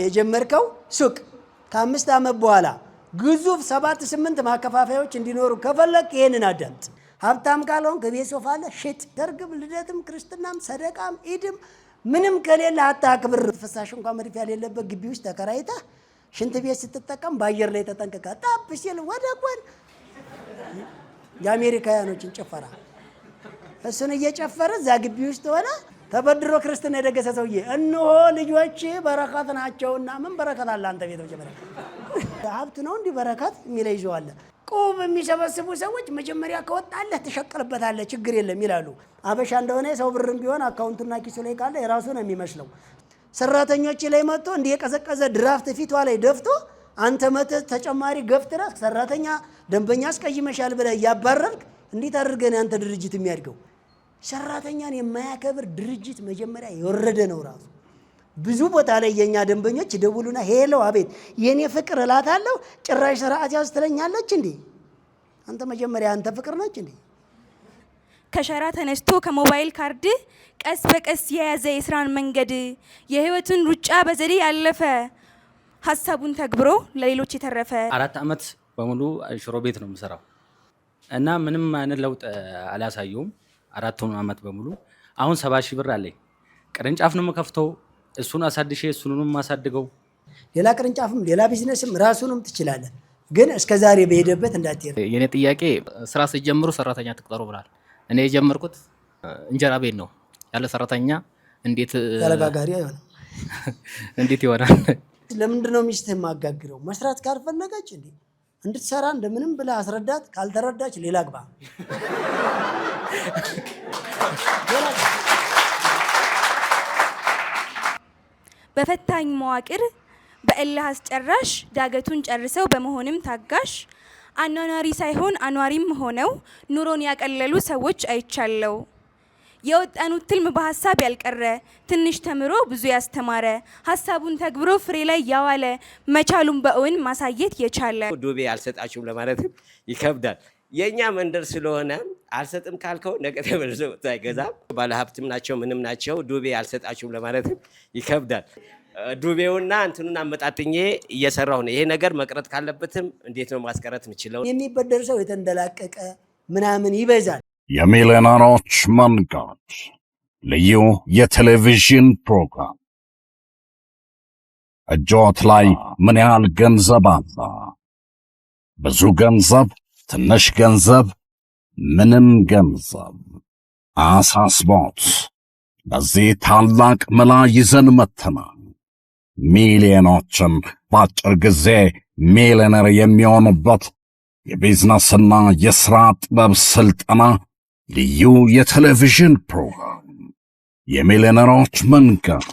የጀመርከው ሱቅ ከ5 ዓመት በኋላ ግዙፍ 7-8 ማከፋፈያዎች እንዲኖሩ ከፈለክ ይሄንን አዳምጥ። ሀብታም ካልሆንክ ቤት ሶፋ አለ ሽጥ። ደርግም ልደትም ክርስትናም ሰደቃም ኢድም ምንም ከሌለ አታክብር። ፍሳሽ እንኳን መድፍ ያለበት ግቢ ውስጥ ተከራይተህ ሽንት ቤት ስትጠቀም በአየር ላይ ተጠንቀቀ። ጣብ ሲል ወደ ጎን የአሜሪካውያኖችን ጭፈራ እሱን እየጨፈረ እዛ ግቢ ውስጥ ሆነ ተበድሮ ክርስትና የደገሰ ሰውዬ እነሆ ልጆች በረከት ናቸውና ምን በረከት አለ አንተ ቤት መጀመሪያ ሀብት ነው እንዲህ በረከት የሚለው ይዘዋል። ቁብ የሚሰበስቡ ሰዎች መጀመሪያ ከወጣለህ ተሸቀልበታለህ ችግር የለም ይላሉ። አበሻ እንደሆነ ሰው ብርም ቢሆን አካውንቱና ኪሱ ላይ ካለ የራሱ ነው የሚመስለው። ሰራተኞች ላይ መጥቶ እንዲህ የቀዘቀዘ ድራፍት ፊቷ ላይ ደፍቶ አንተ መተህ ተጨማሪ ገፍትረህ ሰራተኛ ደንበኛ አስቀይመሻል ብለህ ያባረርክ እንዴት አድርገን አንተ ድርጅት የሚያድገው? ሰራተኛን የማያከብር ድርጅት መጀመሪያ የወረደ ነው ራሱ። ብዙ ቦታ ላይ የኛ ደንበኞች ደውሉና ሄሎ አቤት የኔ ፍቅር እላታለሁ ጭራሽ ስርዓት ያዝ ትለኛለች እንዴ? አንተ መጀመሪያ አንተ ፍቅር ነች እንዴ? ከሸራ ተነስቶ ከሞባይል ካርድ ቀስ በቀስ የያዘ የስራን መንገድ የህይወቱን ሩጫ በዘዴ ያለፈ ሐሳቡን ተግብሮ ለሌሎች የተረፈ 4 ዓመት በሙሉ ሽሮ ቤት ነው የምሰራው እና ምንም አይነት ለውጥ አላሳየውም። 4 ዓመት በሙሉ አሁን 70 ሺህ ብር አለኝ። ቅርንጫፍ ነው የምከፍተው። እሱን አሳድሼ እሱንም ማሳድገው ሌላ ቅርንጫፍም ሌላ ቢዝነስም ራሱንም ትችላለህ፣ ግን እስከዛሬ በሄደበት እንዳትሄድ። የኔ ጥያቄ ስራ ሲጀምሩ ሰራተኛ ትቅጠሩ ብላል። እኔ የጀመርኩት እንጀራ ቤት ነው። ያለ ሰራተኛ እንዴት ተለጋጋሪ አይሆንም? እንዴት ይሆናል? ለምንድን ነው ሚስትህ ማጋግረው? መስራት ካልፈለገች እንዴ እንድትሰራ እንደምንም ብለህ አስረዳት። ካልተረዳች ሌላ ግባ። በፈታኝ መዋቅር በእልህ አስጨራሽ ዳገቱን ጨርሰው በመሆንም ታጋሽ አኗኗሪ ሳይሆን አኗሪም ሆነው ኑሮን ያቀለሉ ሰዎች አይቻለው። የወጣኑት ትልም በሐሳብ ያልቀረ ትንሽ ተምሮ ብዙ ያስተማረ ሐሳቡን ተግብሮ ፍሬ ላይ ያዋለ መቻሉን በእውን ማሳየት የቻለ ዱቤ አልሰጣችሁም ለማለት ይከብዳል። የኛ መንደር ስለሆነ አልሰጥም ካልከው ነገ ተመልሶ አይገዛም። ባለሀብትም ናቸው ምንም ናቸው። ዱቤ አልሰጣችሁም ለማለት ይከብዳል። ዱቤውና እንትኑን አመጣጥኜ እየሰራሁ ነው። ይሄ ነገር መቅረት ካለበትም እንዴት ነው ማስቀረት የምችለው? የሚበደር ሰው የተንደላቀቀ ምናምን ይበዛል። የሚሊዮነሮች መንገድ ልዩ የቴሌቪዥን ፕሮግራም። እጆት ላይ ምን ያህል ገንዘብ አለ? ብዙ ገንዘብ፣ ትንሽ ገንዘብ፣ ምንም ገንዘብ አሳስቦት በዚህ ታላቅ መላ ይዘን መጥተናል። ሚሊዮኖችን በአጭር ጊዜ ሚሊዮነር የሚሆኑበት የቢዝነስና የሥራ ጥበብ ስልጠና ልዩ የቴሌቪዥን ፕሮግራም የሚሊዮነሮች መንገድ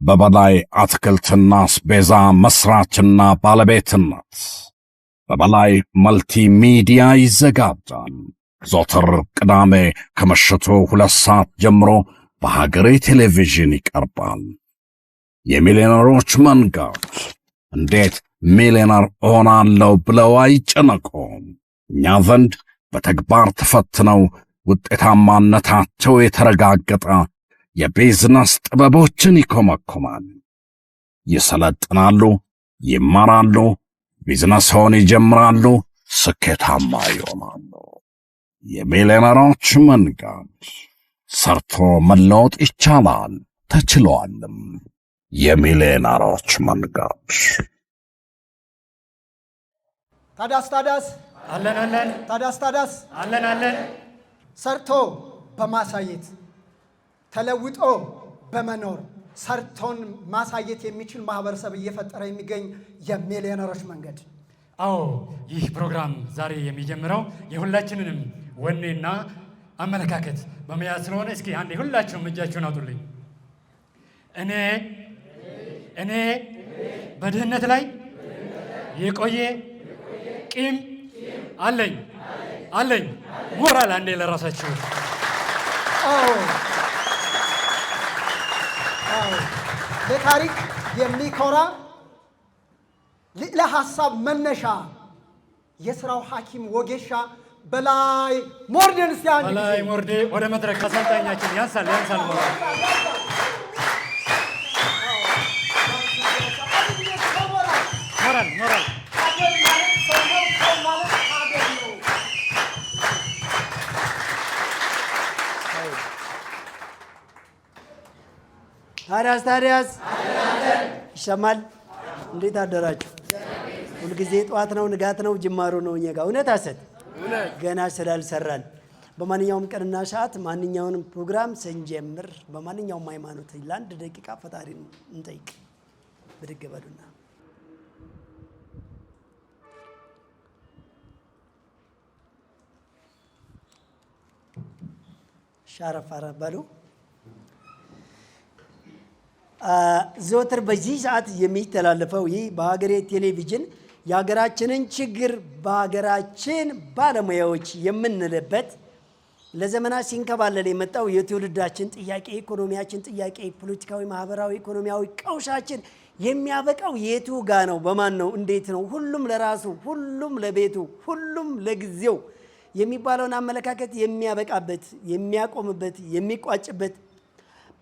በበላይ አትክልትና አስቤዛ መስራችና ባለቤትነት በበላይ መልቲ ሚዲያ ይዘጋጃል። ዘወትር ቅዳሜ ከምሽቱ 2 ሰዓት ጀምሮ በሀገሬ ቴሌቪዥን ይቀርባል። የሚሊዮነሮች መንገድ እንዴት ሚሊዮነር እሆናለሁ ብለው አይጨነቁም። እኛ ዘንድ በተግባር ተፈትነው ውጤታማነታቸው የተረጋገጠ የቢዝነስ ጥበቦችን ይኮመኮማል። ይሰለጥናሉ፣ ይማራሉ፣ ቢዝነስን ይጀምራሉ፣ ስኬታማ ይሆናሉ። የሚሊዮነሮች መንገድ ሰርቶ መለወጥ ይቻላል፣ ተችሏልም። የሚሊዮነሮች መንገድ። ታዳስ አለን አለን። ታዳስ አለን አለን። ሰርቶ በማሳየት ተለውጦ በመኖር ሰርቶን ማሳየት የሚችል ማህበረሰብ እየፈጠረ የሚገኝ የሚሊዮነሮች መንገድ። አዎ ይህ ፕሮግራም ዛሬ የሚጀምረው የሁላችንንም ወኔና አመለካከት በመያዝ ስለሆነ እስኪ አንዴ ሁላችሁም እጃችሁን አውጡልኝ። እኔ በድህነት ላይ የቆየ ቂም አለኝ። ሞራል አንዴ ለራሳችሁ። ለታሪክ የሚኮራ ለሐሳብ መነሻ የሥራው ሐኪም ወጌሻ በላይ ሞርዴን ሲያንጂ በላይ ሞርዴ ወደ መድረክ አሰልጣኛችን ያንሳል ታዲያስ ይሰማል። እንዴት አደራችሁ? ሁልጊዜ ጠዋት ነው፣ ንጋት ነው፣ ጅማሮ ነው እኛ ጋር። እውነት ሐሰት ገና ስላልሰራን በማንኛውም ቀንና ሰዓት ማንኛውንም ፕሮግራም ስንጀምር በማንኛውም ሃይማኖት ለአንድ ደቂቃ ፈጣሪን እንጠይቅ። ብድግ በሉና ሻረፍ አረፍ በሉ። ዘወትር በዚህ ሰዓት የሚተላለፈው ይህ በሀገሬ ቴሌቪዥን የሀገራችንን ችግር በሀገራችን ባለሙያዎች የምንልበት ለዘመናት ሲንከባለል የመጣው የትውልዳችን ጥያቄ፣ ኢኮኖሚያችን ጥያቄ፣ ፖለቲካዊ፣ ማህበራዊ፣ ኢኮኖሚያዊ ቀውሳችን የሚያበቃው የቱ ጋ ነው? በማን ነው? እንዴት ነው? ሁሉም ለራሱ፣ ሁሉም ለቤቱ፣ ሁሉም ለጊዜው የሚባለውን አመለካከት የሚያበቃበት፣ የሚያቆምበት፣ የሚቋጭበት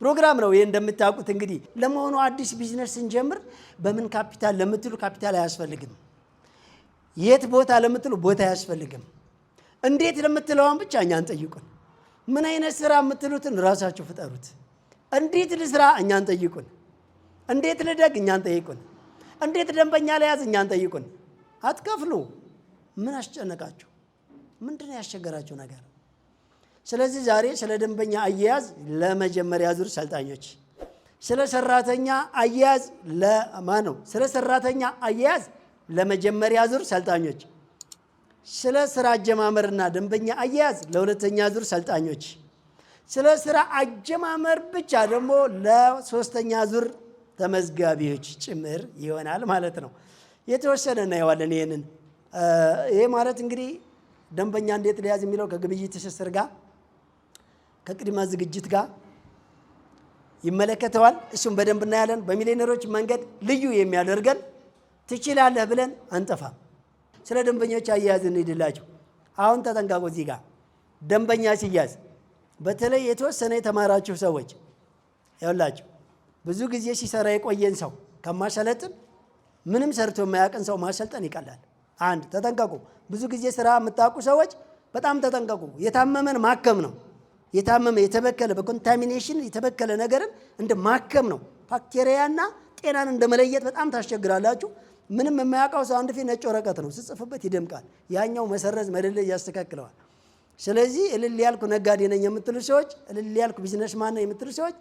ፕሮግራም ነው። ይሄ እንደምታውቁት እንግዲህ ለመሆኑ አዲስ ቢዝነስ ስንጀምር በምን ካፒታል ለምትሉ ካፒታል አያስፈልግም። የት ቦታ ለምትሉ ቦታ አያስፈልግም። እንዴት ለምትለውን ብቻ እኛን ጠይቁን። ምን አይነት ስራ የምትሉትን ራሳችሁ ፍጠሩት። እንዴት ልስራ እኛን ጠይቁን። እንዴት ልደግ እኛን ጠይቁን። እንዴት ደንበኛ ለያዝ እኛን ጠይቁን። አትከፍሉ። ምን አስጨነቃችሁ? ምንድን ነው ያስቸገራችሁ ነገር? ስለዚህ ዛሬ ስለ ደንበኛ አያያዝ ለመጀመሪያ ዙር ሰልጣኞች፣ ስለ ሰራተኛ አያያዝ ለማን ነው? ስለ ሰራተኛ አያያዝ ለመጀመሪያ ዙር ሰልጣኞች፣ ስለ ስራ አጀማመርና ደንበኛ አያያዝ ለሁለተኛ ዙር ሰልጣኞች፣ ስለ ስራ አጀማመር ብቻ ደግሞ ለሶስተኛ ዙር ተመዝጋቢዎች ጭምር ይሆናል ማለት ነው። የተወሰነ እናየዋለን። ይሄ ማለት እንግዲህ ደንበኛ እንዴት ሊያዝ የሚለው ከግብይት ትስስር ጋር ከቅድመ ዝግጅት ጋር ይመለከተዋል። እሱም በደንብ እናያለን። በሚሊዮነሮች መንገድ ልዩ የሚያደርገን ትችላለህ ብለን አንጠፋም። ስለ ደንበኞች አያያዝ እንሂድላችሁ። አሁን ተጠንቀቁ። እዚህ ጋር ደንበኛ ሲያዝ በተለይ የተወሰነ የተማራችሁ ሰዎች ያላችሁ ብዙ ጊዜ ሲሰራ የቆየን ሰው ከማሰለጥን ምንም ሰርቶ የማያውቅን ሰው ማሰልጠን ይቀላል። አንድ ተጠንቀቁ። ብዙ ጊዜ ስራ የምታውቁ ሰዎች በጣም ተጠንቀቁ። የታመመን ማከም ነው። የታመመ የተበከለ በኮንታሚኔሽን የተበከለ ነገርን እንደ ማከም ነው። ባክቴሪያና ጤናን እንደ መለየት በጣም ታስቸግራላችሁ። ምንም የማያውቀው ሰው አንድ ፊት ነጭ ወረቀት ነው፣ ስጽፍበት ይደምቃል። ያኛው መሰረዝ መደለዝ ያስተካክለዋል። ስለዚህ እልል ያልኩ ነጋዴ ነኝ የምትሉ ሰዎች፣ እልል ያልኩ ቢዝነስማን ነኝ የምትሉ ሰዎች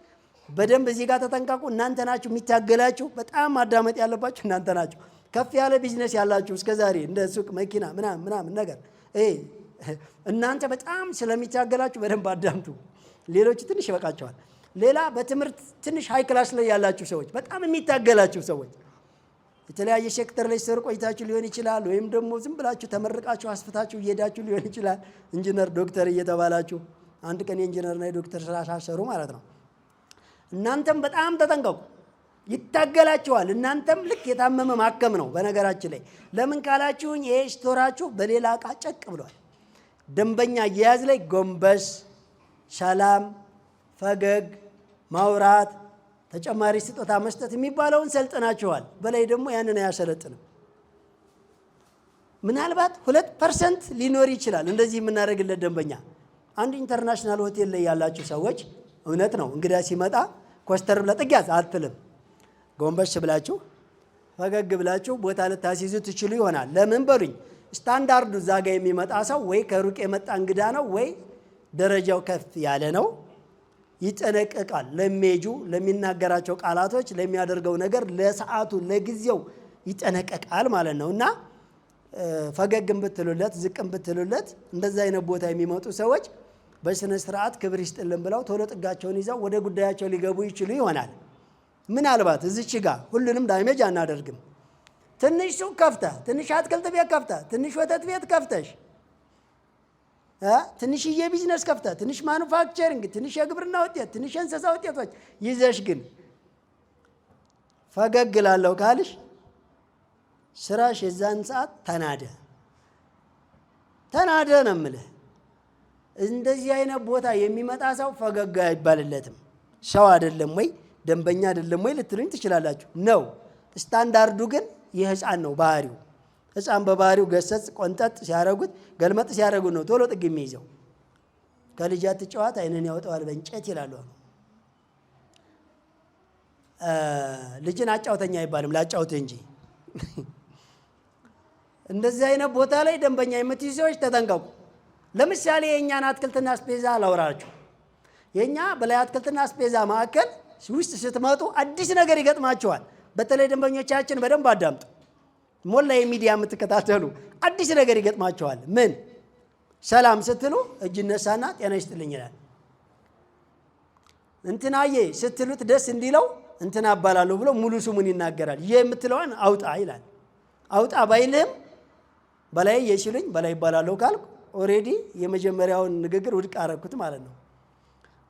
በደንብ እዚህ ጋር ተጠንቀቁ። እናንተ ናችሁ የሚታገላችሁ። በጣም ማዳመጥ ያለባችሁ እናንተ ናችሁ። ከፍ ያለ ቢዝነስ ያላችሁ እስከዛሬ እንደ ሱቅ፣ መኪና ምናምን ነገር እናንተ በጣም ስለሚታገላችሁ በደንብ አዳምጡ። ሌሎቹ ትንሽ ይበቃቸዋል። ሌላ በትምህርት ትንሽ ሃይ ክላስ ላይ ያላችሁ ሰዎች፣ በጣም የሚታገላችሁ ሰዎች የተለያየ ሴክተር ላይ ሰሩ ቆይታችሁ ሊሆን ይችላል። ወይም ደግሞ ዝም ብላችሁ ተመርቃችሁ አስፍታችሁ እየሄዳችሁ ሊሆን ይችላል። ኢንጂነር፣ ዶክተር እየተባላችሁ አንድ ቀን የኢንጂነርና የዶክተር ስራ ሳሰሩ ማለት ነው። እናንተም በጣም ተጠንቀቁ። ይታገላችኋል። እናንተም ልክ የታመመ ማከም ነው። በነገራችን ላይ ለምን ካላችሁኝ ይሄ ስቶራችሁ በሌላ ዕቃ ጨቅ ብሏል። ደንበኛ አያያዝ ላይ ጎንበስ፣ ሰላም፣ ፈገግ፣ ማውራት፣ ተጨማሪ ስጦታ መስጠት የሚባለውን ሰልጥናችኋል። በላይ ደግሞ ያንን አያሰለጥንም። ምናልባት 2% ሊኖር ይችላል እንደዚህ የምናደርግለት ደንበኛ። አንድ ኢንተርናሽናል ሆቴል ላይ ያላችሁ ሰዎች እውነት ነው እንግዳ ሲመጣ ኮስተር ብለህ ጥግ ያዝ አትልም። ጎንበስ ብላችሁ ፈገግ ብላችሁ ቦታ ልታስይዙ ትችሉ ይሆናል። ለምን በሉኝ፣ ስታንዳርዱ እዛ ጋ የሚመጣ ሰው ወይ ከሩቅ የመጣ እንግዳ ነው ወይ ደረጃው ከፍ ያለ ነው። ይጠነቀቃል። ለሜጁ፣ ለሚናገራቸው ቃላቶች፣ ለሚያደርገው ነገር፣ ለሰዓቱ፣ ለጊዜው ይጠነቀቃል ማለት ነው። እና ፈገግም ብትሉለት ዝቅም ብትሉለት እንደዛ አይነት ቦታ የሚመጡ ሰዎች በስነ ስርዓት ክብር ይስጥልን ብለው ቶሎ ጥጋቸውን ይዘው ወደ ጉዳያቸው ሊገቡ ይችሉ ይሆናል። ምናልባት እዚች ጋር ሁሉንም ዳሜጅ አናደርግም። ትንሽ ሱቅ ከፍተህ፣ ትንሽ አትክልት ቤት ከፍተህ፣ ትንሽ ወተት ቤት ከፍተሽ፣ ትንሽዬ ቢዝነስ ከፍተህ፣ ትንሽ ማኑፋክቸሪንግ፣ ትንሽ የግብርና ውጤት፣ ትንሽ የእንስሳ ውጤቶች ይዘሽ ግን ፈገግ ላለሁ ካልሽ ስራሽ የዛን ሰዓት ተናደ ነው የምልህ። እንደዚህ አይነት ቦታ የሚመጣ ሰው ፈገግ አይባልለትም። ሰው አይደለም ወይ ደንበኛ አይደለም ወይ ልትሉኝ ትችላላችሁ። ነው ስታንዳርዱ ግን የህፃን ነው ባህሪው። ህፃን በባህሪው ገሰጽ ቆንጠጥ ሲያረጉት ገልመጥ ሲያረጉት ነው ቶሎ ጥግ የሚይዘው። ከልጅ አትጫወት አይንን ያወጣዋል በእንጨት ይላሉ። ልጅን አጫውተኛ አይባልም፣ ላጫውትህ እንጂ። እንደዚህ አይነት ቦታ ላይ ደንበኛ የምትይዙ ሰዎች ተጠንቀቁ። ለምሳሌ የእኛን አትክልትና አስቤዛ ላውራችሁ። የእኛ በላይ አትክልትና አስቤዛ ማዕከል ውስጥ ስትመጡ አዲስ ነገር ይገጥማችኋል። በተለይ ደንበኞቻችን በደንብ አዳምጡ። ሞላ የሚዲያ የምትከታተሉ አዲስ ነገር ይገጥማችኋል። ምን? ሰላም ስትሉ እጅ ነሳና ጤና ይስጥልኝ ይላል። እንትናዬ ስትሉት ደስ እንዲለው እንትና አባላለሁ ብሎ ሙሉ ስሙን ይናገራል። የምትለዋን አውጣ ይላል። አውጣ ባይልህም በላይ የሽሉኝ በላይ ይባላለሁ ካልኩ ኦሬዲ የመጀመሪያውን ንግግር ውድቅ አረኩት ማለት ነው።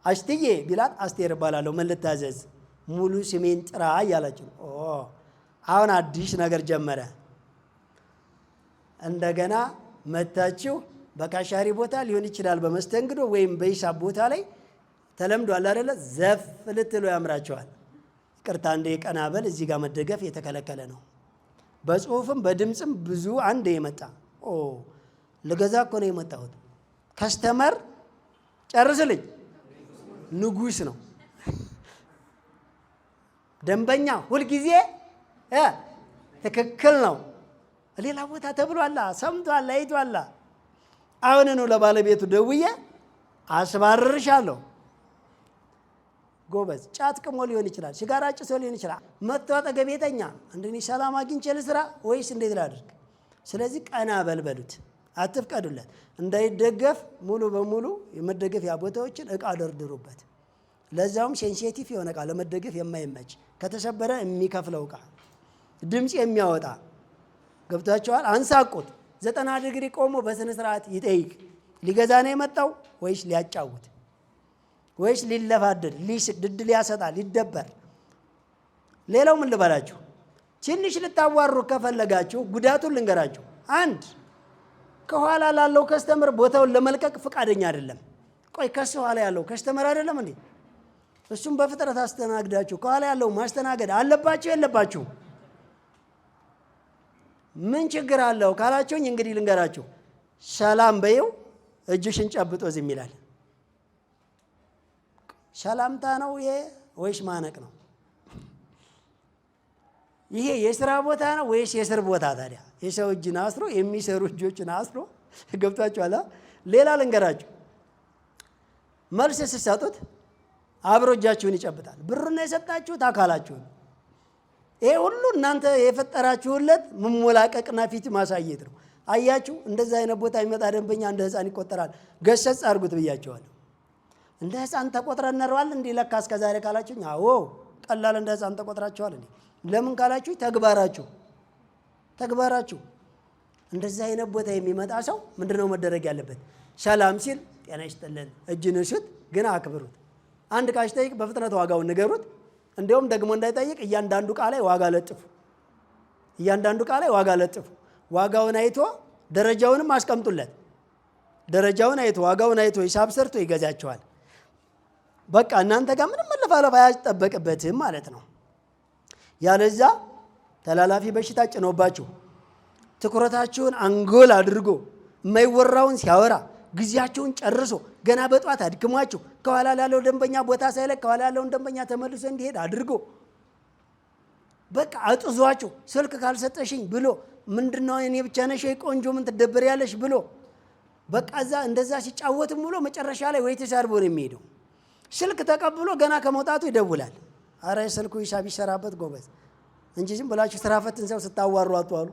አሽትዬ ቢላት አስቴር እባላለሁ ምን ልታዘዝ? ሙሉ ስሜን ጥራ እያላችሁ አሁን አዲስ ነገር ጀመረ። እንደገና መታችሁ በካሻሪ ቦታ ሊሆን ይችላል፣ በመስተንግዶ ወይም በሂሳብ ቦታ ላይ ተለምዷል አይደለ? ዘፍ ልትሉ ያምራቸዋል። ይቅርታ እንደ ቀና በል እዚህ ጋር መደገፍ የተከለከለ ነው። በጽሁፍም በድምፅም ብዙ አንድ የመጣ ልገዛ እኮ ነው የመጣሁት። ከስተመር ጨርስልኝ ንጉስ ነው። ደንበኛ ሁልጊዜ ትክክል ነው። ሌላ ቦታ ተብሏላ፣ ሰምቷላ፣ አይቷላ። አሁንኑ ለባለቤቱ ደውዬ አስባርርሻለሁ። ጎበዝ ጫት ቅሞ ሊሆን ይችላል፣ ሲጋራ ጭሶ ሊሆን ይችላል። መጥቶ አጠገቤ ተኛ። እንደኔ ሰላም አግኝቼ ልስራ ወይስ እንዴት ላድርግ? ስለዚህ ቀና በልበሉት፣ አትፍቀዱለት። እንዳይደገፍ ሙሉ በሙሉ የመደገፊያ ቦታዎችን እቃ ደርድሩበት። ለዛውም ሴንሲቲቭ የሆነ እቃ፣ ለመደገፍ የማይመች ከተሰበረ የሚከፍለው እቃ፣ ድምፅ የሚያወጣ ገብቷቸዋል። አንሳቁት። 90 ዲግሪ ቆሞ በስነ ስርዓት ይጠይቅ። ሊገዛ ነው የመጣው ወይስ ሊያጫውት ወይስ ሊለፋደድ ሊስቅ ድድ ሊያሰጣ ሊደበር? ሌላው ምን ልበላችሁ፣ ትንሽ ልታዋሩ ከፈለጋችሁ ጉዳቱን ልንገራችሁ። አንድ ከኋላ ላለው ከስተመር ቦታውን ለመልቀቅ ፈቃደኛ አይደለም። ቆይ ከሱ ኋላ ያለው ከስተመር አይደለም እንዴ? እሱም በፍጥረት አስተናግዳችሁ ከኋላ ያለው ማስተናገድ አለባችሁ የለባችሁ? ምን ችግር አለው ካላችሁኝ እንግዲህ ልንገራችሁ። ሰላም በይው፣ እጅሽን ጨብጦ ዝም ይላል። ሰላምታ ነው ይሄ ወይስ ማነቅ ነው? ይሄ የስራ ቦታ ነው ወይስ የስር ቦታ? ታዲያ የሰው እጅን አስሮ የሚሰሩ እጆችን አስሮ ገብታችኋል። ሌላ ልንገራችሁ፣ መልስ ስትሰጡት አብሮ እጃችሁን ይጨብጣል። ብሩን የሰጣችሁት አካላችሁን። ይሄ ሁሉ እናንተ የፈጠራችሁለት መሞላቀቅና ፊት ማሳየት ነው። አያችሁ፣ እንደዛ አይነት ቦታ የሚመጣ ደንበኛ እንደ ህፃን ይቆጠራል። ገሰጽ አድርጉት ብያቸዋለሁ። እንደ ህፃን ተቆጥረን ነሯል እንዴ ለካ እስከ ዛሬ ካላችሁኝ፣ አዎ ቀላል እንደ ህፃን ተቆጥራችኋል እንዴ። ለምን ካላችሁ ተግባራችሁ እንደዛ አይነት ቦታ የሚመጣ ሰው ምንድነው መደረግ ያለበት? ሰላም ሲል ጤና ይስጥልን፣ እጅ ንሱት፣ ግን አክብሩት። አንድ ዕቃ ሲጠይቅ በፍጥነት ዋጋውን ንገሩት። እንዲያውም ደግሞ እንዳይጠይቅ እያንዳንዱ ዕቃ ላይ ዋጋ ለጥፉ። ዋጋውን አይቶ ደረጃውንም አስቀምጡለት። ደረጃውን አይቶ ዋጋውን አይቶ ሂሳብ ሰርቶ ይገዛቸዋል። በቃ እናንተ ጋር ምንም መለፋለፍ አያስጠበቅበትም ማለት ነው። ያለዛ ተላላፊ በሽታ ጭኖባችሁ ትኩረታችሁን አንጎል አድርጎ የማይወራውን ሲያወራ ጊዜያችሁን ጨርሶ ገና በጧት አድክሟችሁ ከኋላ ላለው ደንበኛ ቦታ ሳይለቅ ከኋላ ያለውን ደንበኛ ተመልሶ እንዲሄድ አድርጎ በቃ አጥዟችሁ ስልክ ካልሰጠሽኝ ብሎ ምንድነው እኔ ብቻ ነሽ ቆንጆ ምን ትደበሪያለሽ ብሎ በቃ እንደዛ ሲጫወትም ብሎ መጨረሻ ላይ ወይ ተሳርቦ ነው የሚሄደው። ስልክ ተቀብሎ ገና ከመውጣቱ ይደውላል። አረ ስልኩ ሂሳብ ይሰራበት ጎበዝ እንጂ ዝም ብላችሁ ስራ ፈትን ሰው ስታዋሩ አትዋሉ።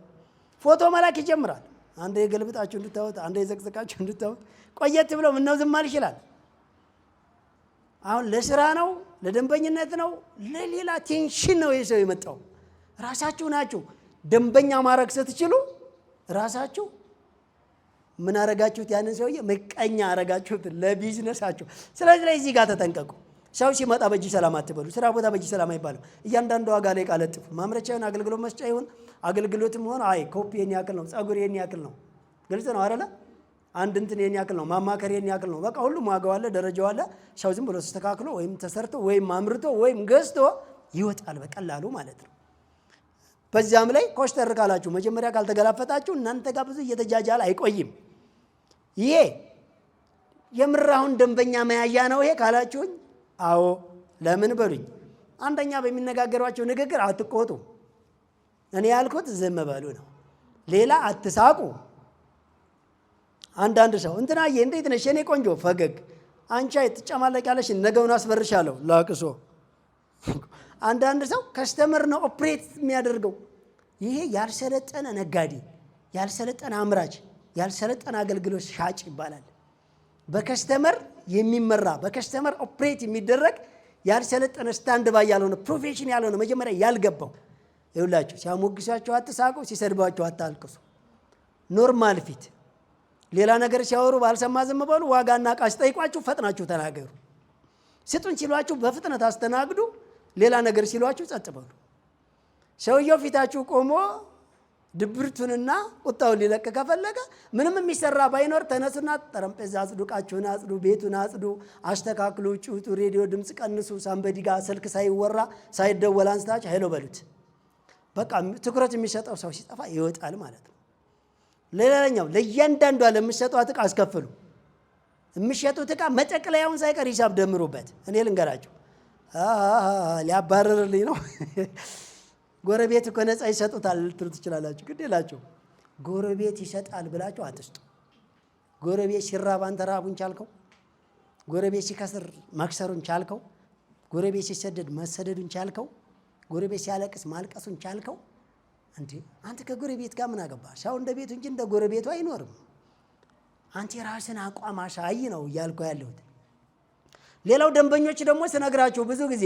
ፎቶ መላክ ይጀምራል። አንዴ የገልብጣችሁ እንድታወጥ፣ አንዴ የዘቅዘቃችሁ እንድታወጥ። ቆየት ብሎ ምነው ዝም አል ይችላል። አሁን ለስራ ነው ለደንበኝነት ነው ለሌላ ቴንሽን ነው የሰው የመጣው። ራሳችሁ ናችሁ ደንበኛ ማረግ ስትችሉ ራሳችሁ ምን አረጋችሁት? ያንን ሰውዬ መቀኛ አረጋችሁት ለቢዝነሳችሁ። ስለዚህ ላይ እዚህ ጋር ተጠንቀቁ። ሰው ሲመጣ በእጅ ሰላም አትበሉ። ስራ ቦታ በእጅ ሰላም አይባልም። እያንዳንዱ ዋጋ ላይ ቃል ለጥፉ። ማምረቻ ይሁን አገልግሎት መስጫ ይሁን አገልግሎትም ሆነ አይ ኮፒ የኔ ያክል ነው፣ ጸጉር የኔ ያክል ነው። ግልጽ ነው አይደለ? አንድ እንትን የኔ ያክል ነው፣ ማማከር የኔ ያክል ነው። በቃ ሁሉም ዋጋው አለ፣ ደረጃው አለ። ሰው ዝም ብሎ ተስተካክሎ ወይም ተሰርቶ ወይም አምርቶ ወይም ገዝቶ ይወጣል በቀላሉ ማለት ነው። በዛም ላይ ኮስተር ካላችሁ መጀመሪያ ካልተገላፈጣችሁ እናንተ ጋር ብዙ እየተጃጃለ አይቆይም። ይሄ የምራውን ደንበኛ መያዣ ነው ይሄ ካላችሁኝ፣ አዎ ለምን በሉኝ። አንደኛ በሚነጋገሯቸው ንግግር አትቆጡ። እኔ ያልኩት ዝም በሉ ነው። ሌላ አትሳቁ። አንዳንድ ሰው እንትናዬ እንዴት ነሽ የኔ ቆንጆ ፈገግ፣ አንቺ ትጨማለቂያለሽ ነገውን አስበርሻለሁ ላቅሶ። አንዳንድ ሰው ከስተመር ነው ኦፕሬት የሚያደርገው። ይሄ ያልሰለጠነ ነጋዴ፣ ያልሰለጠነ አምራች፣ ያልሰለጠነ አገልግሎት ሻጭ ይባላል። በከስተመር የሚመራ በከስተመር ኦፕሬት የሚደረግ ያልሰለጠነ ስታንድ ባይ ያልሆነ ፕሮፌሽን ያልሆነ መጀመሪያ ያልገባው። ይኸውላችሁ ሲያሞግሷቸው አትሳቁ፣ ሲሰድቧቸው አታልቅሱ። ኖርማል ፊት። ሌላ ነገር ሲያወሩ ባልሰማ ዝም በሉ። ዋጋና ዕቃ ሲጠይቋችሁ ፈጥናችሁ ተናገሩ። ስጡን ሲሏችሁ በፍጥነት አስተናግዱ። ሌላ ነገር ሲሏችሁ ጸጥ በሉ። ሰውየው ፊታችሁ ቆሞ ድብርቱንና ቁጣውን ሊለቅ ከፈለገ ምንም የሚሰራ ባይኖር ተነሱና ጠረጴዛ አጽዱ፣ ዕቃችሁን አጽዱ፣ ቤቱን አጽዱ፣ አስተካክሉ፣ ጩጡ፣ ሬዲዮ ድምፅ ቀንሱ፣ ሳንበዲ ጋር ስልክ ሳይወራ ሳይደወል አንስታችሁ ሄሎ በሉት። በቃ ትኩረት የሚሰጠው ሰው ሲጠፋ ይወጣል ማለት ነው። ሌላኛው ለእያንዳንዷ ለምትሰጧት ዕቃ አስከፍሉ። የምትሸጡት ዕቃ መጠቅለያውን ሳይቀር ሂሳብ ደምሩበት። እኔ ልንገራችሁ፣ ሊያባረርልኝ ነው። ጎረቤት እኮ ነፃ ይሰጡታል ልትሉ ትችላላችሁ። ግድ የላችሁ። ጎረቤት ይሰጣል ብላችሁ አትስጡ። ጎረቤት ሲራብ አንተ ራቡን ቻልከው? ጎረቤት ሲከስር መክሰሩን ቻልከው? ጎረቤት ሲሰደድ መሰደዱን ቻልከው? ጎረቤት ሲያለቅስ ማልቀሱን ቻልከው? እንዴ አንተ ከጎረቤት ጋር ምን አገባ? ሰው እንደ ቤቱ እንጂ እንደ ጎረቤቱ አይኖርም። አንተ የራስን አቋም አሳይ ነው እያልኩ ያለሁት። ሌላው ደንበኞች ደግሞ ስነግራችሁ ብዙ ጊዜ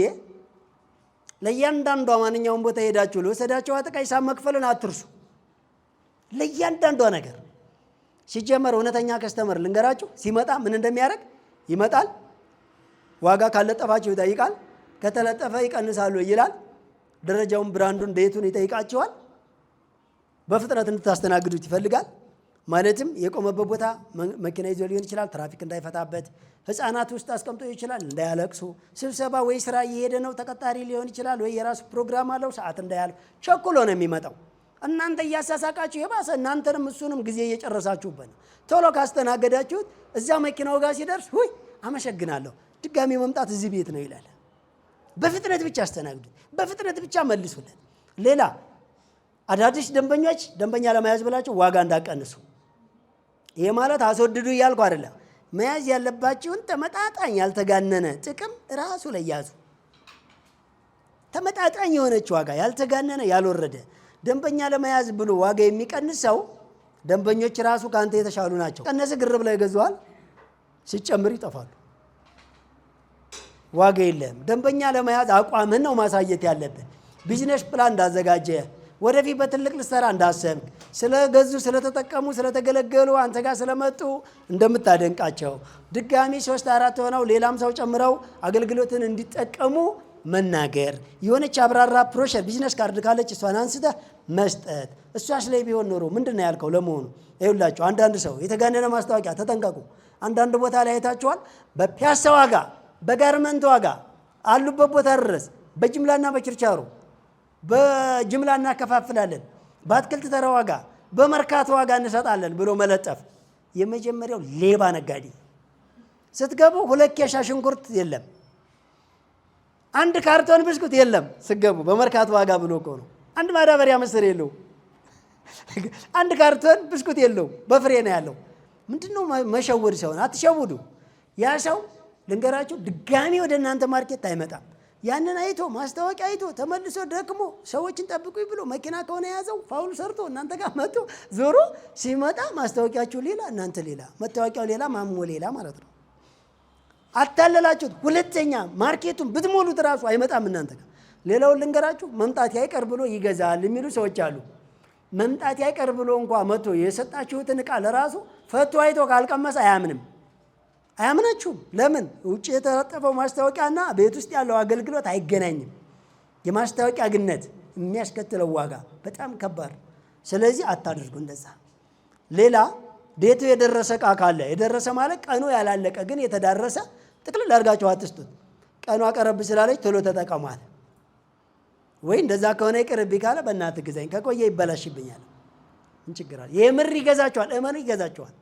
ለእያንዳንዷ ማንኛውም ቦታ ሄዳችሁ ለወሰዳችሁ ዕቃ ሂሳብ መክፈልን አትርሱ። ለእያንዳንዷ ነገር ሲጀመር እውነተኛ ከስተመር ልንገራችሁ፣ ሲመጣ ምን እንደሚያደርግ ይመጣል። ዋጋ ካለጠፋችሁ ይጠይቃል። ከተለጠፈ ይቀንሳሉ ይላል። ደረጃውን ብራንዱን ዴቱን ይጠይቃችኋል። በፍጥነት እንድታስተናግዱት ይፈልጋል። ማለትም የቆመበት ቦታ መኪና ይዞ ሊሆን ይችላል፣ ትራፊክ እንዳይፈታበት። ህፃናት ውስጥ አስቀምጦ ይችላል እንዳያለቅሱ። ስብሰባ ወይ ስራ እየሄደ ነው፣ ተቀጣሪ ሊሆን ይችላል፣ ወይ የራሱ ፕሮግራም አለው፣ ሰዓት እንዳያልፍ ቸኩሎ ነው የሚመጣው። እናንተ እያሳሳቃችሁ የባሰ እናንተንም እሱንም ጊዜ እየጨረሳችሁበት ነው። ቶሎ ካስተናገዳችሁት እዛ መኪናው ጋር ሲደርስ ሁይ አመሰግናለሁ፣ ድጋሚ መምጣት እዚህ ቤት ነው ይላል። በፍጥነት ብቻ አስተናግዱት፣ በፍጥነት ብቻ መልሱለት። ሌላ አዳዲስ ደንበኞች ደንበኛ ለመያዝ ብላችሁ ዋጋ እንዳቀንሱ። ይሄ ማለት አስወድዱ እያልኩ አይደለም። መያዝ ያለባችሁን ተመጣጣኝ ያልተጋነነ ጥቅም ራሱ ላይ ያዙ። ተመጣጣኝ የሆነች ዋጋ ያልተጋነነ ያልወረደ። ደንበኛ ለመያዝ ብሎ ዋጋ የሚቀንስ ሰው ደንበኞች ራሱ ካንተ የተሻሉ ናቸው። ቀነስ ግር ብለው ይገዙዋል፣ ሲጨምር ይጠፋሉ። ዋጋ የለም። ደንበኛ ለመያዝ አቋምህን ነው ማሳየት ያለብን። ቢዝነስ ፕላን እንዳዘጋጀ ወደፊት በትልቅ ልሰራ እንዳሰብክ፣ ስለገዙ ስለተጠቀሙ ስለተገለገሉ አንተ ጋር ስለመጡ እንደምታደንቃቸው፣ ድጋሚ 3-4 ሆነው ሌላም ሰው ጨምረው አገልግሎትን እንዲጠቀሙ መናገር። የሆነች አብራራ ፕሮሸር ቢዝነስ ካርድ ካለች እሷን አንስተህ መስጠት። እሷስ ላይ ቢሆን ኖሮ ምንድን ነው ያልከው ለመሆኑ? ይኸውላችሁ አንዳንድ ሰው የተጋነነ ማስታወቂያ ተጠንቀቁ። አንዳንድ ቦታ ላይ አይታችኋል። በፒያሳ ዋጋ በጋርመንት ዋጋ አሉበት ቦታ ድረስ በጅምላና በችርቻሮ በጅምላ እናከፋፍላለን፣ በአትክልት ተራ ዋጋ በመርካቶ ዋጋ እንሰጣለን ብሎ መለጠፍ። የመጀመሪያው ሌባ ነጋዴ። ስትገቡ 2 ኬሻ ሽንኩርት የለም፣ 1 ካርቶን ብስኩት የለም። ስትገቡ በመርካቶ ዋጋ ብሎ እኮ ነው። 1 ማዳበሪያ ምስር የለው፣ 1 ካርቶን ብስኩት የለው፣ በፍሬ ነው ያለው። ምንድነው መሸወድ? ሰውን አትሸውዱ። ያ ሰው ልንገራችሁ ድጋሚ ወደ እናንተ ማርኬት አይመጣም። ያንን አይቶ ማስታወቂያ አይቶ ተመልሶ ደክሞ ሰዎችን ጠብቁኝ ብሎ መኪና ከሆነ የያዘው ፋውል ሰርቶ እናንተ ጋር መጥቶ ዞሮ ሲመጣ ማስታወቂያችሁ ሌላ፣ እናንተ ሌላ፣ መታወቂያው ሌላ፣ ማሞ ሌላ ማለት ነው። አታለላችሁት። ሁለተኛ ማርኬቱን ብትሞሉት ራሱ አይመጣም እናንተ ጋር። ሌላውን ልንገራችሁ፣ መምጣት ያይቀር ብሎ ይገዛል የሚሉ ሰዎች አሉ። መምጣት ያይቀር ብሎ እንኳ መጥቶ የሰጣችሁትን ዕቃ ለራሱ ፈቶ አይቶ ካልቀመሰ አያምንም። አያምናችሁም። ለምን? ውጭ የተለጠፈው ማስታወቂያና ቤት ውስጥ ያለው አገልግሎት አይገናኝም። የማስታወቂያ ግነት የሚያስከትለው ዋጋ በጣም ከባድ። ስለዚህ አታድርጉ እንደዛ። ሌላ ዴቱ የደረሰ ዕቃ ካለ የደረሰ ማለት ቀኑ ያላለቀ ግን የተዳረሰ ጥቅልል አድርጋችሁ አትስጡት። ቀኗ ቀረብ ስላለች ቶሎ ተጠቀሟት። ወይ እንደዛ ከሆነ ይቅርብኝ ካለ በእናትህ ግዛኝ፣ ከቆየ ይበላሽብኛል። ምን ችግር አለ? የምር ይገዛችኋል፣ እመኑ ይገዛችኋል።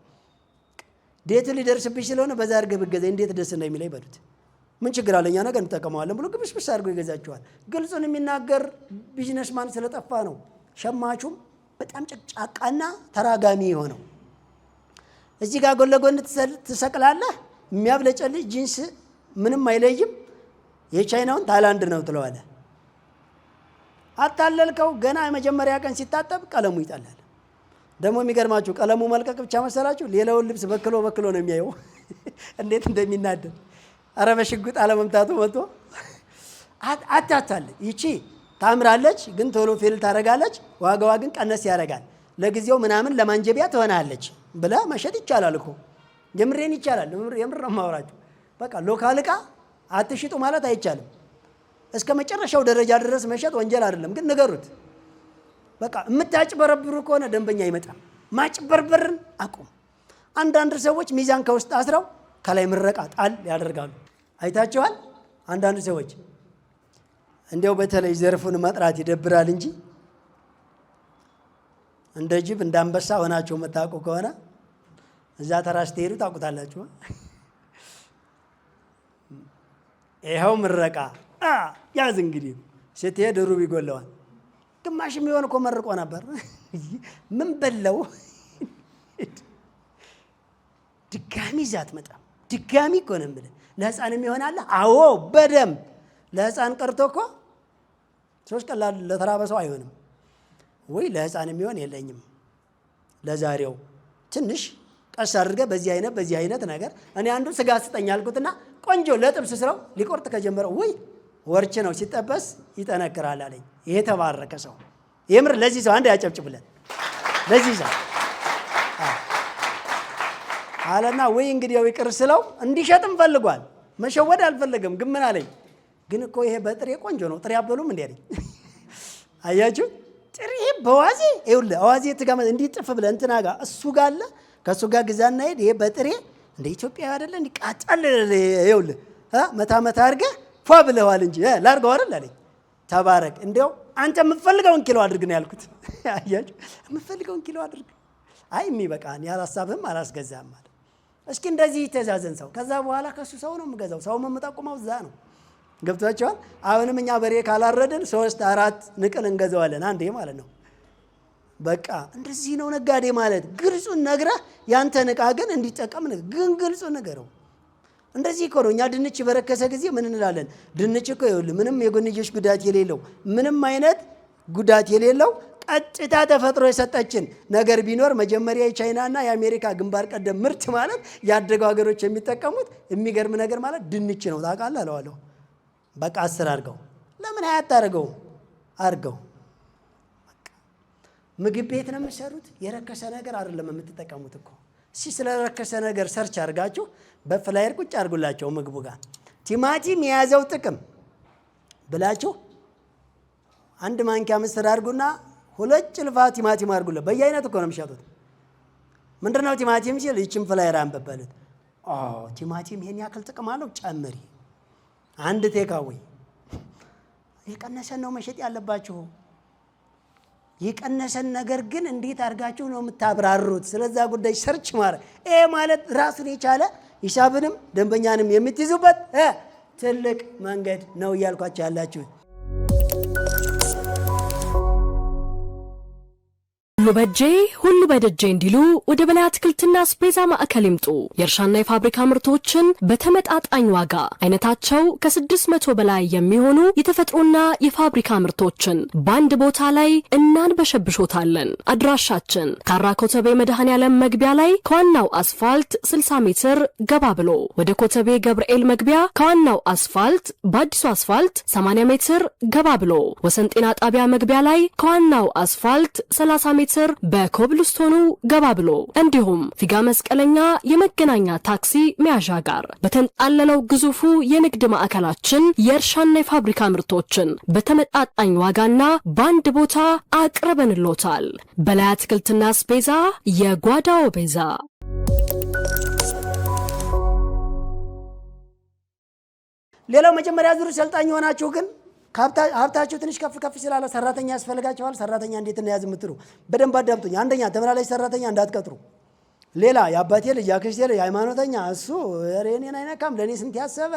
ዴቱ ሊደርስብሽ ስለሆነ በዛ አድርገህ ብትገዛኝ እንዴት ደስ እንደሚለኝ በሉት። ምን ችግር አለኛ ነገር እንጠቀመዋለን ብሎ ግብስብስ አድርጎ ይገዛቸዋል። ግልጹን የሚናገር ቢዝነስማን ስለጠፋ ነው ሸማቹም በጣም ጨቅጫቃና ተራጋሚ የሆነው። እዚህ ጋር ጎን ለጎን ትሰቅላለህ፣ የሚያብለጨልጭ ጂንስ ምንም አይለይም፣ የቻይናውን ታይላንድ ነው ትለዋለህ። አታለልከው። ገና የመጀመሪያ ቀን ሲታጠብ ቀለሙ ይጠላል። ደግሞ የሚገርማችሁ ቀለሙ መልቀቅ ብቻ መሰላችሁ፣ ሌላውን ልብስ በክሎ ነው የሚያየው። እንዴት እንደሚናደድ አረ በሽጉጥ አለመምታቱ መጥቶ አታታል። ይቺ ታምራለች ግን ቶሎ ፌል ታረጋለች፣ ዋጋዋ ግን ቀነስ ያረጋል። ለጊዜው ምናምን ለማንጀቢያ ትሆናለች ብለ መሸጥ ይቻላል እኮ። የምሬን ይቻላል። የምር ነው የማወራችሁ። በቃ ሎካል ዕቃ አትሽጡ ማለት አይቻልም። እስከ መጨረሻው ደረጃ ድረስ መሸጥ ወንጀል አይደለም፣ ግን ንገሩት። በቃ የምታጭበረብሩ ከሆነ ደንበኛ አይመጣም። ማጭበርበርን አቁም። አንዳንድ ሰዎች ሚዛን ከውስጥ አስረው ከላይ ምረቃ ጣል ያደርጋሉ። አይታችኋል? አንዳንድ ሰዎች እንዲያው በተለይ ዘርፉን መጥራት ይደብራል እንጂ እንደ ጅብ እንደ አንበሳ ሆናችሁ የምታውቁ ከሆነ እዛ ተራ ስትሄዱ ታውቁታላችሁ። ይኸው ምረቃ ያዝ እንግዲህ ስትሄድ ሩብ ይጎለዋል። ግማሽ የሚሆን እኮ መርቆ ነበር። ምን በለው ድጋሚ ዛት መጣ። ድጋሚ እኮ ነው የምልህ። ለህፃን የሚሆን አለ? አዎ በደንብ ለህፃን ቀርቶ እኮ 3 ቀን ለተራበ ሰው አይሆንም ወይ? ለህፃን የሚሆን የለኝም ለዛሬው ትንሽ ቀስ አድርገህ በዚህ አይነት ነገር። እኔ አንዱ ስጋ ስጠኝ አልኩትና ቆንጆ ለጥብስ ስራው ሊቆርጥ ከጀመረው ወይ ወርች ነው ሲጠበስ ይጠነክራል አለኝ። ይሄ ተባረከ ሰው። የምር ለዚህ ሰው አንድ ያጨብጭብለት። ለዚህ ሰው አለና ወይ እንግዲህ ያው ይቅር ስለው እንዲሸጥም ፈልጓል። መሸወድ አልፈለገም። ግን ምን አለኝ? ግን እኮ ይሄ በጥሬ ቆንጆ ነው፣ ጥሬ አበሉም እንዴ አለኝ። አያችሁ? ጥሬ በዋዜ ይኸውልህ፣ አዋዜ ትጋማ እንዲጥፍ ብለህ እንትና ጋር እሱ ጋር አለ፣ ከሱ ጋር ግዛና ሄድ። ይሄ በጥሬ እንደ ኢትዮጵያ አይደለ እንዲ ቃጠል። ይኸውልህ መታ አድርገህ ፏ ብለዋል እንጂ ላርገው አይደል አለኝ። ተባረክ። እንዴው አንተ የምትፈልገውን ኪሎ አድርግ ነው ያልኩት። አያችሁ? የምትፈልገውን ኪሎ አድርግ። አይ የሚበቃን ያላሳብህም አላስገዛም ማለት። እስኪ እንደዚህ ይተዛዘን ሰው። ከዛ በኋላ ከሱ ሰው ነው የምገዛው። ሰው የምጠቁመው እዛ ነው። ገብቷቸዋል? አሁንም እኛ በሬ ካላረድን 3-4 ንቅል እንገዛዋለን አንዴ ማለት ነው። በቃ እንደዚህ ነው ነጋዴ ማለት። ግልጹን ነግረህ ያንተን ዕቃ ግን እንዲጠቀም ግን ግልጹን ነገረው። እንደዚህ እኮ ነው። እኛ ድንች በረከሰ ጊዜ ምን እንላለን? ድንች እኮ ይኸውልህ ምንም የጎንዮሽ ጉዳት የሌለው ምንም አይነት ጉዳት የሌለው ቀጥታ ተፈጥሮ የሰጠችን ነገር ቢኖር መጀመሪያ የቻይናና የአሜሪካ ግንባር ቀደም ምርት ማለት ያደገው ሀገሮች የሚጠቀሙት የሚገርም ነገር ማለት ድንች ነው። ታውቃለህ አለዋለሁ። በቃ 10 አድርገው። ለምን 20 አታደርገው? አድርገው። ምግብ ቤት ነው የምትሰሩት። የረከሰ ነገር አይደለም የምትጠቀሙት እኮ። እስኪ ስለረከሰ ነገር ሰርች አድርጋችሁ በፍላየር ቁጭ አድርጉላቸው ምግቡ ጋር ቲማቲም የያዘው ጥቅም ብላችሁ 1 ማንኪያ ምስር አድርጉና 2 ጭልፋ ቲማቲም አድርጉለት። በየአይነት እኮ ነው የሚሸጡት። ምንድነው ቲማቲም ሲል ይህችን ፍላየር አንበበሉት። ቲማቲም ይሄን ያክል ጥቅም አለው ጨምሪ። 1 ቴካዌ። የቀነሰን ነው መሸጥ ያለባችሁ። የቀነሰን ነገር ግን እንዴት አድርጋችሁ ነው የምታብራሩት? ስለዛ ጉዳይ ሰርች ማድረግ ይሄ ማለት ራሱን የቻለ ሂሳብንም ደንበኛንም የምትይዙበት ትልቅ መንገድ ነው እያልኳቸው ያላችሁት። ሁሉ በእጄ ሁሉ በደጄ እንዲሉ ወደ በላይ አትክልትና አስቤዛ ማዕከል ይምጡ። የእርሻና የፋብሪካ ምርቶችን በተመጣጣኝ ዋጋ አይነታቸው ከ600 በላይ የሚሆኑ የተፈጥሮና የፋብሪካ ምርቶችን በአንድ ቦታ ላይ እናንበሸብሾታለን። አድራሻችን ካራ ኮተቤ መድኃኔዓለም መግቢያ ላይ ከዋናው አስፋልት 60 ሜትር ገባ ብሎ ወደ ኮተቤ ገብርኤል መግቢያ ከዋናው አስፋልት በአዲሱ አስፋልት 80 ሜትር ገባ ብሎ ወሰን ጤና ጣቢያ መግቢያ ላይ ከዋናው አስፋልት 30 ሜትር በኮብልስቶኑ ገባ ብሎ እንዲሁም ፊጋ መስቀለኛ የመገናኛ ታክሲ መያዣ ጋር በተንጣለለው ግዙፉ የንግድ ማዕከላችን የእርሻና የፋብሪካ ምርቶችን በተመጣጣኝ ዋጋና በአንድ ቦታ አቅርበንሎታል። በላይ አትክልትና አስቤዛ የጓዳው ቤዛ። ሌላው መጀመሪያ ዙር ሰልጣኝ ሆናችሁ ግን ሀብታችሁ ትንሽ ከፍ ስላለ ሰራተኛ ያስፈልጋችኋል። ሰራተኛ እንዴት እናያዝ የምትሉ በደንብ አዳምጡኝ። አንደኛ ተመላላሽ ሰራተኛ እንዳትቀጥሩ። ሌላ የአባቴ ልጅ የአክስቴ ልጅ ሃይማኖተኛ እሱ እኔን አይነካም ለእኔ ስንት ያሰበ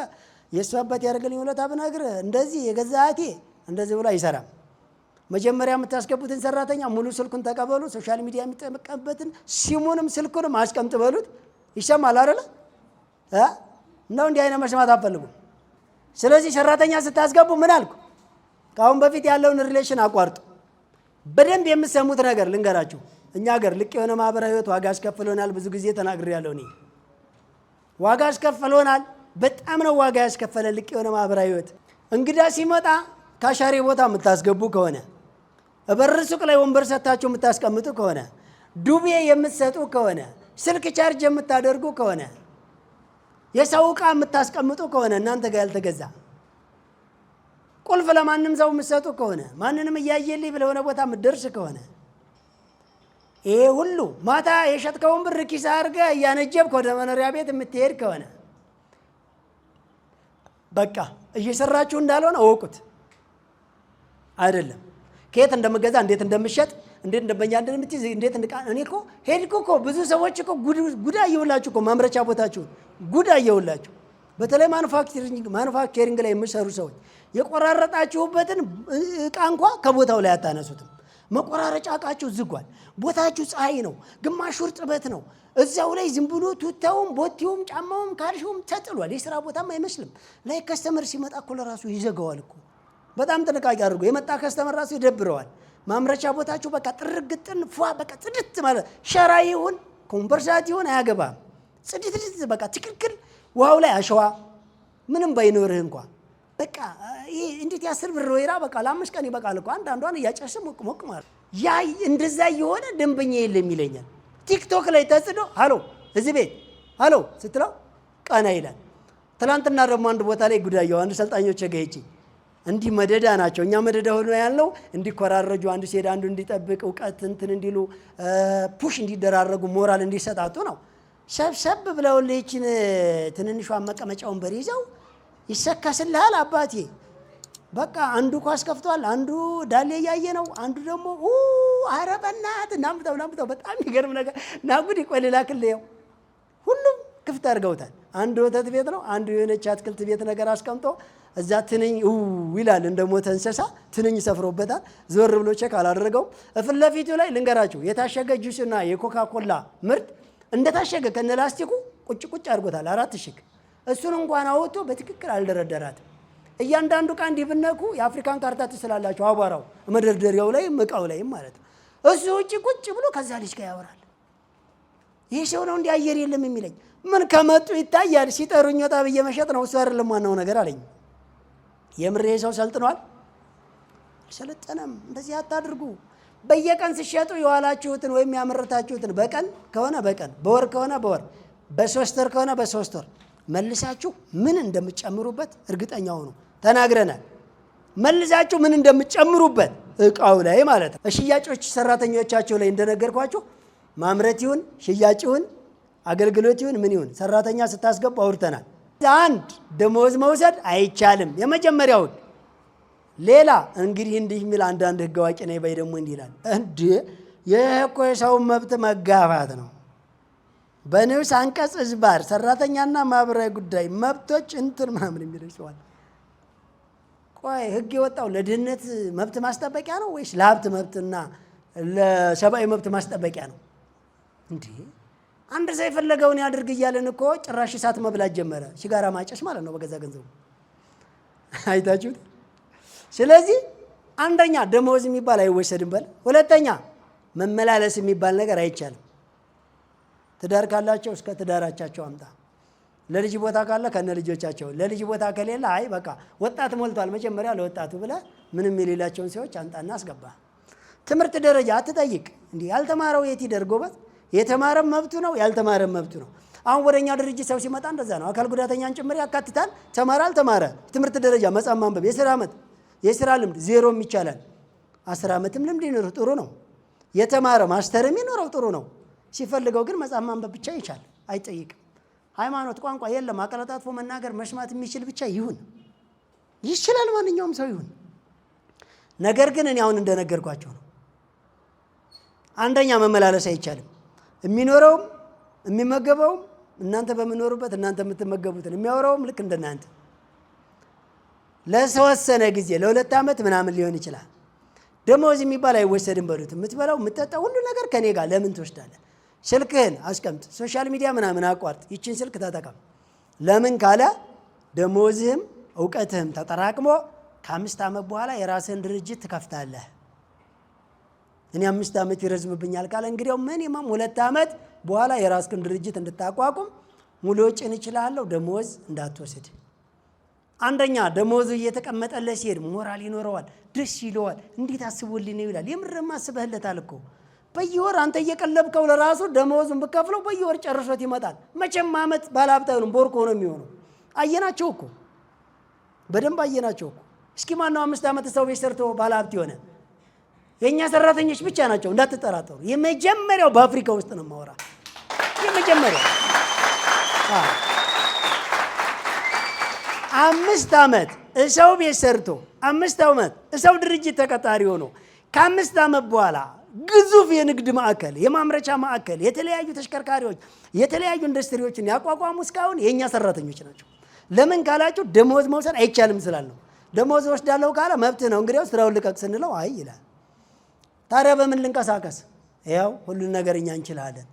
የእሱ አባት ያደርግልኝ ውለታ ብነግርህ እንደዚህ የገዛ እህቴ እንደዚህ ብሎ አይሰራም። መጀመሪያ የምታስገቡትን ሰራተኛ ሙሉ ስልኩን ተቀበሉ፣ ሶሻል ሚዲያ የሚጠቀምበትን ሲሙንም ስልኩንም አስቀምጥ በሉት። ይሰማል አይደለ? ነው እንዲህ አይነት መስማት አትፈልጉም። ስለዚህ ሰራተኛ ስታስገቡ ምን አልኩ? ከአሁን በፊት ያለውን ሪሌሽን አቋርጡ። በደንብ የምትሰሙት ነገር ልንገራችሁ። እኛ ሀገር ልቅ የሆነ ማህበራዊ ህይወት ዋጋ አስከፍሎናል። ብዙ ጊዜ ተናግሬያለሁ። እኔ ዋጋ አስከፍሎናል። በጣም ነው ዋጋ ያስከፈለን ልቅ የሆነ ማህበራዊ ህይወት። እንግዳ ሲመጣ ካሻሪ ቦታ የምታስገቡ ከሆነ በር ሱቅ ላይ ወንበር ሰታችሁ የምታስቀምጡ ከሆነ ዱቤ የምትሰጡ ከሆነ ስልክ ቻርጅ የምታደርጉ ከሆነ የሰው ዕቃ የምታስቀምጡ ከሆነ እናንተ ጋር ያልተገዛ ቁልፍ ለማንም ሰው የምትሰጡ ከሆነ ማንንም እያየልኝ ብለህ ሆነ ቦታ የምትደርስ ከሆነ ይሄ ሁሉ ማታ የሸጥከውን ብር ኪስ አድርገህ እያነጀብክ ወደ መኖሪያ ቤት የምትሄድ ከሆነ በቃ እየሰራችሁ እንዳልሆነ እወቁት። አይደለም ከየት እንደምገዛ እንዴት እንደምሸጥ እንዴት እንደበኛ እንደምትይዝ እንዴት እኔ እኮ ሄድኩ እኮ ብዙ ሰዎች እኮ ጉዳ እየውላችሁ እኮ ማምረቻ ቦታችሁ ጉዳ እየውላችሁ በተለይ ማኑፋክቸሪንግ ላይ የምሰሩ ሰዎች የቆራረጣችሁበትን እቃ እንኳ ከቦታው ላይ አታነሱትም። መቆራረጫ እቃችሁ ዝጓል። ቦታችሁ ፀሐይ ነው፣ ግማሹ እርጥበት ነው። እዛው ላይ ዝም ብሎ ቱታውም ቦቲውም ጫማውም ካልሽውም ተጥሏል። የሥራ ቦታም አይመስልም። ላይ ከስተመር ሲመጣ እኮ ለራሱ ይዘጋዋል እኮ። በጣም ጥንቃቄ አድርጎ የመጣ ከስተመር ራሱ ይደብረዋል። ማምረቻ ቦታችሁ በቃ ጥርግጥን ፏ በቃ ጽድት ማለት ሸራ ይሁን ኮምፐርሳት ይሁን አያገባም። ጽድት በቃ ትክክል። ውሃው ላይ አሸዋ ምንም ባይኖርህ እንኳ በቃ ይሄ እንዴት የ10 ብር ወይራ በቃ ለ5 ቀን ይበቃል እኮ አንዳንዷን እያጨስም ሞቅ ማለት ያ እንደዛ የሆነ ደንበኛ የለም ይለኛል። ቲክቶክ ላይ ተጽዶ ሃሎ እዚህ ቤት ሃሎ ስትለው ቀና ይላል። ትናንትና ደግሞ አንድ ቦታ ላይ ጉዳየው አንድ ሰልጣኞች ገይጪ እንዲህ መደዳ ናቸው። እኛ መደዳ ሆኖ ያለው እንዲኮራረጁ አንዱ ሲሄድ አንዱ እንዲጠብቅ እውቀት እንትን እንዲሉ ፑሽ እንዲደራረጉ ሞራል እንዲሰጣጡ ነው። ሰብሰብ ብለው ለይችን ትንንሿን መቀመጫ ወንበር ይዘው ይሰካስልሃል አባቴ። በቃ አንዱ ኳስ ከፍቷል፣ አንዱ ዳሌ እያየ ነው፣ አንዱ ደግሞ ኧረ በእናትህ ናምጠው በጣም የሚገርም ነገር ናጉድ ይቆልላክልየው ሁሉም ክፍት አድርገውታል። አንዱ ወተት ቤት ነው፣ አንዱ የሆነች አትክልት ቤት ነገር አስቀምጦ እዛ ትንኝ ይላል እንደ ሞተ እንስሳ ትንኝ ሰፍሮበታል። ዞር ብሎ ቼክ አላደረገውም። ፊት ለፊቱ ላይ ልንገራችሁ የታሸገ ጁስና የኮካ ኮላ ምርት እንደታሸገ ከነላስቲኩ ቁጭ አድርጎታል 4 እሽግ። እሱን እንኳን አውጥቶ በትክክል አልደረደራትም። እያንዳንዱ ዕቃ እንዲህ ብነኩ የአፍሪካን ካርታ ትስላላችሁ። አቧራው መደርደሪያው ላይ እቃው ላይ ማለት ነው። እሱ ውጭ ቁጭ ብሎ ከዛ ልጅ ጋር ያወራል። ይህ ሰው ነው እንዲህ አየር የለም የሚለኝ። ምን ከመጡ ይታያል። ሲጠሩኝ ወጣ ብዬ መሸጥ ነው። እሱ አይደለም ዋናው ነገር አለኝ። የምሬ ሰው ሰልጥኗል? አልሰለጠነም። እንደዚህ አታድርጉ። በየቀን ሲሸጡ የዋላችሁትን ወይም ያመረታችሁትን በቀን ከሆነ በቀን በወር ከሆነ በወር በ3 ወር ከሆነ በ3 ወር መልሳችሁ ምን እንደምትጨምሩበት እርግጠኛ ሁኑ። ተናግረናል። መልሳችሁ ምን እንደምትጨምሩበት እቃው ላይ ማለት ነው። ሽያጮች ሰራተኞቻቸው ላይ እንደነገርኳችሁ ማምረት ይሁን ሽያጭ ይሁን አገልግሎት ይሁን ምን ይሁን ሰራተኛ ስታስገቡ አውርተናል። አንድ ደሞዝ መውሰድ አይቻልም። የመጀመሪያውን ሌላ እንግዲህ እንዲህ የሚል አንዳንድ ህግ አዋቂ ነኝ ባይ ደግሞ እንዲህ ይላል። እንዴ ይህ እኮ የሰው መብት መጋፋት ነው። በንዑስ አንቀጽ ዝባር ሰራተኛና ማህበራዊ ጉዳይ መብቶች እንትን ምናምን የሚለው ይችላል። ቆይ ህግ የወጣው ለድህነት መብት ማስጠበቂያ ነው ወይስ ለሀብት መብትና ለሰብአዊ መብት ማስጠበቂያ ነው? እንዴ አንድ ሰው የፈለገውን ያድርግ እያለን እኮ ጭራሽ እሳት መብላት ጀመረ። ሲጋራ ማጨስ ማለት ነው በገዛ ገንዘቡ። አይታችሁት? ስለዚህ አንደኛ ደሞዝ የሚባል አይወሰድም በል። ሁለተኛ መመላለስ የሚባል ነገር አይቻልም። ትዳር ካላቸው እስከ ትዳራቻቸው አምጣ። ለልጅ ቦታ ካለ ከነ ልጆቻቸው፣ ለልጅ ቦታ ከሌለ አይ በቃ ወጣት ሞልቷል መጀመሪያ ለወጣቱ ብለህ ምንም የሌላቸውን ሰዎች አንጣና አስገባ። ትምህርት ደረጃ አትጠይቅ። እንዲህ ያልተማረው የት ይደር ጎበዝ? የተማረም መብቱ ነው፣ ያልተማረም መብቱ ነው። አሁን ወደኛ ድርጅት ሰው ሲመጣ እንደዛ ነው። አካል ጉዳተኛን ጭምር ያካትታል። ተማረ አልተማረ፣ ትምህርት ደረጃ መጻፍ ማንበብ፣ የሥራ ዓመት የሥራ ልምድ ዜሮም ይቻላል። 10 ዓመትም ልምድ ይኖረው ጥሩ ነው። የተማረ ማስተርም ይኖረው ጥሩ ነው። ሲፈልገው ግን መጻፍ ማንበብ ብቻ ይቻል፣ አይጠይቅም። ሃይማኖት፣ ቋንቋ የለም። አቀላጣጥፎ መናገር መስማት የሚችል ብቻ ይሁን፣ ይችላል ማንኛውም ሰው ይሁን። ነገር ግን እኔ አሁን እንደነገርኳቸው ነው። አንደኛ መመላለስ አይቻልም። የሚኖረውም የሚመገበውም እናንተ በምኖሩበት እናንተ የምትመገቡትን የሚያወራውም ልክ እንደናንተ ለተወሰነ ጊዜ ለ2 ዓመት ምናምን ሊሆን ይችላል። ደሞዝ የሚባል አይወሰድም በሉት። የምትበላው የምትጠጣው ሁሉ ነገር ከኔ ጋር ለምን ትወስዳለህ? ስልክህን አስቀምጥ፣ ሶሻል ሚዲያ ምናምን አቋርጥ፣ ይችን ስልክ ተጠቀም። ለምን ካለ ደሞዝህም እውቀትህም ተጠራቅሞ ከ5 ዓመት በኋላ የራስህን ድርጅት ትከፍታለህ። እኔ 5 ዓመት ይረዝምብኛል ካለ እንግዲያው ሚኒመም 2 ዓመት በኋላ የራስህን ድርጅት እንድታቋቁም ሙሉ ወጪን እችላለሁ። ደሞዝ እንዳትወስድ። አንደኛ ደሞዙ እየተቀመጠለት ሲሄድ ሞራል ይኖረዋል፣ ደስ ይለዋል። እንዴት አስቦልኝ ነው ይላል። የምርም አስበህለታል እኮ። በየወር አንተ እየቀለብከው ለራሱ ደሞዙን ብከፍለው በየወር ጨርሶት ይመጣል። መቼም ዓመት ባለሀብት አይሆንም፣ ቦርኮ ነው የሚሆነው። አየናቸው እኮ በደንብ አየናቸው እኮ። እስኪ ማነው 5 ዓመት ሰው ቤት ሰርቶ ባለሀብት የሆነ? የእኛ ሰራተኞች ብቻ ናቸው፣ እንዳትጠራጠሩ። የመጀመሪያው በአፍሪካ ውስጥ ነው የማወራ። የመጀመሪያው 5 ዓመት ሰው ቤት ሰርቶ 5 ዓመት ሰው ድርጅት ተቀጣሪ ሆኖ ከ5 ዓመት በኋላ ግዙፍ የንግድ ማዕከል፣ የማምረቻ ማዕከል፣ የተለያዩ ተሽከርካሪዎች፣ የተለያዩ ኢንዱስትሪዎችን ያቋቋሙ እስካሁን የእኛ ሰራተኞች ናቸው። ለምን ካላችሁ ደሞዝ መውሰድ አይቻልም ስላልነው። ደሞዝ ወስዳለሁ ካለ መብትህ ነው፣ እንግዲያው ስራውን ልቀቅ ስንለው አይ ይላል። ታዲያ በምን ልንቀሳቀስ? ያው ሁሉን ነገር እኛ እንችላለን።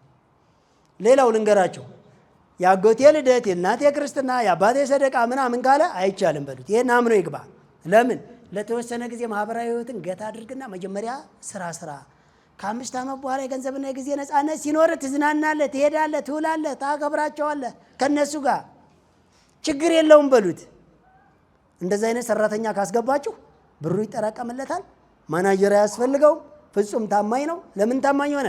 ሌላው ልንገራቸው፣ የአጎቴ ልደት፣ የእናቴ ክርስትና፣ የአባቴ ሰደቃ ምናምን ካለ አይቻልም በሉት። ይሄን አምኖ ይግባ። ለምን? ለተወሰነ ጊዜ ማህበራዊ ህይወትን ገታ አድርግና መጀመሪያ ስራ ከ5 ዓመት በኋላ የገንዘብና የጊዜ ነፃነት ሲኖር ትዝናናለህ፣ ትሄዳለህ፣ ትውላለህ፣ ታከብራቸዋለህ ከነሱ ጋር ችግር የለውም በሉት። እንደዚህ አይነት ሰራተኛ ካስገባችሁ ብሩ ይጠራቀምለታል፣ ማናጀር አያስፈልገውም፣ ፍጹም ታማኝ ነው። ለምን ታማኝ ሆነ?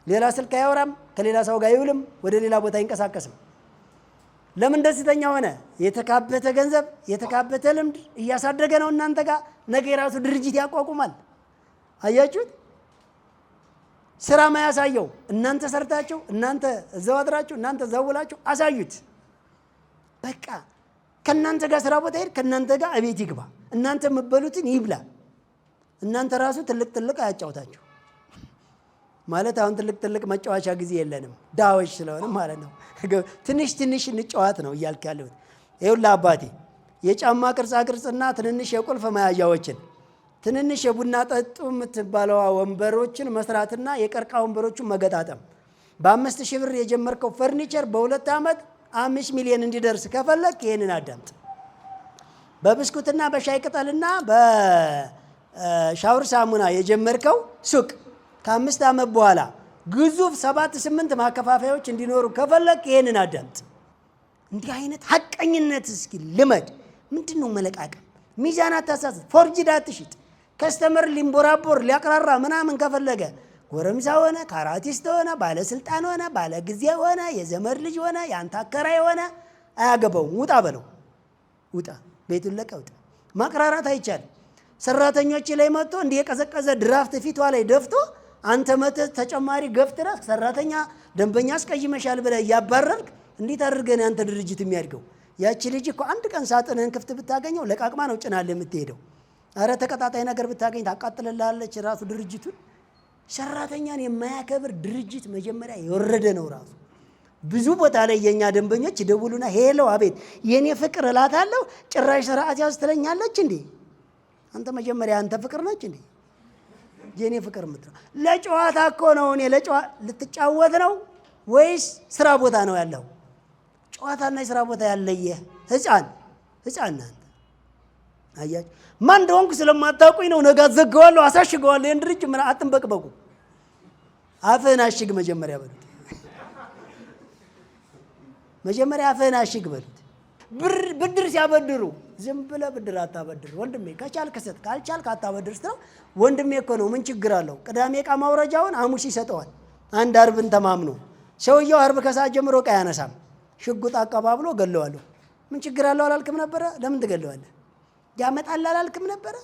ሌላ ስልክ አያወራም፣ ከሌላ ሰው ጋር አይውልም፣ ወደ ሌላ ቦታ አይንቀሳቀስም። ለምን ደስተኛ ሆነ? የተካበተ ገንዘብ የተካበተ ልምድ እያሳደገ ነው እናንተ ጋር። ነገ የራሱ ድርጅት ያቋቁማል። አያችሁት? ስራ ማያሳየው እናንተ ሰርታችሁ፣ እናንተ እዛው አድራችሁ፣ እናንተ እዛው ውላችሁ አሳዩት። በቃ ከእናንተ ጋር ስራ ቦታ ሄድ፣ ከእናንተ ጋር እቤት ይግባ፣ እናንተ የምትበሉትን ይብላ። እናንተ ራሱ ትልቅ አያጫውታችሁ ማለት። አሁን ትልቅ መጫወቻ ጊዜ የለንም ዳዎች ስለሆነ ማለት ነው። ትንሽ እንጫወት ነው እያልክ ያለሁት። ይኸውልህ አባቴ የጫማ ቅርጽና ትንንሽ የቁልፍ መያዣዎችን፣ ትንንሽ የቡና ጠጡ የምትባለዋ ወንበሮችን መስራትና የቀርቃ ወንበሮችን መገጣጠም። በ5,000 ብር የጀመርከው ፈርኒቸር በ2 ዓመት 5 ሚሊዮን እንዲደርስ ከፈለክ ይሄንን አዳምጥ። በብስኩትና በሻይ ቅጠልና በሻውር ሳሙና የጀመርከው ሱቅ ከ5 ዓመት በኋላ ግዙፍ 7-8 ማከፋፈያዎች እንዲኖሩ ከፈለክ ይሄንን አዳምጥ። እንዲህ አይነት ሐቀኝነት እስኪ ልመድ። ምንድን ነው መለቃቀም? ሚዛን አታሳስት፣ ፎርጅድ አትሽጥ። ከስተመር ሊንቦራቦር ሊያቅራራ ምናምን ከፈለገ ጎረምሳ ሆነ፣ ካራቲስት ሆነ፣ ባለስልጣን ሆነ፣ ባለጊዜ ሆነ፣ የዘመድ ልጅ ሆነ፣ የአንተ አከራይ ሆነ፣ አያገባውም። ውጣ በለው፣ ውጣ፣ ቤቱን ለቀህ ውጣ። ማቅራራት አይቻልም። ሰራተኞች ላይ መጥቶ እንዲህ የቀዘቀዘ ድራፍት ፊቷ ላይ ደፍቶ አንተ መተህ ተጨማሪ ገፍትረህ ሰራተኛ ደንበኛ አስቀይመሻል ብለህ እያባረርክ እንዴት አድርገህ ነው ያንተ ድርጅት የሚያድገው? ያቺ ልጅ እኮ አንድ ቀን ሳጥንህን ክፍት ብታገኘው ለቃቅማ ነው ጭናለህ የምትሄደው። አረ ተቀጣጣይ ነገር ብታገኝ ታቃጥልልሃለች ራሱ ድርጅቱን። ሰራተኛን የማያከብር ድርጅት መጀመሪያ የወረደ ነው ራሱ። ብዙ ቦታ ላይ የኛ ደንበኞች ይደውሉና ሄሎ፣ አቤት የኔ ፍቅር እላታለሁ፣ ጭራሽ ስርዓት ያዝ ትለኛለች። እንዴ አንተ መጀመሪያ አንተ ፍቅር ነች እንዴ? የኔ ፍቅር ምትለው ለጨዋታ እኮ ነው። እኔ ለጨዋታ ልትጫወት ነው ወይስ ስራ ቦታ ነው ያለው? ጨዋታና የስራ ቦታ ያለየ ህፃን አንተ አያችሁ። ማን እንደሆንኩ ስለማታውቁኝ ነው። ነገ አዘጋዋለሁ፣ አሳሽገዋለሁ። ይሄን ድርጅት ምን አትንበቅበቁ። አፍህን አሽግ መጀመሪያ በሉት። መጀመሪያ አፍህን አሽግ በሉት። ብድር ሲያበድሩ ዝም ብለህ ብድር አታበድር ወንድሜ። ከቻልክ ስጥ፣ ካልቻልክ አታበድር ስትለው ወንድሜ እኮ ነው ምን ችግር አለው? ቅዳሜ ዕቃ ማውረጃውን ሐሙስ ይሰጠዋል። አንድ አርብን ተማምኖ ሰውየው አርብ ከሰዓት ጀምሮ ዕቃ ያነሳም። ሽጉጥ አቀባብሎ ገለዋለሁ። ምን ችግር አለው አላልክም ነበረ? ለምን ትገለዋለህ? ያመጣል አላልክም ነበረ?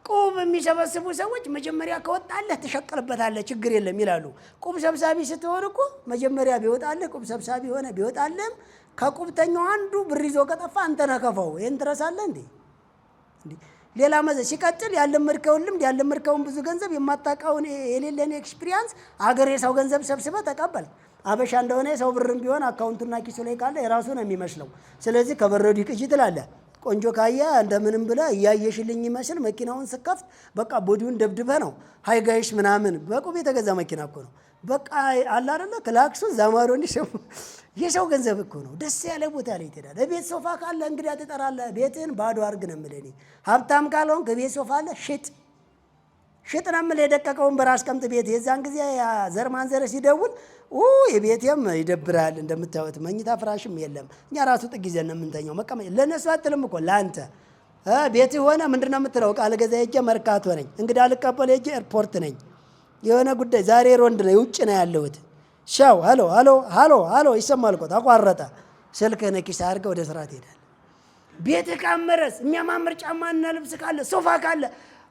ቁብ የሚሰበስቡ ሰዎች መጀመሪያ ከወጣለህ ትሸቅልበታለህ፣ ችግር የለም ይላሉ። ቁብ ሰብሳቢ ስትሆን እኮ መጀመሪያ ቢወጣልህ ቁብ ሰብሳቢ ሆነ ቢወጣልህም ከቁብተኛው አንዱ ብር ይዞ ከጠፋ አንተ ነህ ከፋው። ይሄን ትረሳለህ እንዴ? ሌላ ሲቀጥል ያለመድከውን ልምድ ያለመድከውን ብዙ ገንዘብ የማታውቀውን የሌለን ኤክስፒሪያንስ አገር የሰው ገንዘብ ሰብስበህ ተቀበል። አበሻ እንደሆነ የሰው ብርም ቢሆን አካውንቱና ኪሱ ላይ ካለ የራሱ ነው የሚመስለው። ስለዚህ ከበረዱ ቅጂ ትላለህ። ቆንጆ ካያ እንደምንም ብለ እያየሽልኝ ይመስል መኪናውን ስከፍት በቃ ቦዲውን ደብድበ ነው ሃይጋይሽ ምናምን በቁብ የተገዛ መኪና እኮ ነው። በቃ አለ አይደለ ክላክሱ ዛማሮ እንዲሰሙ የሰው ገንዘብ እኮ ነው። ደስ ያለ ቦታ ላይ ትሄዳለህ። ቤት ሶፋ ካለ እንግዳ ትጠራለህ። ቤትን ባዶ አርግ ነው የምልህ እኔ። ሀብታም ካልሆንክ ቤት ሶፋ አለ ሽጥ ነው የምልህ። የደቀቀውን በራስ ቀምጥ ቤት። የዛን ጊዜ ዘር ማንዘር ሲደውል የቤቴም ይደብራል እንደምታዩት መኝታ ፍራሽም የለም። እኛ ራሱ ጥግ ይዘን ነው የምንተኛው። መቀመጥ ለነሱ አትልም እኮ ለአንተ ቤት ሆነ ምንድነው የምትለው? ቃል ገዛ ሄጄ መርካቶ ነኝ፣ እንግዳ ልቀበል ሄጄ ኤርፖርት ነኝ፣ የሆነ ጉዳይ ዛሬ ሮንድ ነው ውጭ ነው ያለሁት። ሻው ሃሎ ሃሎ ሃሎ ሃሎ ይሰማል እኮ ተቋረጠ። ስልክህን ኪስ አድርገህ ወደ ስራ ትሄዳለህ። ቤት ካመረስ የሚያማምር ጫማና ልብስ ካለ ሶፋ ካለ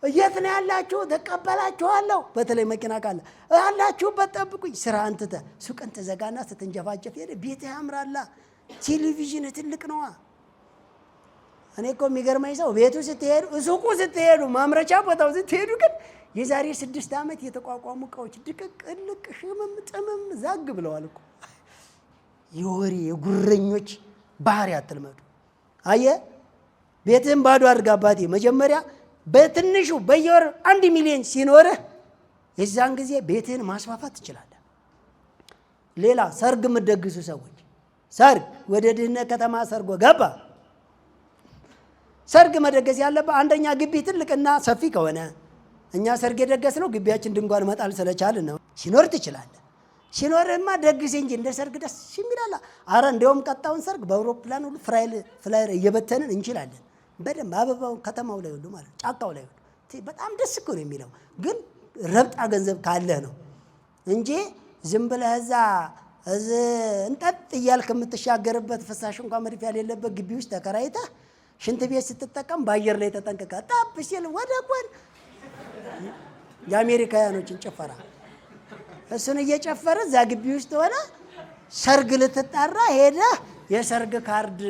የት ነው ያላችሁ? ተቀበላችኋለሁ። በተለይ መኪና ካለ ያላችሁበት ጠብቁኝ። ስራ አንተተ ሱቅን ተዘጋና ስትንጀፋጀፍ ሄደ ቤት ያምራላ። ቴሌቪዥን ትልቅ ነዋ። እኔ እኮ የሚገርመኝ ሰው ቤቱ ስትሄዱ ሱቁ ስትሄዱ ማምረቻ ቦታው ስትሄዱ ግን የዛሬ 6 ዓመት የተቋቋሙ እቃዎች ድቅቅ እልቅ ሽምም ጥምም ዛግ ብለዋል እኮ። የወሬ የጉረኞች ባህሪ አትልመዱ። አየ ቤትህን ባዶ አድርግ አባቴ። መጀመሪያ በትንሹ በየወር 1 ሚሊዮን ሲኖርህ የዛን ጊዜ ቤትህን ማስፋፋት ትችላለህ። ሌላ ሰርግ የምትደግሱ ሰዎች ሰርግ ወደ ድህነት ከተማ ሰርጎ ገባ። ሰርግ መደገስ ያለበት አንደኛ ግቢ ትልቅና ሰፊ ከሆነ እኛ ሰርግ የደገስነው ግቢያችን ድንኳን መጣል ስለቻልን ነው። ሲኖር ትችላለህ። ሲኖርህማ ደግስ እንጂ እንደ ሰርግ ደስ የሚላል። አረ እንደውም ቀጣውን ሰርግ በአውሮፕላን ሁሉ ፍላየር እየበተንን እንችላለን። በደንብ አበባው ከተማው ላይ ሁሉ ማለት ጫካው ላይ ሁሉ በጣም ደስ እኮ ነው የሚለው። ግን ረብጣ ገንዘብ ካለህ ነው እንጂ ዝም ብለህ እዛ እንጠጥ እያልክ የምትሻገርበት ፍሳሽ እንኳን መድፊያ የሌለበት ግቢ ውስጥ ተከራይተህ ሽንት ቤት ስትጠቀም በአየር ላይ ተጠንቅቀህ ጣብ ሲል ወደ ጎን የአሜሪካውያኖችን ጭፈራ እሱን እየጨፈረ እዛ ግቢ ውስጥ ሆነ ሰርግ ልትጠራ ሄደህ የሰርግ ካርድ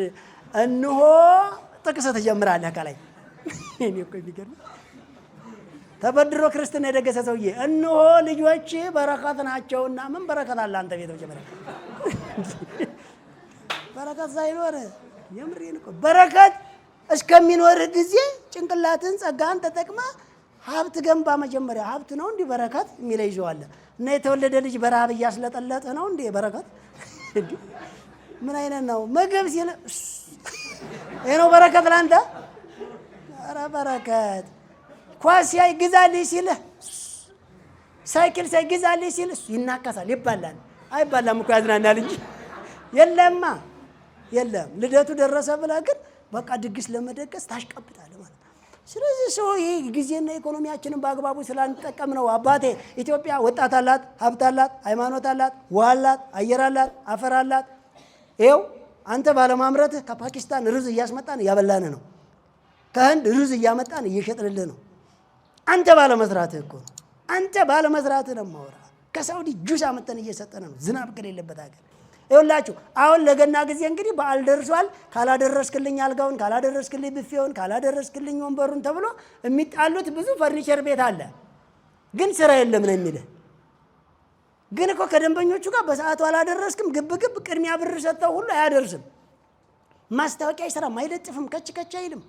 እንሆ ጥቅስ ትጀምራለህ ከላይ። እኔ እኮ የሚገርም ተበድሮ ክርስትና የደገሰ ሰውዬ እንሆ ልጆች በረከት ናቸውና ምን በረከት አለ አንተ ቤት መጀመሪያ በረከት ሳይኖር የምሬን እኮ በረከት እስከሚኖር ጊዜ ጭንቅላትን ጸጋን ተጠቅማ ሀብት ገንባ። መጀመሪያ ሀብት ነው እንዲህ በረከት የሚለ ይዘዋለ እና የተወለደ ልጅ በረሃብ እያስለጠለጠ ነው እንዲህ በረከት ምን አይነት ነው? ምግብ ሲል ይሄ ነው በረከት ላንተ። ኧረ በረከት ኳስ ሲያይ ግዛልኝ ሲልህ ሳይክል ሳይ ግዛልኝ ሲልህ ይናከሳል። ይባላል አይባላም እኮ ያዝናናል እንጂ የለማ የለም። ልደቱ ደረሰ ብለህ ግን በቃ ድግስ ለመደገስ ታሽቀብጣለህ ማለት ነው። ስለዚህ ሰው ይሄ ጊዜና ኢኮኖሚያችንን በአግባቡ ስላንጠቀም ነው። አባቴ ኢትዮጵያ ወጣት አላት፣ ሀብት አላት፣ ሃይማኖት አላት፣ ውሃ አላት፣ አየር አላት፣ አፈር አላት። ይኸው አንተ ባለማምረትህ ከፓኪስታን ሩዝ እያስመጣን እያበላን ነው። ከህንድ ሩዝ እያመጣን እየሸጥንልህ ነው። አንተ ባለመስራትህ እኮ ነው። አንተ ባለመስራትህ ነው የማወራህ። ከሳውዲ ጁስ አመጣን እየሰጠን ነው፣ ዝናብ ከሌለበት ሀገር። ይኸውላችሁ አሁን ለገና ጊዜ እንግዲህ በዓል ደርሷል። ካላደረስክልኝ አልጋውን፣ ካላደረስክልኝ ብፌውን፣ ካላደረስክልኝ ወንበሩን ተብሎ የሚጣሉት ብዙ ፈርኒቸር ቤት አለ። ግን ስራ የለም ነው የሚልህ። ግን እኮ ከደንበኞቹ ጋር በሰዓቱ አላደረስክም ግብግብ ቅድሚያ ብር ሰጥተው ሁሉ አያደርስም። ማስታወቂያ አይሰራም፣ አይለጥፍም፣ ከች አይልም፣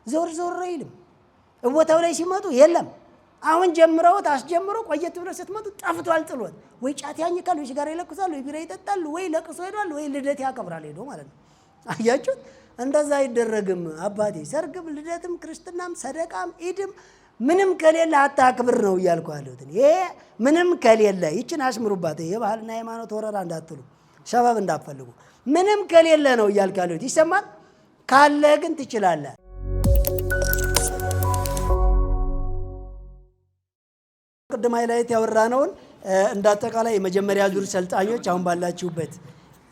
ዞር ዞር አይልም። ቦታው ላይ ሲመጡ የለም። አሁን ጀምረውት አስጀምሮ ቆየት ብሎ ስትመጡ ጠፍቷል ጥሎት። ወይ ጫት ያኝካል፣ ወይ ሲጋራ ይለኩሳል፣ ወይ ቢራ ይጠጣል፣ ወይ ለቅሶ ሄዷል፣ ወይ ልደት ያከብራል ሄዶ ማለት ነው። አያችሁት? እንደዛ አይደረግም አባቴ። ሰርግም ልደትም ክርስትናም ሰደቃም ኢድም ምንም ከሌለ አታክብር ነው እያልኩ ያለሁት። ይሄ ምንም ከሌለ ይችን አስምሩባት። የባህልና ሃይማኖት ወረራ እንዳትሉ፣ ሸባብ እንዳትፈልጉ። ምንም ከሌለ ነው እያልኩ ያለሁት። ይሰማል? ካለ ግን ትችላለህ። ቅድም ሃይላይት ያወራነውን እንዳጠቃላይ የመጀመሪያ ዙር ሰልጣኞች አሁን ባላችሁበት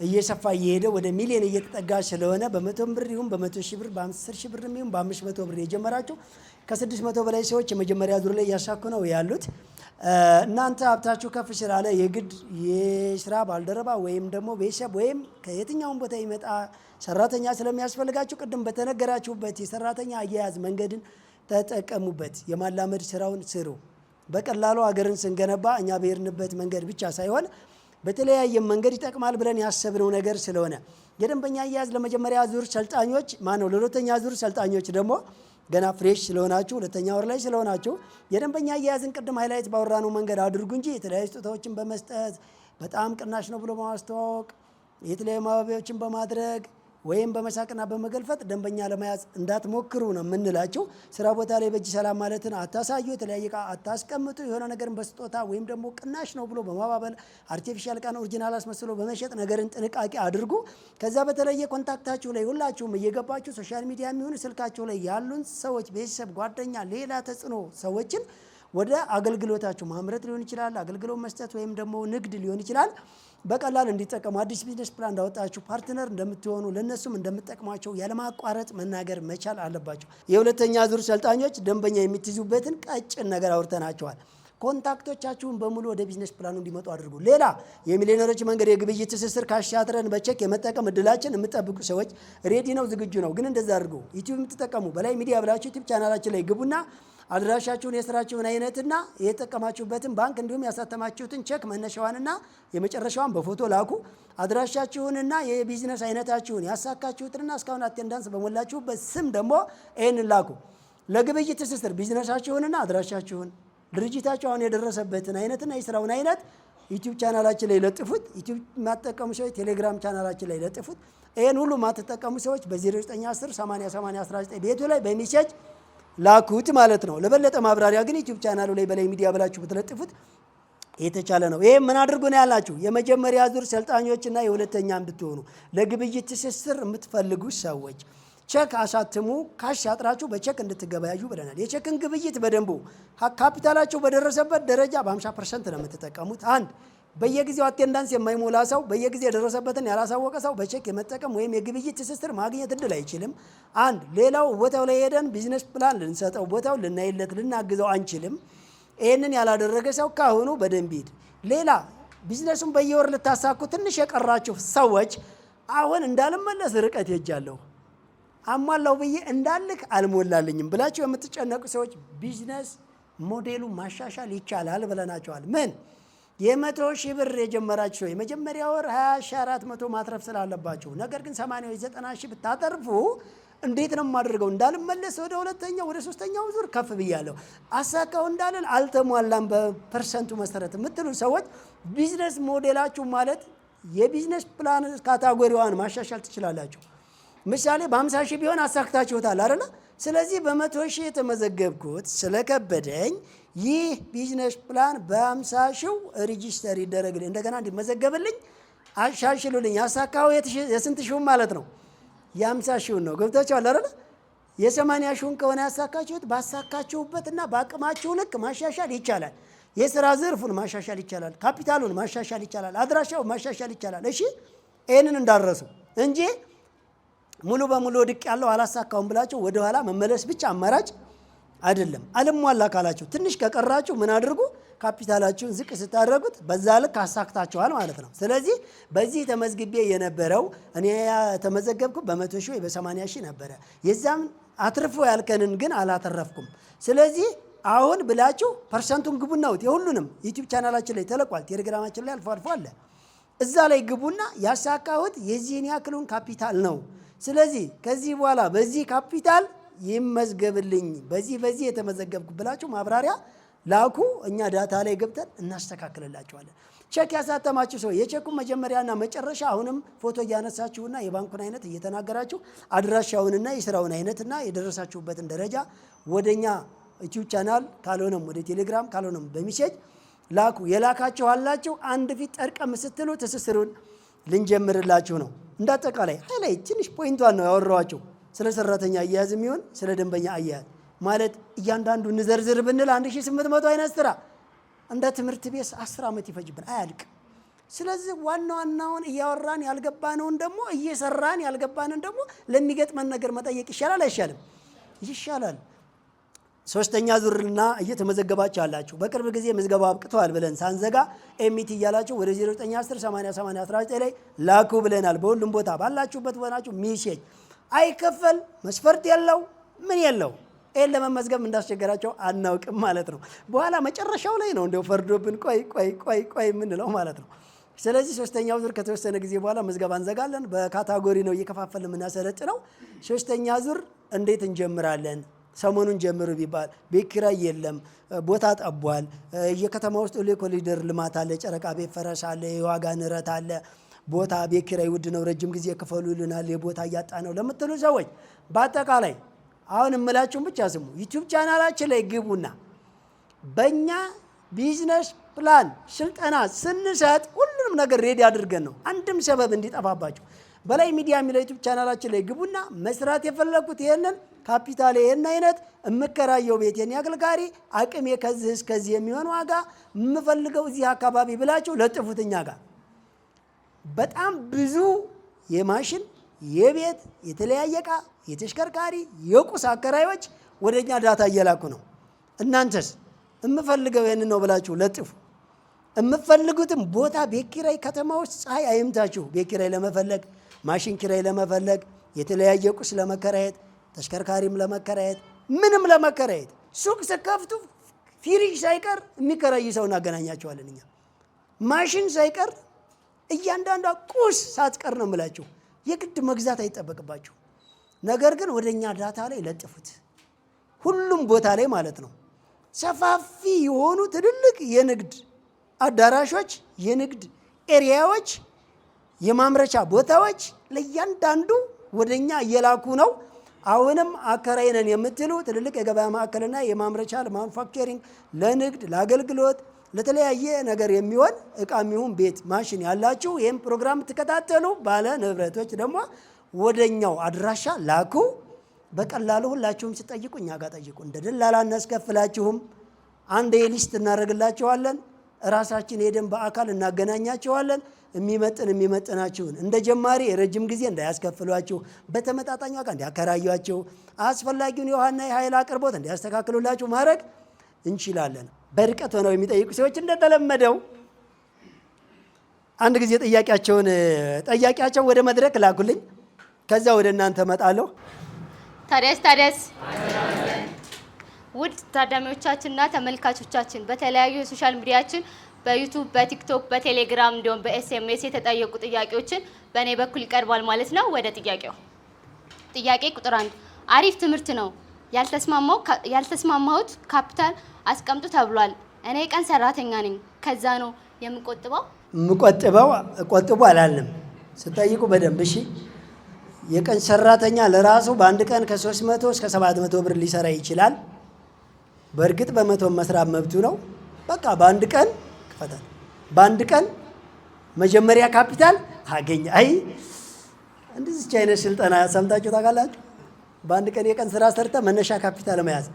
እየሰፋ እየሄደ ወደ ሚሊዮን እየተጠጋ ስለሆነ በ100 ብር ይሁን በ100 ሺህ ብር በ10 ሺህ ብር ይሁን በ500 ብር የጀመራችሁ ከ600 በላይ ሰዎች የመጀመሪያ ዙር ላይ እያሳኩ ነው ያሉት። እናንተ ሀብታችሁ ከፍ ስላለ የግድ የስራ ባልደረባ ወይም ደግሞ ቤተሰብ ወይም ከየትኛውም ቦታ ይመጣ ሰራተኛ ስለሚያስፈልጋችሁ ቅድም በተነገራችሁበት የሰራተኛ አያያዝ መንገድን ተጠቀሙበት። የማላመድ ስራውን ስሩ። በቀላሉ ሀገርን ስንገነባ እኛ ብሄርንበት መንገድ ብቻ ሳይሆን በተለያየ መንገድ ይጠቅማል ብለን ያሰብነው ነገር ስለሆነ የደንበኛ አያያዝ ለመጀመሪያ ዙር ሰልጣኞች ለሁለተኛ ዙር ሰልጣኞች ደግሞ ገና ፍሬሽ ስለሆናችሁ ሁለተኛ ወር ላይ ስለሆናችሁ የደንበኛ አያያዝን ቅድም ሃይላይት ባወራነው መንገድ አድርጉ እንጂ የተለያዩ ስጦታዎችን በመስጠት በጣም ቅናሽ ነው ብሎ ማስተዋወቅ የተለያዩ ማባቢያዎችን በማድረግ ወይም በመሳቅና በመገልፈጥ ደንበኛ ለመያዝ እንዳትሞክሩ ነው የምንላችሁ። ስራ ቦታ ላይ በእጅ ሰላም ማለትን አታሳዩ፣ የተለያየ ዕቃ አታስቀምጡ፣ የሆነ ነገርን በስጦታ ወይም ደግሞ ቅናሽ ነው ብሎ በማባበል አርቲፊሻል ዕቃን ኦሪጂናል አስመስሎ በመሸጥ ነገርን ጥንቃቄ አድርጉ። ከዛ በተለየ ኮንታክታችሁ ላይ ሁላችሁም እየገባችሁ ሶሻል ሚዲያ የሚሆኑ ስልካችሁ ላይ ያሉን ሰዎች ቤተሰብ፣ ጓደኛ፣ ሌላ ተጽዕኖ ሰዎችን ወደ አገልግሎታችሁ ማምረት ሊሆን ይችላል፣ አገልግሎት መስጠት ወይም ደግሞ ንግድ ሊሆን ይችላል በቀላል እንዲጠቀሙ አዲስ ቢዝነስ ፕላን እንዳወጣችሁ ፓርትነር እንደምትሆኑ ለነሱም እንደምትጠቅሟቸው ያለማቋረጥ መናገር መቻል አለባቸው። የሁለተኛ ዙር ሰልጣኞች ደንበኛ የምትይዙበትን ቀጭን ነገር አውርተናቸዋል። ኮንታክቶቻችሁን በሙሉ ወደ ቢዝነስ ፕላኑ እንዲመጡ አድርጉ። ሌላ የሚሊዮነሮች መንገድ የግብይት ትስስር ካሻጥረን በቼክ የመጠቀም እድላችን የምትጠብቁ ሰዎች ሬዲ ነው፣ ዝግጁ ነው። ግን እንደዛ አድርጉ። ዩቲዩብ የምትጠቀሙ በላይ ሚዲያ ብላችሁ ዩቲዩብ ቻናላችን ላይ ግቡና አድራሻችሁን የስራችሁን አይነትና የተጠቀማችሁበትን ባንክ እንዲሁም ያሳተማችሁትን ቼክ መነሻዋንና የመጨረሻዋን በፎቶ ላኩ። አድራሻችሁንና የቢዝነስ አይነታችሁን ያሳካችሁትንና እስካሁን አቴንዳንስ በሞላችሁበት ስም ደግሞ ይህንን ላኩ። ለግብይት ትስስር ቢዝነሳችሁንና አድራሻችሁን ድርጅታችሁ አሁን የደረሰበትን አይነትና የስራውን አይነት ዩቲዩብ ቻናላችን ላይ ለጥፉት። ዩቲዩብ የማትጠቀሙ ሰዎች ቴሌግራም ቻናላችን ላይ ለጥፉት። ይህን ሁሉ የማትጠቀሙ ሰዎች በ0910 808019 ቤቱ ላይ በሚሴጅ ላኩት ማለት ነው። ለበለጠ ማብራሪያ ግን ዩቲዩብ ቻናሉ ላይ በላይ ሚዲያ ብላችሁ ብትለጥፉት የተቻለ ነው። ይሄ ምን አድርጉ ነው ያላችሁ? የመጀመሪያ ዙር ሰልጣኞችና የሁለተኛ እንድትሆኑ ለግብይት ትስስር የምትፈልጉ ሰዎች ቼክ አሳትሙ። ካሽ ያጥራችሁ በቼክ እንድትገበያዩ ብለናል። የቼክን ግብይት በደንቡ ካፒታላችሁ በደረሰበት ደረጃ በ50% ነው የምትጠቀሙት። አንድ በየጊዜው አቴንዳንስ የማይሞላ ሰው በየጊዜው የደረሰበትን ያላሳወቀ ሰው በቼክ የመጠቀም ወይም የግብይት ትስስር ማግኘት እድል አይችልም። አንድ ሌላው ቦታው ላይ ሄደን ቢዝነስ ፕላን ልንሰጠው ቦታው ልናይለት ልናግዘው አንችልም። ይህንን ያላደረገ ሰው ካሁኑ በደንብ ሂድ። ሌላ ቢዝነሱን በየወር ልታሳኩ ትንሽ የቀራችሁ ሰዎች አሁን እንዳልመለስ ርቀት ሄጃለሁ አሟላው ብዬ እንዳልክ አልሞላልኝም ብላችሁ የምትጨነቁ ሰዎች ቢዝነስ ሞዴሉ ማሻሻል ይቻላል ብለናቸዋል። ምን የ100,000 ብር የጀመራችሁ የመጀመሪያ ወር 20,400 ማትረፍ ስላለባችሁ ነገር ግን 80 ወይ 90,000 ብታተርፉ እንዴት ነው የማደርገው? እንዳልመለስ ወደ ሁለተኛው ወደ ሶስተኛው ዙር ከፍ ብያለሁ አሳካው እንዳልን አልተሟላም በፐርሰንቱ መሰረት የምትሉ ሰዎች ቢዝነስ ሞዴላችሁ ማለት የቢዝነስ ፕላን ካታጎሪዋን ማሻሻል ትችላላችሁ። ምሳሌ በ50,000 ቢሆን አሳክታችሁታል አይደል? ስለዚህ በ100,000 የተመዘገብኩት ስለከበደኝ ይህ ቢዝነስ ፕላን በ50,000 ሬጂስተር ይደረግልኝ እንደገና እንዲመዘገብልኝ አሻሽሉልኝ። ያሳካው የስንት ሺውን ማለት ነው? የ50,000 ነው። ገብታችኋል አይደል? የ80,000 ከሆነ ያሳካችሁት ባሳካችሁበትና በአቅማችሁ ልክ ማሻሻል ይቻላል። የሥራ ዘርፉን ማሻሻል ይቻላል። ካፒታሉን ማሻሻል ይቻላል። አድራሻውን ማሻሻል ይቻላል። እሺ ይህንን እንዳረሱ እንጂ ሙሉ በሙሉ ወድቅ ያለው አላሳካውም ብላችሁ ወደ ኋላ መመለስ ብቻ አማራጭ አይደለም። አልሟላ ካላችሁ ትንሽ ከቀራችሁ ምን አድርጉ? ካፒታላችሁን ዝቅ ስታደርጉት በዛ ልክ አሳክታችኋል ማለት ነው። ስለዚህ በዚህ ተመዝግቤ የነበረው እኔ ተመዘገብኩ በ100,000 ወይ በ80,000 ነበረ። የዛም አትርፎ ያልከንን ግን አላተረፍኩም። ስለዚህ አሁን ብላችሁ ፐርሰንቱን ግቡና ውት የሁሉንም ዩቲዩብ ቻናላችን ላይ ተለቋል። ቴሌግራማችን ላይ አልፎ አልፎ አለ። እዛ ላይ ግቡና ያሳካሁት የዚህን ያክሉን ካፒታል ነው። ስለዚህ ከዚህ በኋላ በዚህ ካፒታል ይመዝገብልኝ በዚህ የተመዘገብኩ ብላችሁ ማብራሪያ ላኩ። እኛ ዳታ ላይ ገብተን እናስተካክልላችኋለን። ቼክ ያሳተማችሁ ሰው የቼኩን መጀመሪያና መጨረሻ አሁንም ፎቶ እያነሳችሁና የባንኩን አይነት እየተናገራችሁ አድራሻውንና የስራውን አይነትና የደረሳችሁበትን ደረጃ ወደኛ ዩቲዩብ ቻናል ካልሆነም ወደ ቴሌግራም ካልሆነም በሚሴጅ ላኩ። የላካችሁ አላችሁ አንድ ፊት ጠርቀም ስትሉ ትስስሩን ልንጀምርላችሁ ነው። እንዳጠቃላይ ሃይላይት ትንሽ ፖይንቷን ነው ያወራኋቸው። ስለ ሰራተኛ አያያዝ የሚሆን ስለ ደንበኛ አያያዝ ማለት እያንዳንዱ እንዘርዝር ብንል 1800 አይነት ስራ እንደ ትምህርት ቤት 10 ዓመት ይፈጅብን አያልቅም። ስለዚህ ዋና ዋናውን እያወራን ያልገባነውን ደግሞ እየሰራን ያልገባንን ደግሞ ለሚገጥመን ነገር መጠየቅ ይሻላል አይሻልም? ይሻላል። ሶስተኛ ዙርና እየተመዘገባችሁ አላችሁ። በቅርብ ጊዜ ምዝገባ አብቅተዋል ብለን ሳንዘጋ ኤሚቲ እያላችሁ ወደ 0910 808019 ላይ ላኩ ብለናል። በሁሉም ቦታ ባላችሁበት ሆናችሁ ሚሴጅ አይከፈል መስፈርት የለው ምን የለው። ይህን ለመመዝገብ እንዳስቸገራቸው አናውቅም ማለት ነው። በኋላ መጨረሻው ላይ ነው እንደው ፈርዶብን ቆይ የምንለው ማለት ነው። ስለዚህ ሶስተኛው ዙር ከተወሰነ ጊዜ በኋላ ምዝገባ እንዘጋለን። በካታጎሪ ነው እየከፋፈልን የምናሰለጥነው። ሶስተኛ ዙር እንዴት እንጀምራለን? ሰሞኑን ጀምሩ ቢባል ቤት ኪራይ የለም፣ ቦታ ጠቧል፣ የከተማ ውስጥ ኮሪደር ልማት አለ፣ ጨረቃ ቤት ፈረስ አለ፣ የዋጋ ንረት አለ፣ ቦታ ቤት ኪራይ ውድ ነው፣ ረጅም ጊዜ ክፈሉልናል፣ የቦታ እያጣ ነው ለምትሉ ሰዎች በአጠቃላይ አሁን እምላችሁን ብቻ ስሙ። ዩቲዩብ ቻናላችን ላይ ግቡና በእኛ ቢዝነስ ፕላን ስልጠና ስንሰጥ ሁሉንም ነገር ሬዲ አድርገን ነው፣ አንድም ሰበብ እንዲጠፋባችሁ። በላይ ሚዲያ የሚለው ዩቲዩብ ቻናላችን ላይ ግቡና መስራት የፈለኩት ይሄንን ካፒታል ይሄን አይነት እምከራየው ቤት የኔ አገልጋሪ አቅሜ ከዚህ እስከዚህ የሚሆን ዋጋ የምፈልገው እዚህ አካባቢ ብላችሁ ለጥፉት። እኛ ጋር በጣም ብዙ የማሽን የቤት የተለያየ ዕቃ የተሽከርካሪ የቁስ አከራዮች ወደኛ ዳታ እየላኩ ነው። እናንተስ እምፈልገው ይሄን ነው ብላችሁ ለጥፉ። እምፈልጉትም ቦታ ቤት ኪራይ ከተማ ውስጥ ፀሐይ አይምታችሁ። ቤት ኪራይ ለመፈለግ ማሽን ኪራይ ለመፈለግ የተለያየ ቁስ ለመከራየት ተሽከርካሪም ለመከራየት ምንም ለመከራየት ሱቅ ስከፍቱ ፍሪጅ ሳይቀር የሚከራይ ሰው እናገናኛቸዋለን። እኛ ማሽን ሳይቀር እያንዳንዷ ቁስ ሳትቀር ነው የምላችሁ። የግድ መግዛት አይጠበቅባችሁ። ነገር ግን ወደኛ ዳታ ላይ ለጥፉት፣ ሁሉም ቦታ ላይ ማለት ነው። ሰፋፊ የሆኑ ትልልቅ የንግድ አዳራሾች፣ የንግድ ኤሪያዎች፣ የማምረቻ ቦታዎች ለእያንዳንዱ ወደኛ እየላኩ ነው። አሁንም አከራይ ነን የምትሉ ትልልቅ የገበያ ማዕከልና የማምረቻ ለማኑፋክቸሪንግ፣ ለንግድ፣ ለአገልግሎት፣ ለተለያየ ነገር የሚሆን እቃ የሚሆን ቤት ማሽን ያላችሁ ይህም ፕሮግራም ትከታተሉ ባለ ንብረቶች ደግሞ ወደኛው አድራሻ ላኩ። በቀላሉ ሁላችሁም ሲጠይቁ እኛ ጋር ጠይቁ። እንደ ደላላ እናስከፍላችሁም። አንድ ሊስት እናደርግላችኋለን። ራሳችን ሄደን በአካል እናገናኛችኋለን። የሚመጥናችሁን እንደ ጀማሪ የረጅም ጊዜ እንዳያስከፍሏችሁ፣ በተመጣጣኝ ዋጋ እንዲያከራዩአችሁ፣ አስፈላጊውን የውሃና የኃይል አቅርቦት እንዲያስተካክሉላችሁ ማድረግ እንችላለን። በርቀት ሆነው የሚጠይቁ ሰዎች እንደተለመደው አንድ ጊዜ ጠያቂያቸው ወደ መድረክ ላኩልኝ። ከዛ ወደ እናንተ መጣለሁ። ታዲያስ ውድ ታዳሚዎቻችንና ተመልካቾቻችን በተለያዩ የሶሻል ሚዲያችን በዩቲዩብ፣ በቲክቶክ፣ በቴሌግራም እንዲሁም በኤስኤምኤስ የተጠየቁ ጥያቄዎችን በእኔ በኩል ይቀርባል ማለት ነው። ወደ ጥያቄው። ጥያቄ ቁጥር 1 አሪፍ ትምህርት ነው። ያልተስማማሁት ካፒታል አስቀምጡ ተብሏል። እኔ ቀን ሰራተኛ ነኝ። ከዛ ነው ቆጥቡ አላለም። ስጠይቁ በደንብ እሺ። የቀን ሰራተኛ ለራሱ በአንድ ቀን ከ300 እስከ 700 ብር ሊሰራ ይችላል። በእርግጥ በመቶ መስራት መብቱ ነው። በቃ በአንድ ቀን ክፈታል። በአንድ ቀን መጀመሪያ ካፒታል አገኘ። አይ እንደዚህ አይነት ስልጠና ሰምታችሁ ታውቃላችሁ? በአንድ ቀን የቀን ስራ ሰርተ መነሻ ካፒታል መያዝ።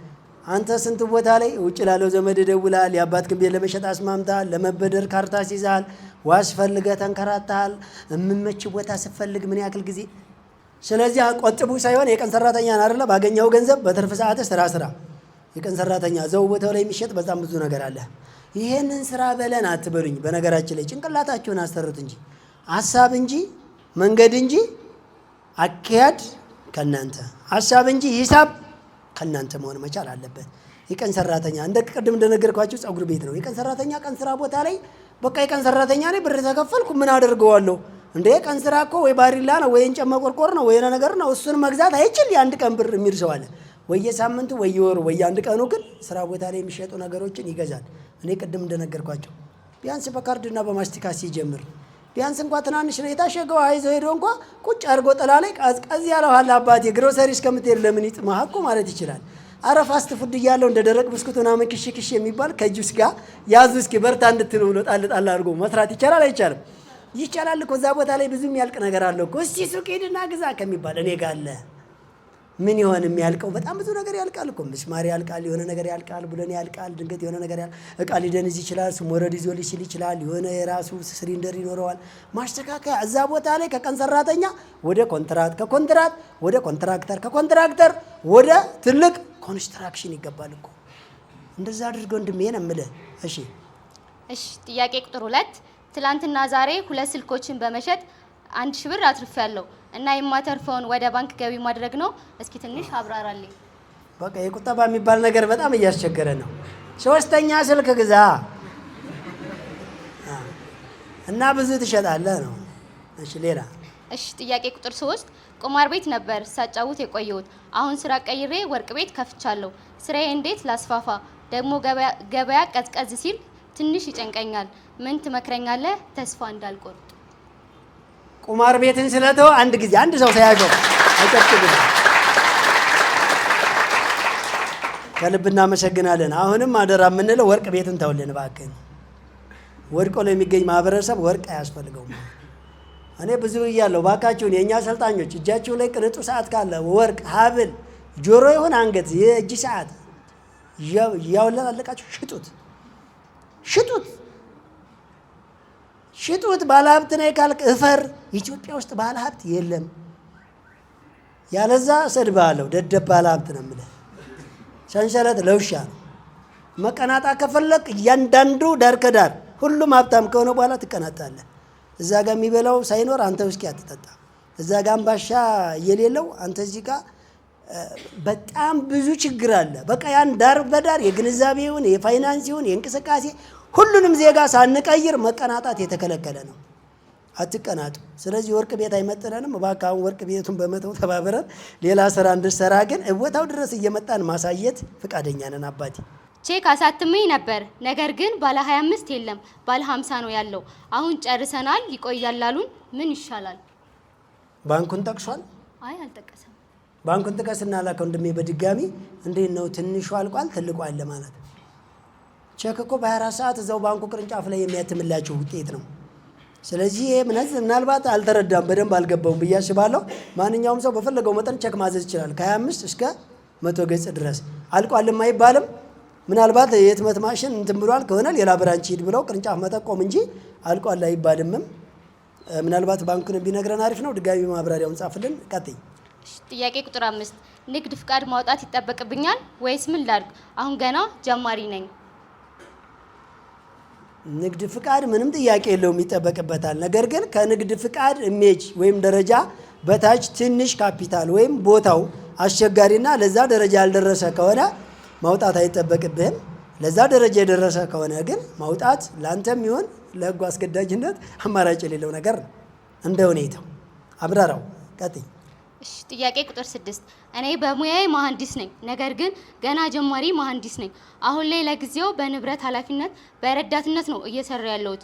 አንተ ስንት ቦታ ላይ ውጭ ላለው ዘመድ ደውላል፣ የአባትህን ቤት ለመሸጥ አስማምታል፣ ለመበደር ካርታ ሲዛል፣ ዋስ ፈልገህ ተንከራታል፣ የምመች ቦታ ስትፈልግ ምን ያክል ጊዜ። ስለዚህ ቆጥቡ ሳይሆን የቀን ሰራተኛን አይደለ ባገኘው ገንዘብ በትርፍ ሰዓት ስራ። የቀን ሰራተኛ ዘው ቦታው ላይ የሚሸጥ በጣም ብዙ ነገር አለ። ይሄንን ስራ በለን አትበሉኝ። በነገራችን ላይ ጭንቅላታችሁን አሰሩት እንጂ ሐሳብ እንጂ መንገድ እንጂ አካሄድ ከናንተ፣ ሐሳብ እንጂ ሂሳብ ከናንተ መሆን መቻል አለበት። የቀን ሰራተኛ እንደ ቅድም እንደነገርኳችሁ ፀጉር ቤት ነው። የቀን ሰራተኛ ቀን ስራ ቦታ ላይ በቃ የቀን ሰራተኛ ነኝ ብር ተከፈልኩ ምን አደርገዋለሁ እንዴ? ቀን ስራ እኮ ወይ ባሪላ ነው ወይ እንጨት መቆርቆር ነው ወይ ነገር ነው። እሱን መግዛት አይችል የአንድ ቀን ብር የሚል ሰው አለ። ወየሳምንቱ ወየወሩ ወየአንድ ቀኑ ግን ስራ ቦታ ላይ የሚሸጡ ነገሮችን ይገዛል። እኔ ቅድም እንደነገርኳቸው ቢያንስ በካርድና በማስቲካ ሲጀምር ቢያንስ እንኳን ትናንሽ ነው የታሸገው አይዞ ሄዶ እንኳን ቁጭ አድርጎ ጥላ ላይ ቀዝቀዝ ያለው አለ አባቴ ግሮሰሪ እስከምትሄድ ለምን ይጥማህ እኮ ማለት ይችላል። አረ ፋስት ፉድ እያለው እንደ ደረቅ ብስኩት ምናምን ክሽ የሚባል ከጁስ ጋር ያዙ እስኪ በርታ እንድትሉ ብሎ ጣል አድርጎ መስራት ይቻላል አይቻልም? ይቻላል እኮ። እዛ ቦታ ላይ ብዙ የሚያልቅ ነገር አለው እኮ። እስቲ ሱቅ ሂድና ግዛ ከሚባል እኔ ጋር አለ። ምን ይሆን የሚያልቀው? በጣም ብዙ ነገር ያልቃል እኮ። ምስማር ያልቃል፣ የሆነ ነገር ያልቃል፣ ብለን ያልቃል። ድንገት የሆነ ነገር እቃ ሊደንዝ ይችላል፣ ሞረድ ይዞ ሊችል ይችላል። የሆነ የራሱ ሲሊንደር ይኖረዋል። ማስተካከያ እዛ ቦታ ላይ ከቀን ሰራተኛ ወደ ኮንትራት፣ ከኮንትራት ወደ ኮንትራክተር፣ ከኮንትራክተር ወደ ትልቅ ኮንስትራክሽን ይገባል እኮ። እንደዛ አድርገው እንደምን እምልህ። እሺ ጥያቄ ቁጥር 2 ትላንትና ዛሬ 2 ስልኮችን በመሸጥ 1000 ብር አትርፌያለሁ እና የማተርፈውን ወደ ባንክ ገቢ ማድረግ ነው። እስኪ ትንሽ አብራራልኝ። በቃ የቁጠባ የሚባል ነገር በጣም እያስቸገረ ነው። 3ኛ ስልክ ግዛ። እና ብዙ ትሸጣለህ ነው። እሺ ሌላ? እሺ ጥያቄ ቁጥር 3 ቁማር ቤት ነበር ሳጫውት የቆየሁት። አሁን ስራ ቀይሬ ወርቅ ቤት ከፍቻለሁ። ስራዬ እንዴት ላስፋፋ? ደግሞ ገበያ ቀዝቀዝ ሲል ትንሽ ይጨንቀኛል። ምን ትመክረኛለህ? ተስፋ እንዳልቆርጥ። ቁማር ቤትን ስለተው አንድ ጊዜ አንድ ሰው ሳያገው አይጨብጭብ። ከልብ እናመሰግናለን። አሁንም አደራ የምንለው ወርቅ ቤትን ተውልን እባክህን። ወድቆ ለሚገኝ ማህበረሰብ ወርቅ አያስፈልገውም። እኔ ብዙ እያለሁ እባካችሁን የእኛ አሰልጣኞች እጃችሁ ላይ ቅንጡ ሰዓት ካለ ወርቅ፣ ሀብል፣ ጆሮ ይሁን አንገት፣ የእጅ ሰዓት እያወለቃችሁ ሽጡት፣ ሽጡት፣ ሽጡት። ባለሀብት ነኝ ካልክ እፈር። ኢትዮጵያ ውስጥ ባለሀብት የለም። ያለዛ እሰድብሃለሁ። ደደብ ባለሀብት ነው የምልህ። ሰንሰለት ለውሻ ነው። መቀናጣ ከፈለክ እያንዳንዱ ዳር ከዳር ሁሉም ሀብታም ከሆነ በኋላ ትቀናጣለህ። እዛ ጋር የሚበላው ሳይኖር አንተ ውስኪ አትጠጣ። እዛ ጋር አምባሻ የሌለው አንተ እዚህ ጋር በጣም ብዙ ችግር አለ። በቃ ያን ዳር በዳር የግንዛቤውን የፋይናንሲውን የእንቅስቃሴ ሁሉንም ዜጋ ሳንቀይር መቀናጣት የተከለከለ ነው። አትቀናጡ። ስለዚህ ወርቅ ቤት አይመጥነንም። እባክህ አሁን ወርቅ ቤቱን በመተው ተባብረን ሌላ ስራ እንድሰራ ግን ቦታው ድረስ እየመጣን ማሳየት ፈቃደኛ ነን። አባቴ ቼክ አሳትሜ ነበር፣ ነገር ግን ባለ 25 የለም ባለ 50 ነው ያለው። አሁን ጨርሰናል ይቆያል አሉን። ምን ይሻላል? ባንኩን ጠቅሷል? አይ አልጠቀሰም። ባንኩን ጥቀስና ላከው ወንድሜ በድጋሚ። እንዴት ነው ትንሹ አልቋል ትልቁ አለ ማለት? ቼክ እኮ በ24 ሰዓት እዛው ባንኩ ቅርንጫፍ ላይ የሚያትምላቸው ውጤት ነው። ስለዚህ ይሄ ምናልባት አልተረዳም፣ በደንብ አልገባውም ብዬ አስባለሁ። ማንኛውም ሰው በፈለገው መጠን ቼክ ማዘዝ ይችላል። ከ25 እስከ 100 ገጽ ድረስ አልቋልም አይባልም። ምናልባት የህትመት ማሽን እንትን ብሏል ከሆነ ሌላ ብራንች ሂድ ብለው ቅርንጫፍ መጠቆም እንጂ አልቋል አይባልምም። ምናልባት ባንኩን ቢነግረን አሪፍ ነው። ድጋሚ ማብራሪያውን ጻፍልን። ቀጥይ። ጥያቄ ቁጥር 5 ንግድ ፍቃድ ማውጣት ይጠበቅብኛል ወይስ ምን ላድርግ? አሁን ገና ጀማሪ ነኝ። ንግድ ፍቃድ ምንም ጥያቄ የለውም ይጠበቅበታል። ነገር ግን ከንግድ ፍቃድ ኢሜጅ ወይም ደረጃ በታች ትንሽ ካፒታል ወይም ቦታው አስቸጋሪና ለዛ ደረጃ ያልደረሰ ከሆነ ማውጣት አይጠበቅብህም። ለዛ ደረጃ የደረሰ ከሆነ ግን ማውጣት ላንተም ይሁን ለህጉ አስገዳጅነት አማራጭ የሌለው ነገር ነው። እንደ ሁኔታው አብራራው። ቀጥይ። እሺ ጥያቄ ቁጥር 6 እኔ በሙያዬ መሐንዲስ ነኝ፣ ነገር ግን ገና ጀማሪ መሐንዲስ ነኝ። አሁን ላይ ለጊዜው በንብረት ኃላፊነት በረዳትነት ነው እየሰራ ያለሁት።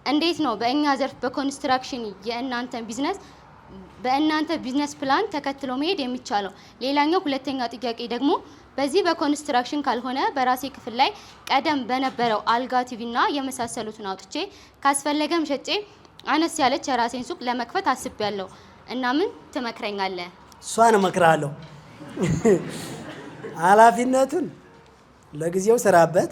እንዴት ነው በእኛ ዘርፍ በኮንስትራክሽን በእናንተ ቢዝነስ ፕላን ተከትሎ መሄድ የሚቻለው? ሌላኛው ሁለተኛ ጥያቄ ደግሞ በዚህ በኮንስትራክሽን ካልሆነ በራሴ ክፍል ላይ ቀደም በነበረው አልጋ ቲቪና የመሳሰሉትን አውጥቼ ካስፈለገም ሸጬ አነስ ያለች የራሴን ሱቅ ለመክፈት አስቤያለሁ እና ምን ትመክረኛለህ? እሷን እመክርሃለሁ። ኃላፊነቱን ለጊዜው ስራበት፣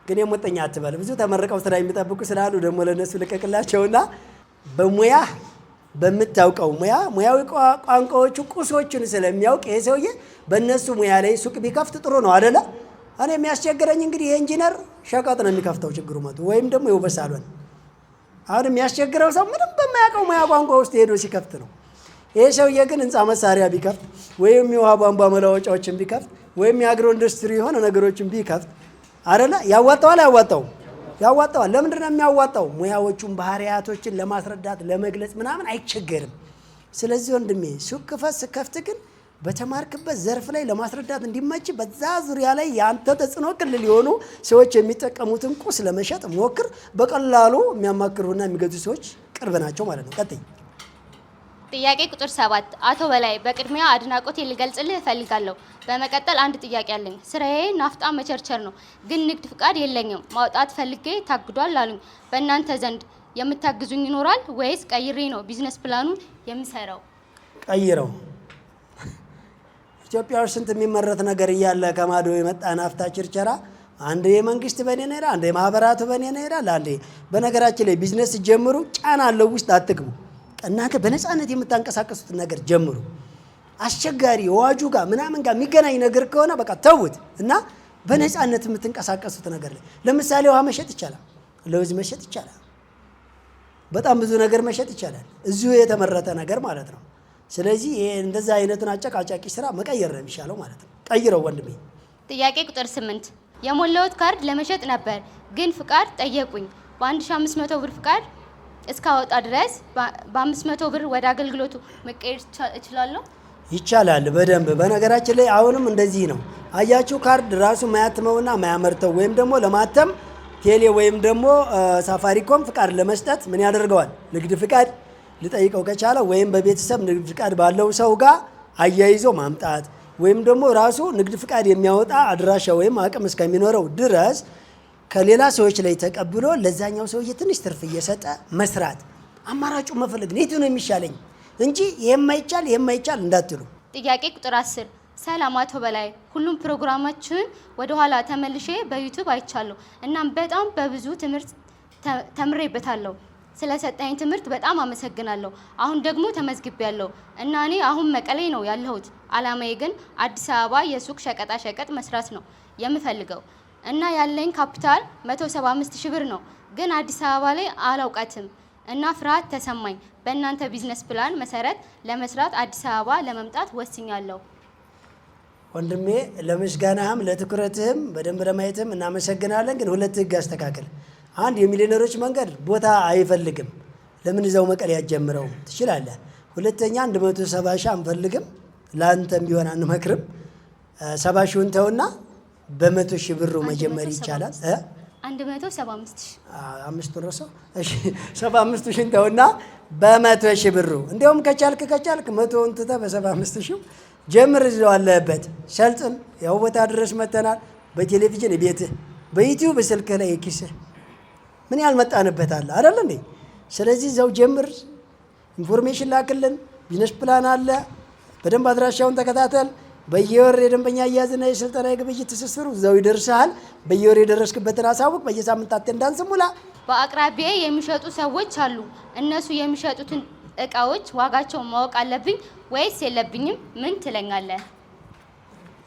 ግን የሞጠኛ አትበል። ብዙ ተመርቀው ስራ የሚጠብቁ ስላሉ ደግሞ ለነሱ ልቀቅላቸውና በሙያ በምታውቀው ሙያዊ ቋንቋዎቹ ቁሶችን ስለሚያውቅ ይሄ ሰውዬ በእነሱ ሙያ ላይ ሱቅ ቢከፍት ጥሩ ነው አይደለ? እኔ የሚያስቸግረኝ እንግዲህ የኢንጂነር ሸቀጥ ነው የሚከፍተው ችግሩ መጡ፣ ወይም ደግሞ የውበት ሳሎን። አሁን የሚያስቸግረው ሰው ምንም በማያውቀው ሙያ ቋንቋ ውስጥ ሄዶ ሲከፍት ነው። ይሄ ሰውዬ ግን ህንፃ መሳሪያ ቢከፍት ወይም የውሃ ቧንቧ መለዋወጫዎችን ቢከፍት ወይም የአግሮ ኢንዱስትሪ የሆነ ነገሮችን ቢከፍት አይደለ? ያዋጣዋል አያዋጣውም? ያዋጣዋል። ለምንድን ነው የሚያዋጣው? ሙያዎቹን ባህሪያቶችን ለማስረዳት ለመግለጽ ምናምን አይቸገርም። ስለዚህ ወንድሜ ሱቅ ከፍት ግን በተማርክበት ዘርፍ ላይ ለማስረዳት እንዲመች በዛ ዙሪያ ላይ ያንተ ተጽዕኖ ክልል የሆኑ ሰዎች የሚጠቀሙትን ቁስ ለመሸጥ ሞክር። በቀላሉ የሚያማክሩና የሚገዙ ሰዎች ቅርብ ናቸው ማለት ነው። ቀጥይ። ጥያቄ ቁጥር 7 አቶ በላይ በቅድሚያ አድናቆት ልገልጽልህ እፈልጋለሁ። በመቀጠል አንድ ጥያቄ አለኝ። ስራዬ ናፍጣ መቸርቸር ነው፣ ግን ንግድ ፍቃድ የለኝም። ማውጣት ፈልጌ ታግዷል አሉኝ። በእናንተ ዘንድ የምታግዙኝ ይኖራል ወይስ ቀይሬ ነው ቢዝነስ ፕላኑን የምሰራው? ቀይረው። ኢትዮጵያ ውስጥ ስንት የሚመረት ነገር እያለ ከማዶ የመጣ ናፍጣ ችርቸራ፣ አንዴ የመንግስት በኔ ነው ይላል፣ አንዴ ማህበራቱ በኔ ነው ይላል፣ አንዴ በነገራችን ላይ ቢዝነስ ጀምሩ ጫና አለው ውስጥ አትግቡ። እናንተ በነፃነት የምታንቀሳቀሱት ነገር ጀምሩ። አስቸጋሪ ዋጁ ጋር ምናምን ጋር የሚገናኝ ነገር ከሆነ በቃ ተውት እና በነፃነት የምትንቀሳቀሱት ነገር ላይ ለምሳሌ ውሃ መሸጥ ይቻላል፣ ለውዝ መሸጥ ይቻላል፣ በጣም ብዙ ነገር መሸጥ ይቻላል። እዚሁ የተመረተ ነገር ማለት ነው። ስለዚህ እንደዛ አይነቱን አጨቃጫቂ ስራ መቀየር ነው የሚሻለው ማለት ነው። ቀይረው ወንድሜ። ጥያቄ ቁጥር 8 የሞላሁት ካርድ ለመሸጥ ነበር፣ ግን ፍቃድ ጠየቁኝ። በ1500 ብር ፍቃድ እስካወጣ ድረስ በ500 ብር ወደ አገልግሎቱ መቀየር እችላለሁ? ይቻላል በደንብ። በነገራችን ላይ አሁንም እንደዚህ ነው። አያችሁ ካርድ ራሱ ማያትመውና ማያመርተው ወይም ደግሞ ለማተም ቴሌ ወይም ደግሞ ሳፋሪኮም ፍቃድ ለመስጠት ምን ያደርገዋል? ንግድ ፍቃድ ሊጠይቀው ከቻለ ወይም በቤተሰብ ንግድ ፍቃድ ባለው ሰው ጋር አያይዞ ማምጣት ወይም ደግሞ ራሱ ንግድ ፍቃድ የሚያወጣ አድራሻ ወይም አቅም እስከሚኖረው ድረስ ከሌላ ሰዎች ላይ ተቀብሎ ለዛኛው ሰውዬ ትንሽ ትርፍ እየሰጠ መስራት፣ አማራጩ መፈለግ ነው። የቱ ነው የሚሻለኝ እንጂ የማይቻል እንዳትሉ። ጥያቄ ቁጥር 10 ሰላም አቶ በላይ፣ ሁሉም ፕሮግራማችን ወደ ኋላ ተመልሼ በዩቲዩብ አይቻለሁ። እናም በጣም በብዙ ትምህርት ተምሬበታለሁ። ስለሰጠኝ ትምህርት በጣም አመሰግናለሁ። አሁን ደግሞ ተመዝግቤያለሁ እና እኔ አሁን መቀሌ ነው ያለሁት። አላማዬ ግን አዲስ አበባ የሱቅ ሸቀጣ ሸቀጥ መስራት ነው የምፈልገው እና ያለኝ ካፒታል 175 ሺህ ብር ነው። ግን አዲስ አበባ ላይ አላውቃትም እና ፍርሃት ተሰማኝ። በእናንተ ቢዝነስ ፕላን መሰረት ለመስራት አዲስ አበባ ለመምጣት ወስኛለሁ። ወንድሜ ለምስጋናህም ለትኩረትህም በደንብ ለማየትም እናመሰግናለን። ግን ሁለት ህግ አስተካክል። አንድ የሚሊዮነሮች መንገድ ቦታ አይፈልግም። ለምን እዛው መቀሌ ያጀምረው ትችላለህ። ሁለተኛ 170 ሺህ አንፈልግም፣ ለአንተም ቢሆን አንመክርም። 70 ሺውን ተውና በ100 ሺህ ብሩ መጀመር ይቻላል። 175 ሺህ አምስቱ ረሰው እሺ 75 ሺህ ተውና በ100 ሺህ ብሩ እንዲያውም ከቻልክ 100ውን ትተህ በ75 ሺህ ጀምር። እዛው አለህበት ሰልጥን። ያው ቦታ ድረስ መተናል። በቴሌቪዥን ቤትህ፣ በዩቲዩብ ስልክህ ላይ ኪስህ ምን ያልመጣንበታል አይደል እንዴ? ስለዚህ እዛው ጀምር። ኢንፎርሜሽን ላክልን። ቢዝነስ ፕላን አለ። በደንብ አድራሻውን ተከታተል። በየወር የደንበኛ አያያዝና የስልጠና የግብይት ትስስሩ እዛው ይደርሳል። በየወር የደረስክበትን አሳውቅ። በየሳምንት አቴንዳንስ ሙላ። በአቅራቢያ የሚሸጡ ሰዎች አሉ። እነሱ የሚሸጡትን እቃዎች ዋጋቸውን ማወቅ አለብኝ ወይስ የለብኝም? ምን ትለኛለህ?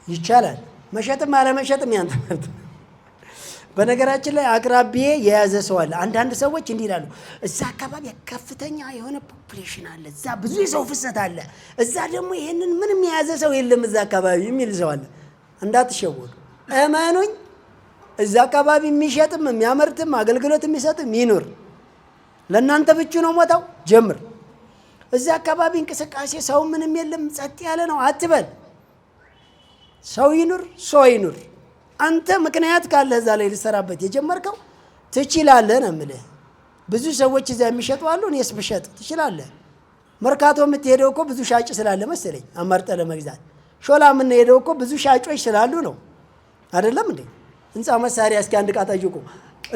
ይቻላል። መሸጥም አለመሸጥም ያንተ መብት። በነገራችን ላይ አቅራቢዬ የያዘ ሰው አለ። አንዳንድ ሰዎች እንዲህ ይላሉ፣ እዛ አካባቢ ከፍተኛ የሆነ ፖፑሌሽን አለ፣ እዛ ብዙ የሰው ፍሰት አለ፣ እዛ ደግሞ ይሄንን ምንም የያዘ ሰው የለም እዛ አካባቢ የሚል ሰው አለ። እንዳትሸወዱ፣ እመኑኝ። እዛ አካባቢ የሚሸጥም የሚያመርትም አገልግሎት የሚሰጥም ይኑር። ለእናንተ ብቻ ነው ሞታው። ጀምር። እዛ አካባቢ እንቅስቃሴ ሰው ምንም የለም ጸጥ ያለ ነው አትበል። ሰው ይኑር፣ ሰው ይኑር። አንተ ምክንያት ካለ እዛ ላይ ልሰራበት የጀመርከው ትችላለህ ነው የምልህ። ብዙ ሰዎች እዛ የሚሸጡ አሉ። እኔስ ብሸጥ ትችላለህ። መርካቶ የምትሄደው እኮ ብዙ ሻጭ ስላለ መሰለኝ አማርጠህ ለመግዛት። ሾላ የምንሄደው እኮ ብዙ ሻጮች ስላሉ ነው አይደለም እንዴ? ህንፃ መሳሪያ እስኪ አንድ ዕቃ ጠይቁ።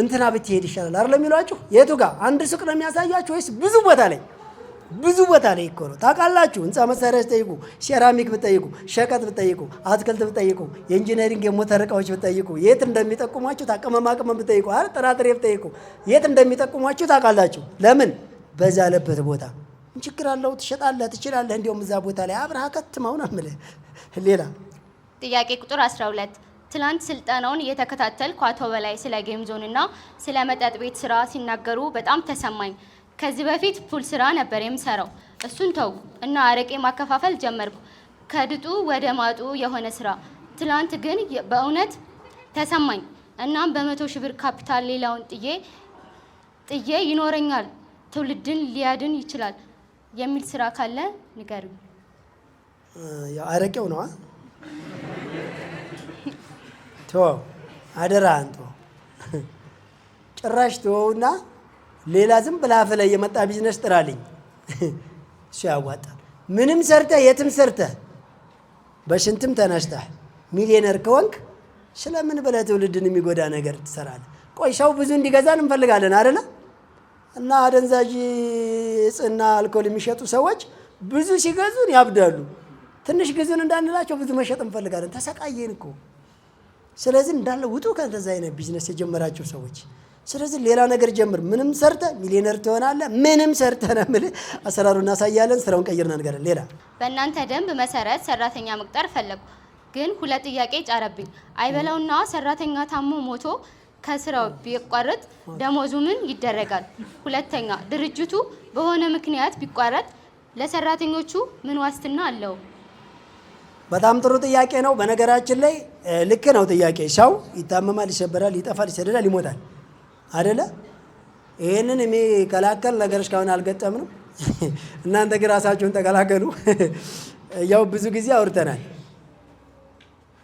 እንትና ብትሄድ ይሻላል አይደለም የሚሏችሁ? የቱ ጋር? አንድ ሱቅ ነው የሚያሳያችሁ ወይስ ብዙ ቦታ ላይ? ብዙ ቦታ ላይ እኮ ነው። ታውቃላችሁ። ህንፃ መሳሪያ ብትጠይቁ፣ ሴራሚክ ብትጠይቁ፣ ሸቀጥ ብትጠይቁ፣ አትክልት ብትጠይቁ፣ የኢንጂነሪንግ የሞተር እቃዎች ብትጠይቁ የት እንደሚጠቁሟችሁ፣ ቅመማ ቅመም ብትጠይቁ፣ ጥራጥሬ ብትጠይቁ የት እንደሚጠቁሟችሁ ታውቃላችሁ። ለምን? በዛ ያለበት ቦታ ችግር አለው። ትሸጣለህ፣ ትችላለህ። እንዲያውም እዛ ቦታ ላይ አብረሃ ከትመው ነው የምልህ። ሌላ ጥያቄ ቁጥር 12 ትላንት ስልጠናውን እየተከታተልኩ አቶ በላይ ስለ ጌም ዞን እና ስለ መጠጥ ቤት ስራ ሲናገሩ በጣም ተሰማኝ። ከዚህ በፊት ፑል ስራ ነበር የምሰራው፣ እሱን ተውኩ እና አረቄ ማከፋፈል ጀመርኩ። ከድጡ ወደ ማጡ የሆነ ስራ። ትላንት ግን በእውነት ተሰማኝ። እናም በ100 ሺህ ብር ካፒታል ሌላውን ጥዬ ይኖረኛል፣ ትውልድን ሊያድን ይችላል የሚል ስራ ካለ ንገሩኝ። ያው አረቄው ነው ተወው፣ አደራህን ተወው። ጭራሽ ተወውና ሌላ ዝም ብለህ አፍ ላይ የመጣ ቢዝነስ ጥራልኝ። እሱ ያዋጣል። ምንም ሰርተህ የትም ሰርተህ በሽንትም ተነስተህ ሚሊዮነር ከወንክ ስለምን ብለህ ትውልድን የሚጎዳ ነገር ትሰራለህ? ቆይ ሰው ብዙ እንዲገዛን እንፈልጋለን አይደለ? እና አደንዛዥ እጽና አልኮል የሚሸጡ ሰዎች ብዙ ሲገዙን ያብዳሉ። ትንሽ ግዙን እንዳንላቸው ብዙ መሸጥ እንፈልጋለን። ተሰቃየን እኮ። ስለዚህ እንዳለ ውጡ ከዛ አይነት ቢዝነስ የጀመራችሁ ሰዎች። ስለዚህ ሌላ ነገር ጀምር። ምንም ሰርተ ሚሊዮነር ትሆናለህ። ምንም ሰርተ ነው የምልህ። አሰራሩን እናሳያለን። ስራውን ቀይርና ንገረን። ሌላ በእናንተ ደንብ መሰረት ሰራተኛ መቅጠር ፈለጉ፣ ግን ሁለት ጥያቄ ጫረብኝ። አይበላውና ሰራተኛ ታሞ ሞቶ ከስራው ቢቋረጥ ደሞዙ ምን ይደረጋል? ሁለተኛ ድርጅቱ በሆነ ምክንያት ቢቋረጥ ለሰራተኞቹ ምን ዋስትና አለው? በጣም ጥሩ ጥያቄ ነው። በነገራችን ላይ ልክ ነው ጥያቄ። ሰው ይታመማል፣ ይሰበራል፣ ይጠፋል፣ ይሰደዳል፣ ይሞታል አይደለ? ይሄንን የሚከላከል ነገር እስካሁን አልገጠምንም። እናንተ ግን ራሳችሁን ተከላከሉ። ያው ብዙ ጊዜ አውርተናል።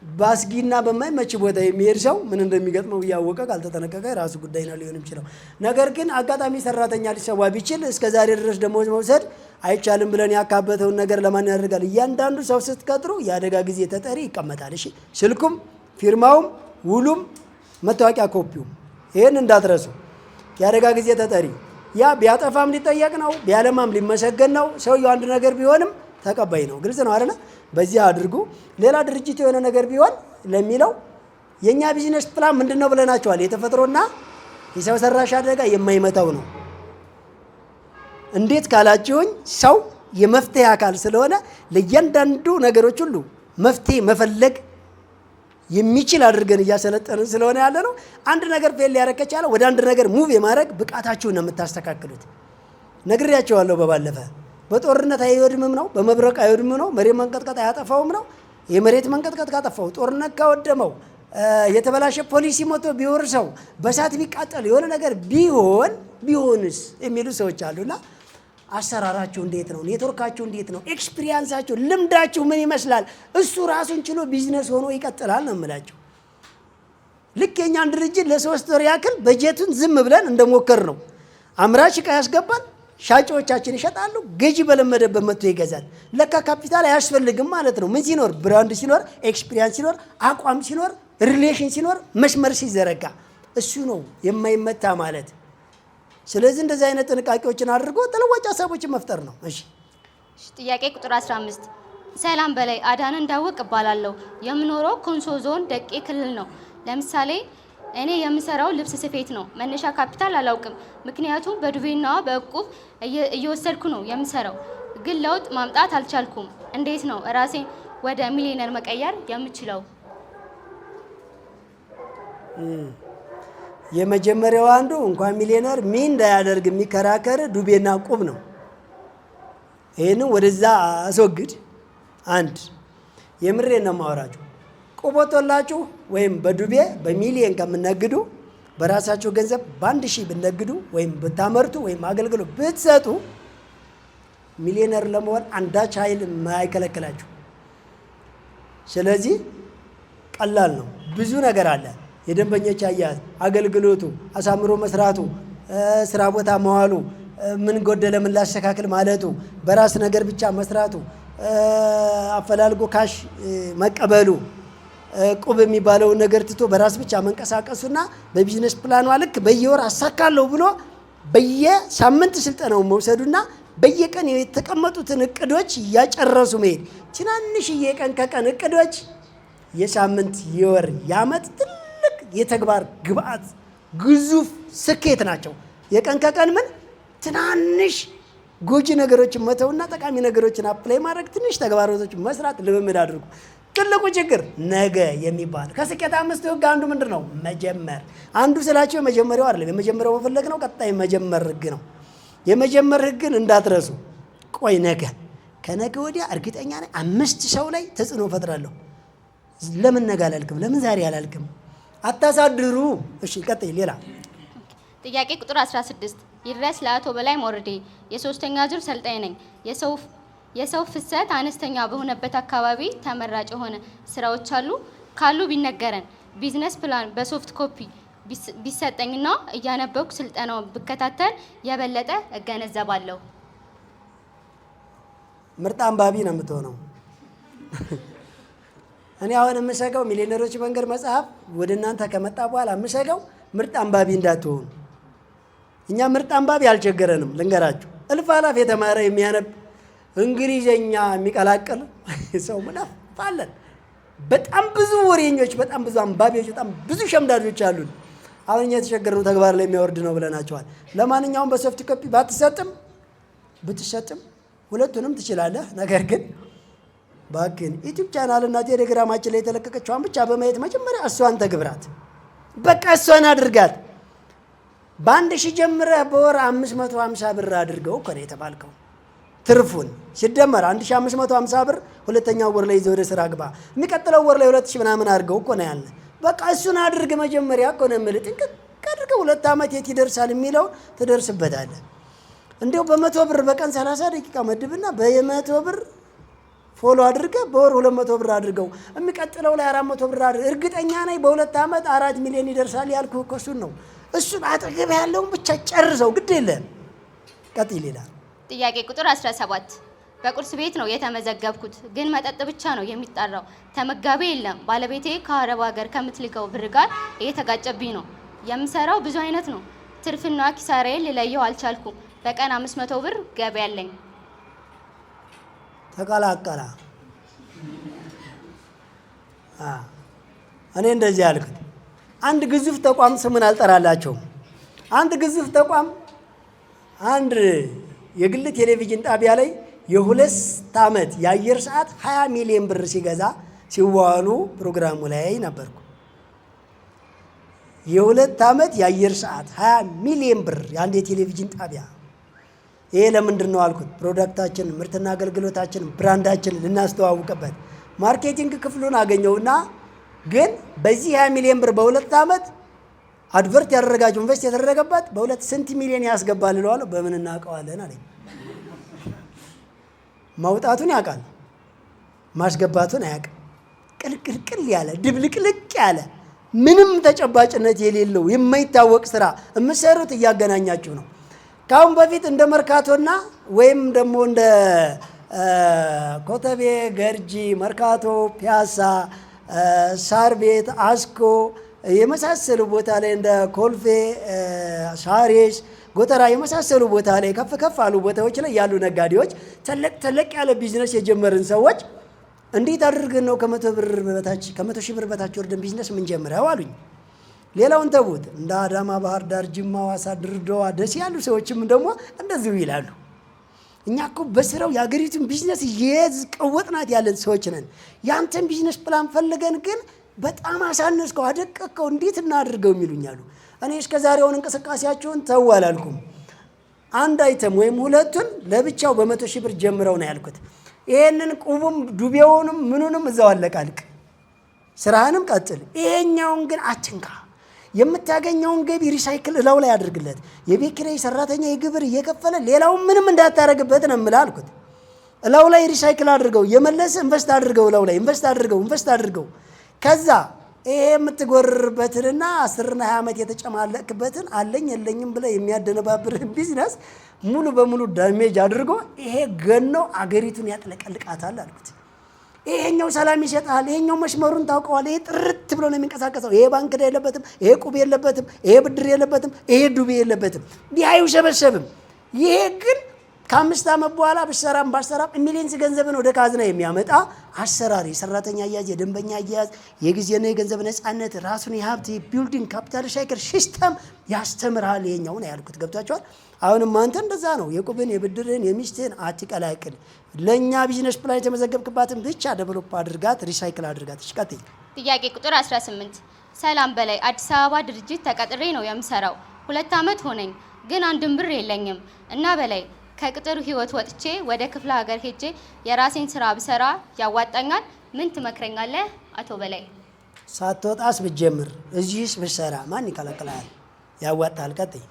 ባስጊና በማይመች ቦታ የሚሄድ ሰው ምን እንደሚገጥመው እያወቀ ካልተጠነቀቀ ራሱ ጉዳይ ነው ሊሆን ይችላል። ነገር ግን አጋጣሚ ሰራተኛ ሊሰዋ ቢችል እስከዛሬ ድረስ ደሞዝ መውሰድ አይቻልም ብለን ያካበተውን ነገር ለማን ያደርጋል? እያንዳንዱ ሰው ስትቀጥሩ የአደጋ ጊዜ ተጠሪ ይቀመጣል። እሺ፣ ስልኩም፣ ፊርማውም፣ ውሉም፣ መታወቂያ ኮፒውም ይሄን እንዳትረሱ። የአደጋ ጊዜ ተጠሪ ያ ቢያጠፋም ሊጠየቅ ነው፣ ቢያለማም ሊመሰገን ነው። ሰውየው አንድ ነገር ቢሆንም ተቀባይ ነው። ግልጽ ነው አይደል? በዚህ አድርጉ። ሌላ ድርጅት የሆነ ነገር ቢሆን ለሚለው የኛ ቢዝነስ ፕላን ምንድነው ብለናቸዋል። የተፈጥሮና የሰው ሰራሽ አደጋ የማይመታው ነው። እንዴት ካላችሁኝ ሰው የመፍትሄ አካል ስለሆነ ለእያንዳንዱ ነገሮች ሁሉ መፍትሄ መፈለግ የሚችል አድርገን እያሰለጠንን ስለሆነ ያለ ነው። አንድ ነገር ፌል ሊያደርግ ከቻለ ወደ አንድ ነገር ሙቭ የማድረግ ብቃታችሁን ነው የምታስተካክሉት። ነግሬያቸዋለሁ በባለፈ። በጦርነት አይወድምም ነው፣ በመብረቅ አይወድምም ነው፣ መሬት መንቀጥቀጥ አያጠፋውም ነው። የመሬት መንቀጥቀጥ ካጠፋው፣ ጦርነት ካወደመው፣ የተበላሸ ፖሊሲ መቶ ቢወርሰው፣ በሳት ቢቃጠል፣ የሆነ ነገር ቢሆንስ የሚሉ ሰዎች አሉና አሰራራችሁ እንዴት ነው? ኔትወርካችሁ እንዴት ነው? ኤክስፒሪየንሳችሁ፣ ልምዳችሁ ምን ይመስላል? እሱ ራሱን ችሎ ቢዝነስ ሆኖ ይቀጥላል ነው የምላችሁ። ልክ የኛን ድርጅት ለ3 ወር ያክል በጀቱን ዝም ብለን እንደሞከር ነው። አምራች ዕቃ ያስገባል፣ ሻጮቻችን ይሸጣሉ፣ ገዢ በለመደበት መጥቶ ይገዛል። ለካ ካፒታል አያስፈልግም ማለት ነው። ምን ሲኖር? ብራንድ ሲኖር፣ ኤክስፒሪየንስ ሲኖር፣ አቋም ሲኖር፣ ሪሌሽን ሲኖር፣ መስመር ሲዘረጋ፣ እሱ ነው የማይመታ ማለት። ስለዚህ እንደዚህ አይነት ጥንቃቄዎችን አድርጎ ተለዋጭ ሀሳቦችን መፍጠር ነው። እሺ፣ ጥያቄ ቁጥር 15 ሰላም በላይ አዳነ እንዳወቅ እባላለሁ። የምኖረው ኮንሶ ዞን ደቄ ክልል ነው። ለምሳሌ እኔ የምሰራው ልብስ ስፌት ነው። መነሻ ካፒታል አላውቅም፣ ምክንያቱም በዱቤና በእቁብ እየወሰድኩ ነው የምሰራው። ግን ለውጥ ማምጣት አልቻልኩም። እንዴት ነው ራሴን ወደ ሚሊዮነር መቀየር የምችለው? የመጀመሪያው አንዱ እንኳን ሚሊዮነር ምን እንዳያደርግ የሚከራከር ዱቤና እቁብ ነው። ይሄንን ወደዛ አስወግድ። አንድ የምሬን ነው የማወራችሁ። ቁቦቶላችሁ ወይም በዱቤ በሚሊዮን ከምነግዱ በራሳችሁ ገንዘብ በ1000 ብነግዱ ወይም ብታመርቱ ወይም አገልግሎት ብትሰጡ ሚሊዮነር ለመሆን አንዳች ኃይል የማይከለክላችሁ። ስለዚህ ቀላል ነው። ብዙ ነገር አለ። የደንበኞች አያያዝ፣ አገልግሎቱ፣ አሳምሮ መስራቱ፣ ስራ ቦታ መዋሉ፣ ምን ጎደለ ምን ላስተካክል ማለቱ፣ በራስ ነገር ብቻ መስራቱ፣ አፈላልጎ ካሽ መቀበሉ፣ ቁብ የሚባለውን ነገር ትቶ በራስ ብቻ መንቀሳቀሱና በቢዝነስ ፕላኗ ልክ በየወር አሳካለሁ ብሎ በየሳምንት ስልጠናው መውሰዱና በየቀን የተቀመጡትን እቅዶች እያጨረሱ መሄድ። ትናንሽዬ ቀን ከቀን እቅዶች የሳምንት የወር የዓመት ትልቅ የተግባር ግብአት ግዙፍ ስኬት ናቸው። የቀን ከቀን ምን ትናንሽ ጎጂ ነገሮችን መተውና ጠቃሚ ነገሮችን አፕላይ ማድረግ፣ ትንሽ ተግባራቶችን መስራት ልምምድ አድርጉ። ትልቁ ችግር ነገ የሚባል ከስኬት 5 ህግ አንዱ ምንድን ነው? መጀመር። አንዱ ስላቸው የመጀመሪያው አይደለም። የመጀመሪያው መፈለግ ነው። ቀጣይ መጀመር ህግ ነው። የመጀመር ህግን እንዳትረሱ። ቆይ ነገ ከነገ ወዲያ እርግጠኛ ነኝ 5 ሰው ላይ ተጽዕኖ ፈጥራለሁ። ለምን ነገ አላልክም? ለምን ዛሬ አላልክም? አታሳድሩ። እሺ ቀጥይ። ሌላ ጥያቄ ቁጥር 16 ይድረስ ለአቶ በላይ ሞርዴ የ3ኛ ዙር ሰልጣኝ ነኝ። የሰው ፍሰት አነስተኛ በሆነበት አካባቢ ተመራጭ የሆነ ስራዎች ካሉ ቢነገረን። ቢዝነስ ፕላን በሶፍት ኮፒ ቢሰጠኝና እያነበብኩ ስልጠናውን ብከታተል የበለጠ እገነዘባለሁ። ምርጥ አንባቢ ነው የምትሆነው። እኔ አሁን የምሰገው ሚሊዮነሮች መንገድ መጽሐፍ ወደ እናንተ ከመጣ በኋላ የምሰገው ምርጥ አንባቢ እንዳትሆኑ። እኛ ምርጥ አንባቢ አልቸገረንም። ልንገራችሁ፣ እልፍ አላፍ የተማረ የሚያነብ እንግሊዘኛ የሚቀላቀል ሰው ምናፋለን። በጣም ብዙ ወሬኞች፣ በጣም ብዙ አንባቢዎች፣ በጣም ብዙ ሸምዳጆች አሉን። አሁን እኛ የተቸገርነው ተግባር ላይ የሚያወርድ ነው ብለናቸዋል። ለማንኛውም በሶፍት ኮፒ ብትሰጥም ሁለቱንም ትችላለህ። ነገር ግን ባክን ዩቲዩብ ቻናል እና ቴሌግራማችን ላይ የተለቀቀችዋን ብቻ በማየት መጀመሪያ እሷን ተግብራት። በቃ እሷን አድርጋት። በ1000 ጀምረህ በወር 550 ብር አድርገው እኮ ነው የተባልከው። ትርፉን ሲደመር 1550 ብር ሁለተኛው ወር ላይ ይዘህ ወደ ስራ ግባ። የሚቀጥለው ወር ላይ 2000 ምናምን አድርገው እኮ ነው ያለ። በቃ እሱን አድርግ መጀመሪያ እኮ ነው የምልህ። ጥንቅቅ አድርገው 2 ዓመት የት ይደርሳል የሚለው ትደርስበታለህ። እንዲያው በ100 ብር በቀን 30 ደቂቃ መድብና በ100 ብር ፎሎ አድርገህ በወር 200 ብር አድርገው የሚቀጥለው ላይ 400 ብር አድርገህ እርግጠኛ ነኝ በ2 ዓመት 4 ሚሊዮን ይደርሳል ያልኩህ እኮ እሱን ነው። እሱን አጠገብ ያለውን ብቻ ጨርሰው ግድ የለም። ቀጥል ይላል። ጥያቄ ቁጥር 17 በቁርስ ቤት ነው የተመዘገብኩት፣ ግን መጠጥ ብቻ ነው የሚጣራው። ተመጋቢ የለም። ባለቤቴ ከአረብ ሀገር ከምትልከው ብር ጋር እየተጋጨብኝ ነው። የምሰራው ብዙ አይነት ነው። ትርፍና ኪሳራዬን ልለየው አልቻልኩም። በቀን 500 ብር ገቢ ያለኝ። ተቀላቀላ እኔ እንደዚህ ያልኩት አንድ ግዙፍ ተቋም ስምን አልጠራላቸውም። አንድ ግዙፍ ተቋም አንድ የግል ቴሌቪዥን ጣቢያ ላይ የ2 ዓመት የአየር ሰዓት 20 ሚሊዮን ብር ሲገዛ ሲዋሉ ፕሮግራሙ ላይ ነበርኩ። የ2 ዓመት የአየር ሰዓት 20 ሚሊዮን ብር የአንድ የቴሌቪዥን ጣቢያ። ይሄ ለምንድን ነው አልኩት። ፕሮዳክታችንን፣ ምርትና አገልግሎታችንን፣ ብራንዳችንን ልናስተዋውቅበት ማርኬቲንግ ክፍሉን አገኘውና ግን በዚህ 20 ሚሊዮን ብር በ2 ዓመት አድቨርት ያደረጋችሁ ኢንቨስት የተደረገበት በ2 ስንት ሚሊዮን ያስገባል እለዋለሁ። በምን እናውቀዋለን አለኝ። ማውጣቱን ያውቃል፣ ማስገባቱን አያውቅም። ቅልቅልቅል ያለ ድብልቅልቅ ያለ ምንም ተጨባጭነት የሌለው የማይታወቅ ስራ የምትሰሩት እያገናኛችሁ ነው። ካሁን በፊት እንደ መርካቶና ወይም ደግሞ እንደ ኮተቤ፣ ገርጂ፣ መርካቶ፣ ፒያሳ፣ ሳር ቤት፣ አስኮ የመሳሰሉ ቦታ ላይ እንደ ኮልፌ፣ ሳሬስ፣ ጎተራ የመሳሰሉ ቦታ ላይ ከፍ ከፍ አሉ ቦታዎች ላይ ያሉ ነጋዴዎች ተለቅ ያለ ቢዝነስ የጀመርን ሰዎች እንዴት አድርገን ነው ከ100 ብር በታች ከ100 ሺህ ብር በታች ወርደን ቢዝነስ ምን ጀምረው አሉኝ። ሌላውን ተውት። እንደ አዳማ፣ ባህር ዳር፣ ጅማ፣ ሐዋሳ፣ ድሬዳዋ፣ ደሴ ያሉ ሰዎችም ደግሞ እንደዚሁ ይላሉ። እኛ እኮ በስራው የሀገሪቱን ቢዝነስ የቀወጥናት ያለን ሰዎች ነን። ያንተን ቢዝነስ ፕላን ፈልገን ግን በጣም አሳነስከው፣ አደቀቅከው፣ እንዴት እናድርገው የሚሉኛሉ። እኔ እስከ ዛሬውን እንቅስቃሴያቸውን ተው አላልኩም። አንድ አይተም ወይም ሁለቱን ለብቻው በ100 ሺህ ብር ጀምረው ነው ያልኩት። ይሄንን ቁቡም ዱቤውንም ምኑንም እዛው አለቃልቅ፣ ስራህንም ቀጥል። ይሄኛውን ግን አትንካ። የምታገኘውን ገቢ ሪሳይክል እላው ላይ አድርግለት። የቤት ኪራይ ሰራተኛ የግብር እየከፈለ ሌላውን ምንም እንዳታረግበት ነው የምልህ አልኩት። እላው ላይ ሪሳይክል አድርገው፣ የመለስ ኢንቨስት አድርገው፣ እላው ላይ ኢንቨስት አድርገው። ከዛ ይሄ የምትጎርርበትንና 10 እና 20 ዓመት የተጨማለቅበትን አለኝ የለኝም ብለህ የሚያደነባብርህን ቢዝነስ ሙሉ በሙሉ ዳሜጅ አድርጎ ይሄ ገኖ አገሪቱን ያጥለቀልቃታል አልኩት። ይሄኛው ሰላም ይሰጣል። ይሄኛው መስመሩን ታውቀዋል። ይሄ ጥርት ብሎ ነው የሚንቀሳቀሰው። ይሄ ባንክ ዕዳ የለበትም፣ ይሄ ቁብ የለበትም፣ ይሄ ብድር የለበትም፣ ይሄ ዱቤ የለበትም። እንዲህ አይውሰበሰብም። ይሄ ግን ከ5 ዓመት በኋላ ብሰራም ባሰራም ሚሊየንስ ገንዘብን ወደ ካዝና የሚያመጣ አሰራር፣ የሰራተኛ አያያዝ፣ የደንበኛ አያያዝ፣ የጊዜና የገንዘብ ነፃነት፣ ራሱን የሀብት ቢልዲንግ ካፒታል ሳይክል ሲስተም ያስተምርሃል። ይሄኛውን ያልኩት ገብታችኋል። አሁንም አንተ እንደዛ ነው። የቁብን፣ የብድርን፣ የሚስትህን አትቀላቅል። ለእኛ ቢዝነስ ፕላን የተመዘገብክባትን ብቻ ደቨሎፕ አድርጋት፣ ሪሳይክል አድርጋት። ቀጥይ። ጥያቄ ቁጥር 18 ሰላም በላይ አዲስ አበባ ድርጅት ተቀጥሬ ነው የምሰራው። 2 ዓመት ሆነኝ፣ ግን አንድም ብር የለኝም እና በላይ ከቅጥሩ ህይወት ወጥቼ ወደ ክፍለ ሀገር ሄጄ የራሴን ስራ ብሰራ ያዋጣኛል? ምን ትመክረኛለህ አቶ በላይ? ሳትወጣስ ብትጀምር እዚህስ ብትሰራ ማን ይከለክላል? ያዋጣል። ቀጥይ።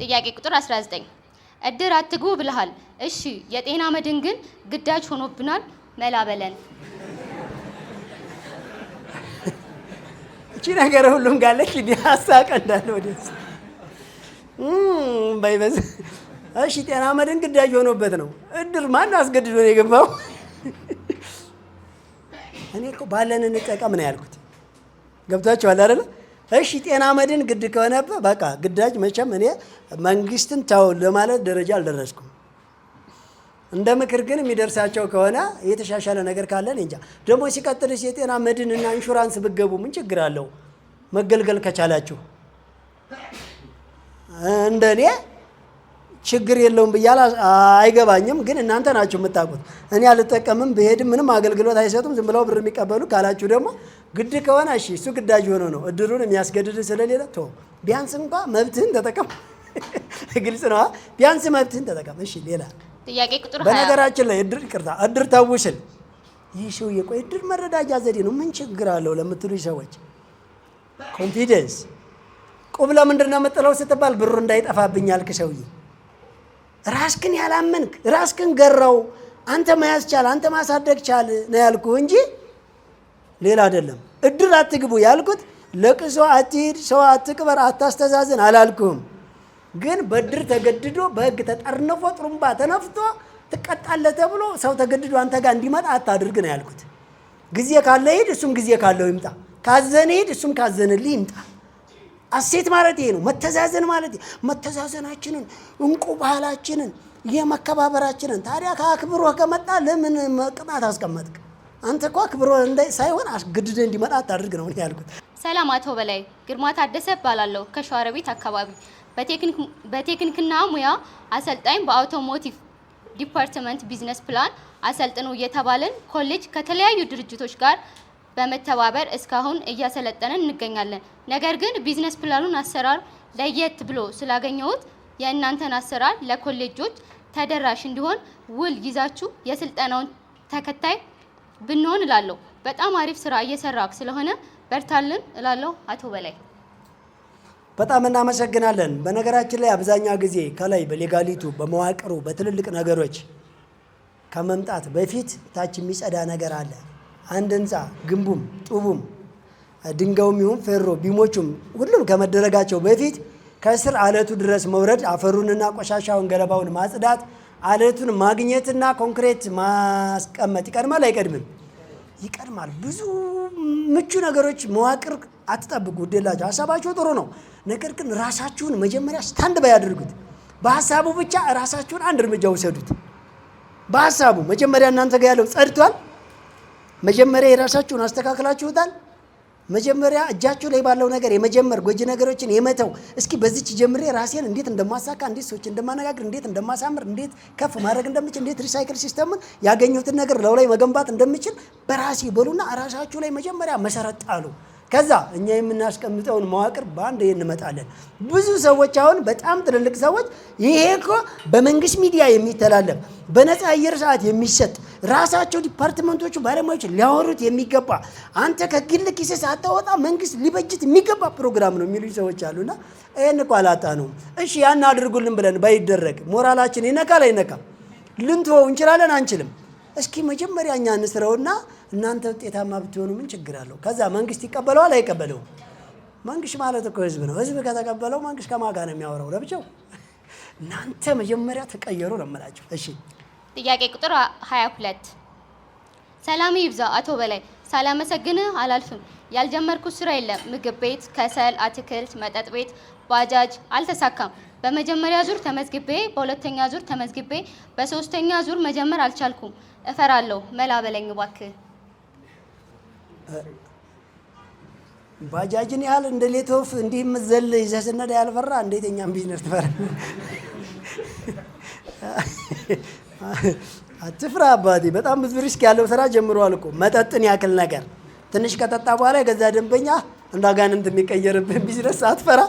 ጥያቄ ቁጥር 19 እድር አትግቡ ብለሃል። እሺ የጤና መድን ግን ግዳጅ ሆኖብናል፣ መላ በለን። እቺ ነገር ሁሉም ጋለች ዲያሳቀ እንዳለ ወደስ ባይበዝ። እሺ ጤና መድን ግዳጅ ሆኖበት ነው። እድር ማን አስገድዶ ነው የገባው? እኔ እኮ ባለን እንጠቀም ነው ያልኩት። ገብታችኋል አይደል? እሺ ጤና መድን ግድ ከሆነበት በቃ ግዳጅ መቼም እኔ መንግስትን ተው ለማለት ደረጃ አልደረስኩም። እንደ ምክር ግን የሚደርሳቸው ከሆነ የተሻሻለ ነገር ካለን እንጃ። ደግሞ ሲቀጥልስ የጤና መድን እና ኢንሹራንስ ብገቡ ምን ችግር አለው? መገልገል ከቻላችሁ እንደኔ ችግር የለውም ብያለ አይገባኝም። ግን እናንተ ናችሁ የምታውቁት። እኔ አልጠቀምም ብሄድም ምንም አገልግሎት አይሰጡም ዝም ብለው ብር የሚቀበሉ ካላችሁ ደግሞ ግድ ከሆነ እሺ እሱ ግዳጅ ሆኖ ነው። እድሩን የሚያስገድድ ስለሌለ ቶ ቢያንስ እንኳን መብትህን ተጠቀም። ግልጽ ነው። ቢያንስ መብትህን ተጠቀም። እሺ ሌላ ጥያቄ ቁጥር 20 በነገራችን ላይ እድር ይቅርታ እድር ታውሽል ይህ ሰውዬ ቆይ እድር መረዳጃ ዘዴ ነው ምን ችግር አለው ለምትሉ ሰዎች ኮንፊደንስ ቁብ ለምንድን ነው የምጥለው ስትባል ብሩ እንዳይጠፋብኝ አልክ ሰውዬ። ራስክን ያላመንክ ራስክን ገራው። አንተ መያዝ ቻል፣ አንተ ማሳደግ ቻል ነው ያልኩህ እንጂ ሌላ አይደለም። እድር አትግቡ ያልኩት ለቅሶ አትሂድ፣ ሰው አትቅበር፣ አታስተዛዝን አላልኩም። ግን በእድር ተገድዶ በህግ ተጠርንፎ ጥሩምባ ተነፍቶ ትቀጣለህ ተብሎ ሰው ተገድዶ አንተ ጋር እንዲመጣ አታድርግ ነው ያልኩት። ጊዜ ካለ ሂድ፣ እሱም ጊዜ ካለው ይምጣ። ካዘነ ሂድ፣ እሱም ካዘነልህ ይምጣ። አሴት ማለት ይሄ ነው። መተዛዘን ማለት መተዛዘናችንን እንቁ ባህላችንን የመከባበራችንን ታዲያ ከአክብሮ ከመጣ ለምን ቅጣት አስቀመጥክ? አንተ እኮ አክብሮ ሳይሆን አስገድደ እንዲመጣ አታድርግ ነው ያልኩት። ሰላም፣ አቶ በላይ ግርማ ታደሰ እባላለሁ ከሸዋሮቢት አካባቢ በቴክኒክና ሙያ አሰልጣኝ በአውቶሞቲቭ ዲፓርትመንት ቢዝነስ ፕላን አሰልጥኑ እየተባለን ኮሌጅ ከተለያዩ ድርጅቶች ጋር በመተባበር እስካሁን እያሰለጠንን እንገኛለን። ነገር ግን ቢዝነስ ፕላኑን አሰራር ለየት ብሎ ስላገኘሁት የእናንተን አሰራር ለኮሌጆች ተደራሽ እንዲሆን ውል ይዛችሁ የስልጠናውን ተከታይ ብንሆን እላለሁ። በጣም አሪፍ ስራ እየሰራክ ስለሆነ በርታልን እላለሁ። አቶ በላይ በጣም እናመሰግናለን። በነገራችን ላይ አብዛኛው ጊዜ ከላይ በሌጋሊቱ በመዋቅሩ በትልልቅ ነገሮች ከመምጣት በፊት ታች የሚጸዳ ነገር አለ። አንድ ህንፃ ግንቡም ጡቡም ድንጋዩም ይሁን ፌሮ ቢሞቹም ሁሉም ከመደረጋቸው በፊት ከስር አለቱ ድረስ መውረድ፣ አፈሩንና ቆሻሻውን ገለባውን ማጽዳት፣ አለቱን ማግኘትና ኮንክሪት ማስቀመጥ ይቀድማል አይቀድምም? ይቀድማል። ብዙ ምቹ ነገሮች መዋቅር አትጠብቁ። ወደላችሁ ሀሳባችሁ ጥሩ ነው። ነገር ግን ራሳችሁን መጀመሪያ ስታንድ ባይ አድርጉት። በሀሳቡ ብቻ ራሳችሁን አንድ እርምጃ ውሰዱት። በሀሳቡ መጀመሪያ እናንተ ጋር ያለው ጸድቷል። መጀመሪያ የራሳችሁን አስተካክላችሁታል። መጀመሪያ እጃችሁ ላይ ባለው ነገር የመጀመር ጎጂ ነገሮችን የመተው እስኪ በዚች ጀምሬ ራሴን እንዴት እንደማሳካ፣ እንዴት ሰዎች እንደማነጋግር፣ እንዴት እንደማሳምር፣ እንዴት ከፍ ማድረግ እንደምችል፣ እንዴት ሪሳይክል ሲስተምን ያገኙትን ነገር ለው ላይ መገንባት እንደምችል በራሴ በሉና ራሳችሁ ላይ መጀመሪያ መሰረት ጣሉ። ከዛ እኛ የምናስቀምጠውን መዋቅር በአንድ እንመጣለን። ብዙ ሰዎች አሁን በጣም ትልልቅ ሰዎች ይሄ እኮ በመንግስት ሚዲያ የሚተላለፍ በነፃ አየር ሰዓት የሚሰጥ ራሳቸው ዲፓርትመንቶቹ ባለሙያዎች ሊያወሩት የሚገባ አንተ ከግል ኪስ ሳታወጣ መንግስት ሊበጅት የሚገባ ፕሮግራም ነው የሚሉ ሰዎች አሉና ይሄን እኮ አላጣነውም። እሺ ያን አድርጉልን ብለን ባይደረግ ሞራላችን ይነካል አይነካም? ልንተወው እንችላለን አንችልም? እስኪ መጀመሪያ እኛ እንስረውና እናንተ ውጤታማ ብትሆኑ ምን ችግር አለው? ከዛ መንግስት ይቀበለዋል አይቀበለውም? መንግስት ማለት እኮ ህዝብ ነው። ህዝብ ከተቀበለው መንግስት ከማን ጋር ነው የሚያወራው? ለብቻው። እናንተ መጀመሪያ ተቀየሩ ነው የምላችሁ። እሺ ጥያቄ ቁጥር 22 ሰላም ይብዛ። አቶ በላይ ሳላመሰግንህ አላልፍም። ያልጀመርኩት ስራ የለም። ምግብ ቤት፣ ከሰል፣ አትክልት፣ መጠጥ ቤት፣ ባጃጅ አልተሳካም። በመጀመሪያ ዙር ተመዝግቤ፣ በሁለተኛ ዙር ተመዝግቤ፣ በሶስተኛ ዙር መጀመር አልቻልኩም። እፈራለሁ። መላ በለኝ እባክህ። ባጃጅን ያህል እንደ ሌቶፍ እንዲህ ምዘል ይዘህ ስነዳ ያልፈራ እንዴት እኛም ቢዝነስ ትፈራ? አትፍራ አባቴ። በጣም ብዙ ሪስክ ያለው ስራ ጀምሯል እኮ። መጠጥን ያክል ነገር ትንሽ ከጠጣ በኋላ የገዛ ደንበኛ እንዳጋንንት የሚቀየርብህ ቢዝነስ አትፈራ።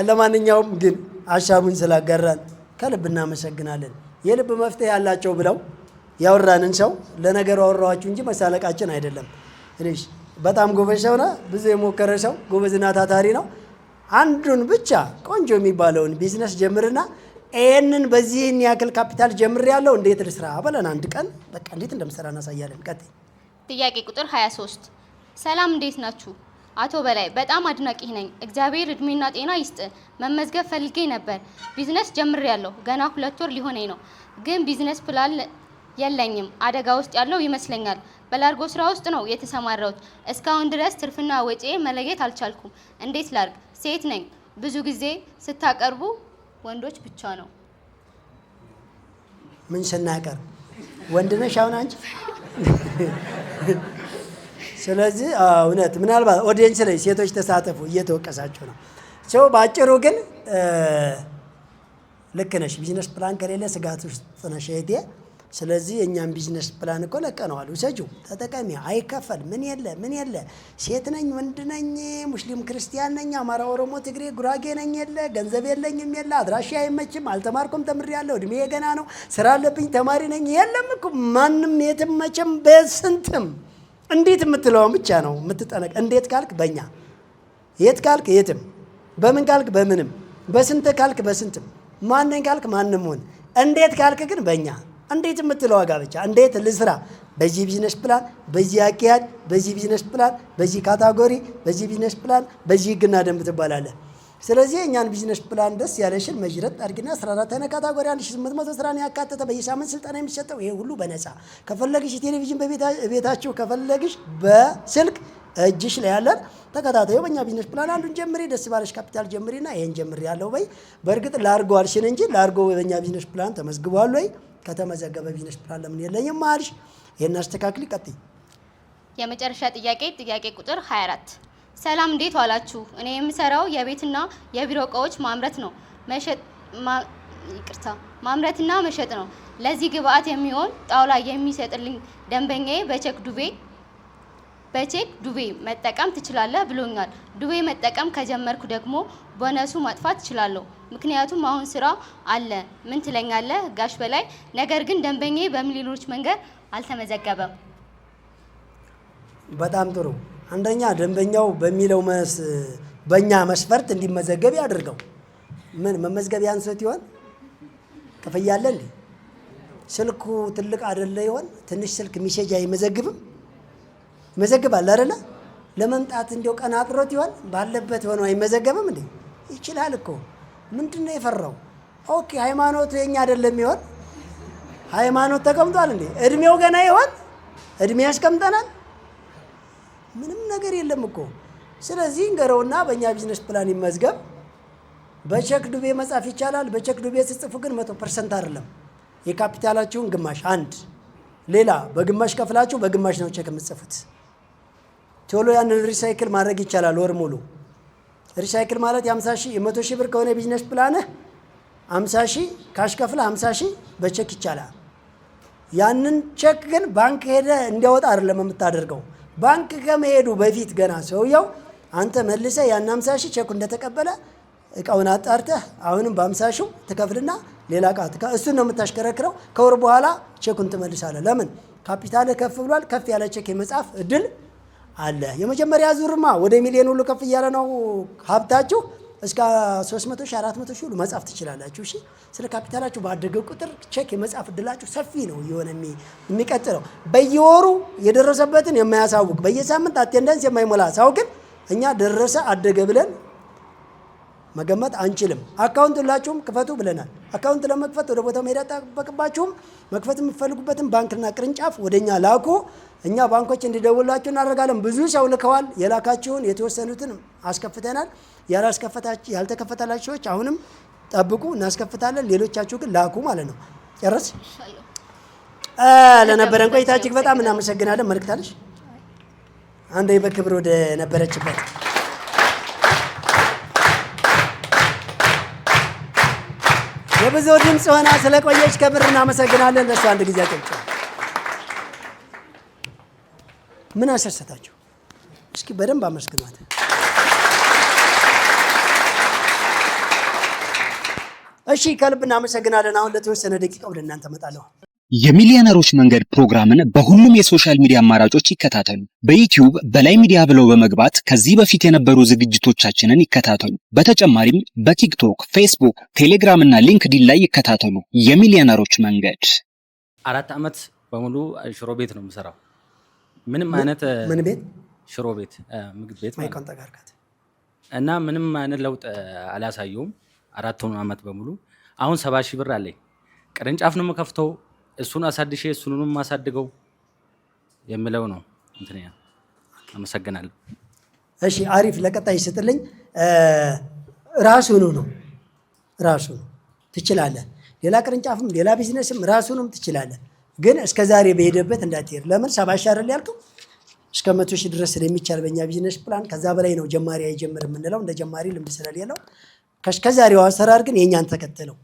ለማንኛውም ግን ሀሳቡን ስላጋራን ከልብ እናመሰግናለን። የልብ መፍትሄ ያላቸው ብለው ያወራንን ሰው ለነገሩ አወራኋችሁ እንጂ መሳለቃችን አይደለም። እሺ በጣም ጎበዝ ሰው ነው። ብዙ የሞከረ ሰው ጎበዝና ታታሪ ነው። አንዱን ብቻ ቆንጆ የሚባለውን ቢዝነስ ጀምርና ይሄንን በዚህን ያክል ካፒታል ጀምር ያለው እንዴት ልስራ በለን አንድ ቀን በቃ እንዴት እንደምሰራ እናሳያለን። ቀጥይ። ጥያቄ ቁጥር 23 ሰላም እንዴት ናችሁ? አቶ በላይ በጣም አድናቂህ ነኝ። እግዚአብሔር እድሜና ጤና ይስጥ። መመዝገብ ፈልጌ ነበር። ቢዝነስ ጀምሬያለሁ። ገና 2 ወር ሊሆነኝ ነው። ግን ቢዝነስ ፕላን የለኝም። አደጋ ውስጥ ያለው ይመስለኛል። በላርጎ ስራ ውስጥ ነው የተሰማራሁት። እስካሁን ድረስ ትርፍና ወጪ መለየት አልቻልኩም። እንዴት ላርግ? ሴት ነኝ። ብዙ ጊዜ ስታቀርቡ ወንዶች ብቻ ነው። ምን ስናቀርብ ወንድ ነሽ አሁን አንቺ? ስለዚህ እውነት ምናልባት ኦዲየንስ ላይ ሴቶች ተሳተፉ እየተወቀሳቸው ነው። ሰው በአጭሩ ግን ልክ ነሽ። ቢዝነስ ፕላን ከሌለ ስጋት ውስጥ ነሽ እህቴ። ስለዚህ እኛም ቢዝነስ ፕላን እኮ ለቀነዋል። ውሰጂው፣ ተጠቀሚ። አይከፈል ምን የለ ሴት ነኝ ወንድ ነኝ ሙስሊም ክርስቲያን ነኝ አማራ ኦሮሞ ትግሬ ጉራጌ ነኝ የለ ገንዘብ የለኝም የለ አድራሻ አይመችም አልተማርኩም ተምሬያለሁ እድሜ ገና ነው ስራ አለብኝ ተማሪ ነኝ የለም እኮ ማንም የትም መቼም በስንትም እንዴት የምትለውን ብቻ ነው የምትጠነቅ። እንዴት ካልክ በእኛ የት ካልክ የትም በምን ካልክ በምንም፣ በስንት ካልክ በስንትም፣ ማንን ካልክ ማንም ሆን፣ እንዴት ካልክ ግን በእኛ እንዴት የምትለው ዋጋ ብቻ እንዴት ልስራ፣ በዚህ ቢዝነስ ፕላን፣ በዚህ አካሄድ፣ በዚህ ቢዝነስ ፕላን፣ በዚህ ካታጎሪ፣ በዚህ ቢዝነስ ፕላን፣ በዚህ ህግና ደንብ ትባላለህ። ስለዚህ እኛን ቢዝነስ ፕላን ደስ ያለሽን መጅረት አድርግና 14 አይነት ካታጎሪ 1800 ስራን ያካተተ በየሳምንት ስልጠና የሚሰጠው ይሄ ሁሉ በነፃ ከፈለግሽ ቴሌቪዥን በቤታችሁ ከፈለግሽ በስልክ እጅሽ ላይ ያለን ተከታታዩ በእኛ ቢዝነስ ፕላን አንዱን ጀምሪ፣ ደስ ባለሽ ካፒታል ጀምሪና ይሄን ጀምሪ ያለው በይ። በእርግጥ ላርጎ አልሽን እንጂ ላርጎ በእኛ ቢዝነስ ፕላን ተመዝግቧል ወይ? ከተመዘገበ ቢዝነስ ፕላን ለምን የለኝም አልሽ? ይሄን አስተካክሊ፣ ቀጥይ። የመጨረሻ ጥያቄ ቁጥር 24 ሰላም እንዴት ዋላችሁ? እኔ የምሰራው የቤትና የቢሮ እቃዎች ማምረትና መሸጥ ነው። ለዚህ ግብአት የሚሆን ጣውላ የሚሰጥልኝ ደንበኛዬ በቼክ ዱቤ መጠቀም ትችላለህ ብሎኛል። ዱቤ መጠቀም ከጀመርኩ ደግሞ ቦነሱ ማጥፋት እችላለሁ። ምክንያቱም አሁን ስራ አለ። ምን ትለኛለህ ጋሽ በላይ? ነገር ግን ደንበኛዬ በሚሊዮኖች መንገድ አልተመዘገበም። በጣም ጥሩ። አንደኛ ደንበኛው በሚለው በእኛ መስፈርት እንዲመዘገብ ያድርገው። ምን መመዝገብ ያንሶት ይሆን? ክፍያ አለ እንዴ? ስልኩ ትልቅ አይደለ ይሆን? ትንሽ ስልክ ሚሴጅ አይመዘግብም? ይመዘግባል አይደለ? ለመምጣት እንዲያው ቀን አጥሮት ይሆን? ባለበት ሆኖ አይመዘገብም እንዴ? ይችላል እኮ። ምንድነው የፈራው? ኦኬ ሃይማኖቱ የኛ አይደለም ይሆን? ሃይማኖት ተቀምጧል እንዴ? እድሜው ገና ይሆን? እድሜ ያስቀምጠናል? ምንም ነገር የለም እኮ። ስለዚህ እንገረውና በእኛ ቢዝነስ ፕላን ይመዝገብ። በቼክ ዱቤ መጻፍ ይቻላል። በቼክ ዱቤ ሲጽፉ ግን 100% አይደለም። የካፒታላችሁን ግማሽ አንድ ሌላ በግማሽ ከፍላችሁ በግማሽ ነው ቼክ የምትጽፉት። ቶሎ ያንን ሪሳይክል ማድረግ ይቻላል። ወር ሙሉ ሪሳይክል ማለት የ50 ሺህ የ100 ሺህ ብር ከሆነ ቢዝነስ ፕላንህ 50 ሺህ ካሽ ከፍለህ 50 ሺህ በቼክ ይቻላል። ያንን ቼክ ግን ባንክ ሄደ እንዲያወጣ አይደለም የምታደርገው። ባንክ ከመሄዱ በፊት ገና ሰውየው አንተ መልሰህ ያን 50 ሺህ ቼኩ እንደተቀበለ እቃውን አጣርተህ አሁንም በ50 ሺህ ትከፍልና ሌላ እቃ እሱን ነው የምታሽከረክረው። ከወር በኋላ ቼኩን ትመልሳለህ። ለምን? ካፒታልህ ከፍ ብሏል። ከፍ ያለ ቼክ የመጻፍ እድል አለ። የመጀመሪያ ዙርማ ወደ ሚሊዮን ሁሉ ከፍ እያለ ነው ሀብታችሁ። እስከ 300 ሺህ 400 ሺህ ሁሉ መጻፍ ትችላላችሁ። እሺ፣ ስለ ካፒታላችሁ ባደገ ቁጥር ቼክ የመጻፍ እድላችሁ ሰፊ ነው የሆነ የሚቀጥለው። በየወሩ የደረሰበትን የማያሳውቅ በየሳምንት አቴንዳንስ የማይሞላ ሰው ግን እኛ ደረሰ አደገ ብለን መገመት አንችልም። አካውንት ሁላችሁም ክፈቱ ብለናል። አካውንት ለመክፈት ወደ ቦታው መሄድ አይጠበቅባችሁም። መክፈት የምትፈልጉበትን ባንክና ቅርንጫፍ ወደኛ ላኩ። እኛ ባንኮች እንዲደውላችሁ እናደርጋለን። ብዙ ሰው ልከዋል። የላካችሁን የተወሰኑትን አስከፍተናል። ያልተከፈተላችሁ ሰዎች አሁንም ጠብቁ፣ እናስከፍታለን። ሌሎቻችሁ ግን ላኩ ማለት ነው። ጨረስ። ለነበረን ቆይታ እጅግ በጣም እናመሰግናለን። መልእክት አለሽ? አንዴ በክብር ወደ ነበረችበት የብዙ ድምፅ ሆና ስለቆየች ከብር እናመሰግናለን። ለእሱ አንድ ጊዜ አጨብጭ። ምን አሰሰታችሁ? እስኪ በደንብ አመስግኗት። እሺ ከልብ እናመሰግናለን። አሁን ለተወሰነ ደቂቃ ወደ እናንተ እመጣለሁ። የሚሊዮነሮች መንገድ ፕሮግራምን በሁሉም የሶሻል ሚዲያ አማራጮች ይከታተሉ። በዩቲዩብ በላይ ሚዲያ ብለው በመግባት ከዚህ በፊት የነበሩ ዝግጅቶቻችንን ይከታተሉ። በተጨማሪም በቲክቶክ፣ ፌስቡክ፣ ቴሌግራም እና ሊንክዲን ላይ ይከታተሉ። የሚሊዮነሮች መንገድ 4 ዓመት በሙሉ ሽሮ ቤት ነው የምሰራው። ምንም አይነት ምን ቤት? ሽሮ ቤት፣ ምግብ ቤት ማለት እና ምንም አይነት ለውጥ አላሳየውም። 4 ዓመት በሙሉ አሁን 70 ሺህ ብር አለኝ። ቅርንጫፍ ነው የምከፍተው። እሱን አሳድሼ እሱንም ማሳድገው የሚለው ነው። እንትኛ አመሰግናለሁ። እሺ አሪፍ። ለቀጣይ ይስጥልኝ። ራሱኑ ነው ትችላለህ። ሌላ ቅርንጫፍም ሌላ ቢዝነስም ራሱንም ትችላለህ። ግን እስከዛሬ በሄደበት እንዳትሄድ። ለምን 70 ሺህ አይደል ያልከው? እስከ 100 ሺህ ድረስ ስለሚቻል በእኛ ቢዝነስ ፕላን ከዛ በላይ ነው ጀማሪ አይጀምር የምንለው። እንደ ጀማሪ ልምድ ስለሌለው ከዛሬው አሰራር ግን የኛን ተከተለው።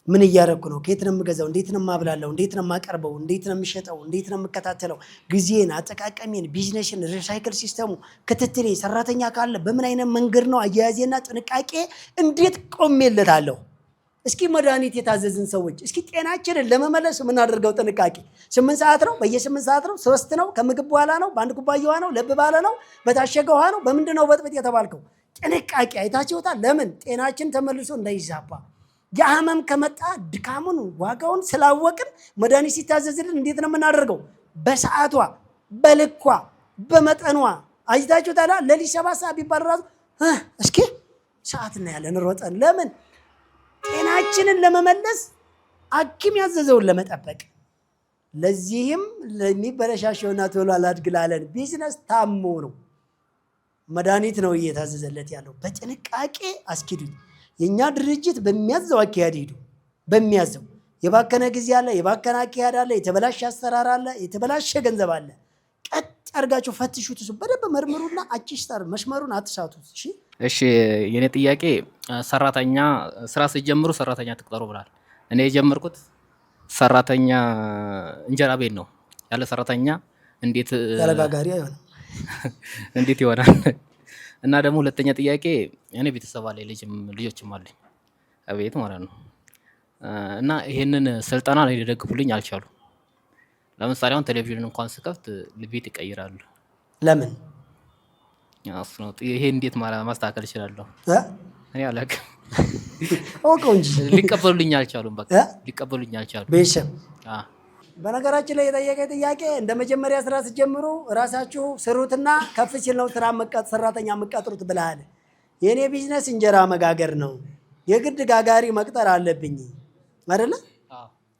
ምን እያደረኩ ነው? ከየት ነው የምገዛው? እንዴት ነው የማብላለው? እንዴት ነው የማቀርበው? እንዴት ነው የምሸጠው? እንዴት ነው የምከታተለው? ጊዜን፣ አጠቃቀሜን፣ ቢዝነስን፣ ሪሳይክል ሲስተሙ፣ ክትትሌ፣ ሰራተኛ ካለ በምን አይነት መንገድ ነው አያያዜና ጥንቃቄ እንዴት ቆሜለታለሁ? እስኪ መድኃኒት የታዘዝን ሰዎች እስኪ ጤናችንን ለመመለስ የምናደርገው ጥንቃቄ 8 ሰዓት ነው? በየ8 ሰዓት ነው? 3 ነው? ከምግብ በኋላ ነው? በአንድ ኩባያ ውሃ ነው? ለብ ባለ ነው? በታሸገ ውሃ ነው? በምንድን ነው በጥብጥ የተባልከው? ጥንቃቄ አይታችሁታል። ለምን ጤናችን ተመልሶ እንዳይዛባ የህመም ከመጣ ድካሙን ዋጋውን ስላወቅን መድኃኒት ሲታዘዝልን እንዴት ነው የምናደርገው? በሰዓቷ በልኳ በመጠኗ አይታችሁታል። ለሊት 7 ሰዓት ቢባል ራሱ እስኪ ሰዓት እናያለን ሮጠን። ለምን ጤናችንን ለመመለስ ሐኪም ያዘዘውን ለመጠበቅ። ለዚህም ለሚበለሻሸውና ቶሎ አላድግ ላለን ቢዝነስ ታሞ ነው መድኃኒት ነው እየታዘዘለት ያለው። በጥንቃቄ አስኪዱት። የኛ ድርጅት በሚያዘው አካሄድ ሂዱ። በሚያዘው የባከነ ጊዜ አለ፣ የባከነ አካሄድ አለ፣ የተበላሸ አሰራር አለ፣ የተበላሸ ገንዘብ አለ። ቀጥ አድርጋችሁ ፈትሹት። እሱ በደንብ መርምሩና አጭሽታር መስመሩን አትሳቱት። እሺ የኔ ጥያቄ ሰራተኛ ስራ ሲጀምሩ ሰራተኛ ትቅጠሩ ብላል። እኔ የጀመርኩት ሰራተኛ እንጀራ ቤት ነው። ያለ ሰራተኛ እንዴት ተረጋጋሪ አይሆንም እንዴት ይሆናል? እና ደግሞ ሁለተኛ ጥያቄ እኔ ቤተሰብ አለኝ፣ ልጆችም አለኝ አቤት ማለት ነው። እና ይሄንን ስልጠና ላይ ሊደግፉልኝ አልቻሉ። ለምሳሌ አሁን ቴሌቪዥን እንኳን ስከፍት ቤት ይቀይራሉ። ለምን? ይሄ እንዴት ማስተካከል እችላለሁ? እኔ አላውቅም። አውቀው እንጂ ሊቀበሉልኝ አልቻሉም። በቃ ሊቀበሉልኝ አልቻሉም። ቤተሰብ በነገራችን ላይ የጠየቀ ጥያቄ እንደ መጀመሪያ ስራ ስትጀምሩ ራሳችሁ ስሩትና ከፍ ሲል ነው ሰራተኛ መቀጥሩት ብለሃል። የኔ ቢዝነስ እንጀራ መጋገር ነው፣ የግድ ጋጋሪ መቅጠር አለብኝ አይደለ?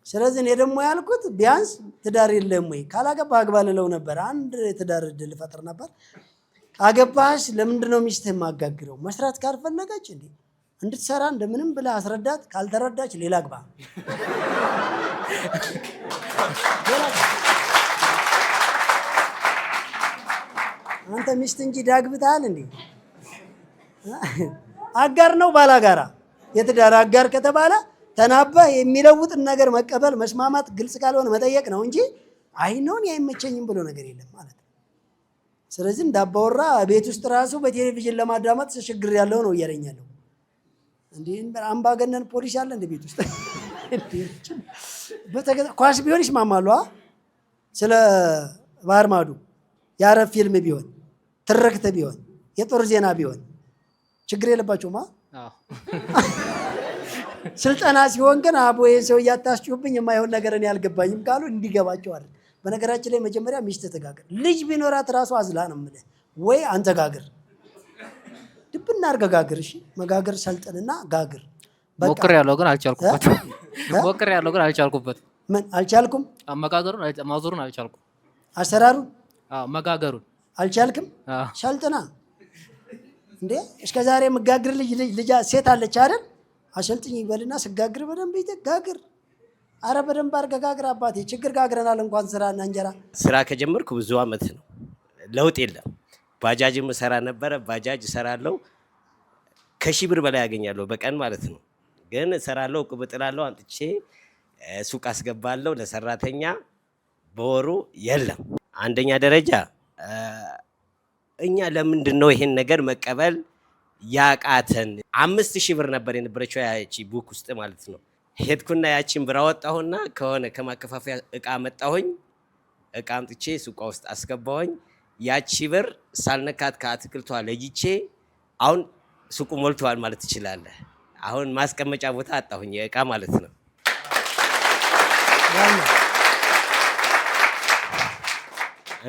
ስለዚህ እኔ ደግሞ ያልኩት ቢያንስ ትዳር የለም ወይ ካላገባህ አግባ ልለው ነበር። አንድ ትዳር እድል ፈጥር ነበር። ካገባህስ ለምንድን ነው ሚስትህ ማጋግረው? መስራት ካልፈለገች እንድትሰራ እንደምንም ብለህ አስረዳት። ካልተረዳች ሌላ አግባ። አንተ ሚስት እንጂ ዳግብታል እንዴ? አጋር ነው ባላጋራ። የትዳር አጋር ከተባለ ተናበህ የሚለውጥን ነገር መቀበል፣ መስማማት፣ ግልጽ ካልሆነ መጠየቅ ነው እንጂ አይ ነው አይመቸኝም ብሎ ነገር የለም ማለት ነው። ስለዚህ እንዳባወራ ቤት ውስጥ ራሱ በቴሌቪዥን ለማዳመጥ ችግር ያለው ነው እያለኛለሁ። እንዴ አምባገነን ፖሊስ አለ እንደ ቤት ውስጥ ኳስ ቢሆን ይስማማሉ። ስለ ባህር ማዶ የአረብ ፊልም ቢሆን ትርክት ቢሆን የጦር ዜና ቢሆን ችግር የለባቸውማ። ስልጠና ሲሆን ግን አቦ ይሄን ሰው እያታስጩብኝ የማይሆን ነገር እኔ አልገባኝም ካሉ እንዲገባቸዋል። በነገራችን ላይ መጀመሪያ ሚስት ተጋግር። ልጅ ቢኖራት ራሱ አዝላ ነው የምልህ። ወይ አንተ ጋግር፣ ድብና አድርገህ ጋግር። እሺ መጋገር ሰልጥንና ጋግር። ሞክሬያለሁ ግን አልቻልኩበትም። ሞክሬያለሁ ግን አልቻልኩበትም። ምን አልቻልኩም? መጋገሩን ማዞሩን አልቻልኩም። አሰራሩን መጋገሩን አልቻልክም? ሰልጥና እንዴ። እስከ ዛሬ መጋግር ልጅ ሴት አለች አይደል? አሰልጥኝ ይበልና ስጋግር በደንብ ይተጋግር። አረ በደንብ አድርገህ ጋግር አባቴ። ችግር ጋግረናል እንኳን ስራና እንጀራ። ስራ ከጀመርኩ ብዙ አመት ነው። ለውጥ የለም። ባጃጅም እሰራ ነበረ። ባጃጅ እሰራለሁ። ከ1000 ብር በላይ ያገኛለሁ በቀን ማለት ነው። ግን እሰራለሁ፣ ቁብ እጥላለሁ፣ አምጥቼ ሱቅ አስገባለሁ ለሰራተኛ። በወሩ የለም። አንደኛ ደረጃ እኛ ለምንድን ነው ይሄን ነገር መቀበል ያቃተን? 5000 ብር ነበር የነበረችው ያቺ ቡክ ውስጥ ማለት ነው። ሄድኩና ያቺን ብር አወጣሁና ከሆነ ከማከፋፈያ እቃ መጣሁኝ። እቃ አምጥቼ ሱቋ ውስጥ አስገባሁኝ። ያቺ ብር ሳልነካት ከአትክልቷ ለይቼ አሁን ሱቁ ሞልቷል ማለት ትችላለህ። አሁን ማስቀመጫ ቦታ አጣሁኝ የእቃ ማለት ነው።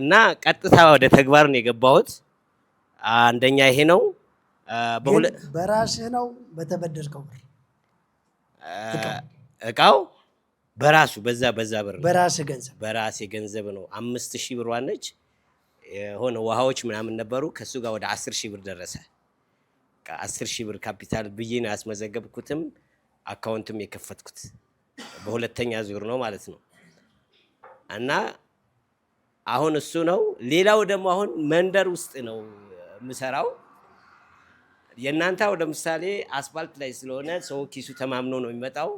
እና ቀጥታ ወደ ተግባር ነው የገባሁት። አንደኛ ይሄ ነው። በራስህ ነው በተበደርከው ብር? እቃው በራሱ በዛ ብር በራስህ ገንዘብ? በራሴ ገንዘብ ነው። 5000 ብር ነች። የሆነ ውሃዎች ምናምን ነበሩ። ከሱ ጋር ወደ 10000 ብር ደረሰ። 10000 ብር ካፒታል ብዬ ነው ያስመዘገብኩትም አካውንትም የከፈትኩት። በሁለተኛ ዙር ነው ማለት ነው። እና አሁን እሱ ነው። ሌላው ደግሞ አሁን መንደር ውስጥ ነው የምሰራው። የእናንተው ለምሳሌ አስፋልት ላይ ስለሆነ ሰው ኪሱ ተማምኖ ነው የሚመጣው።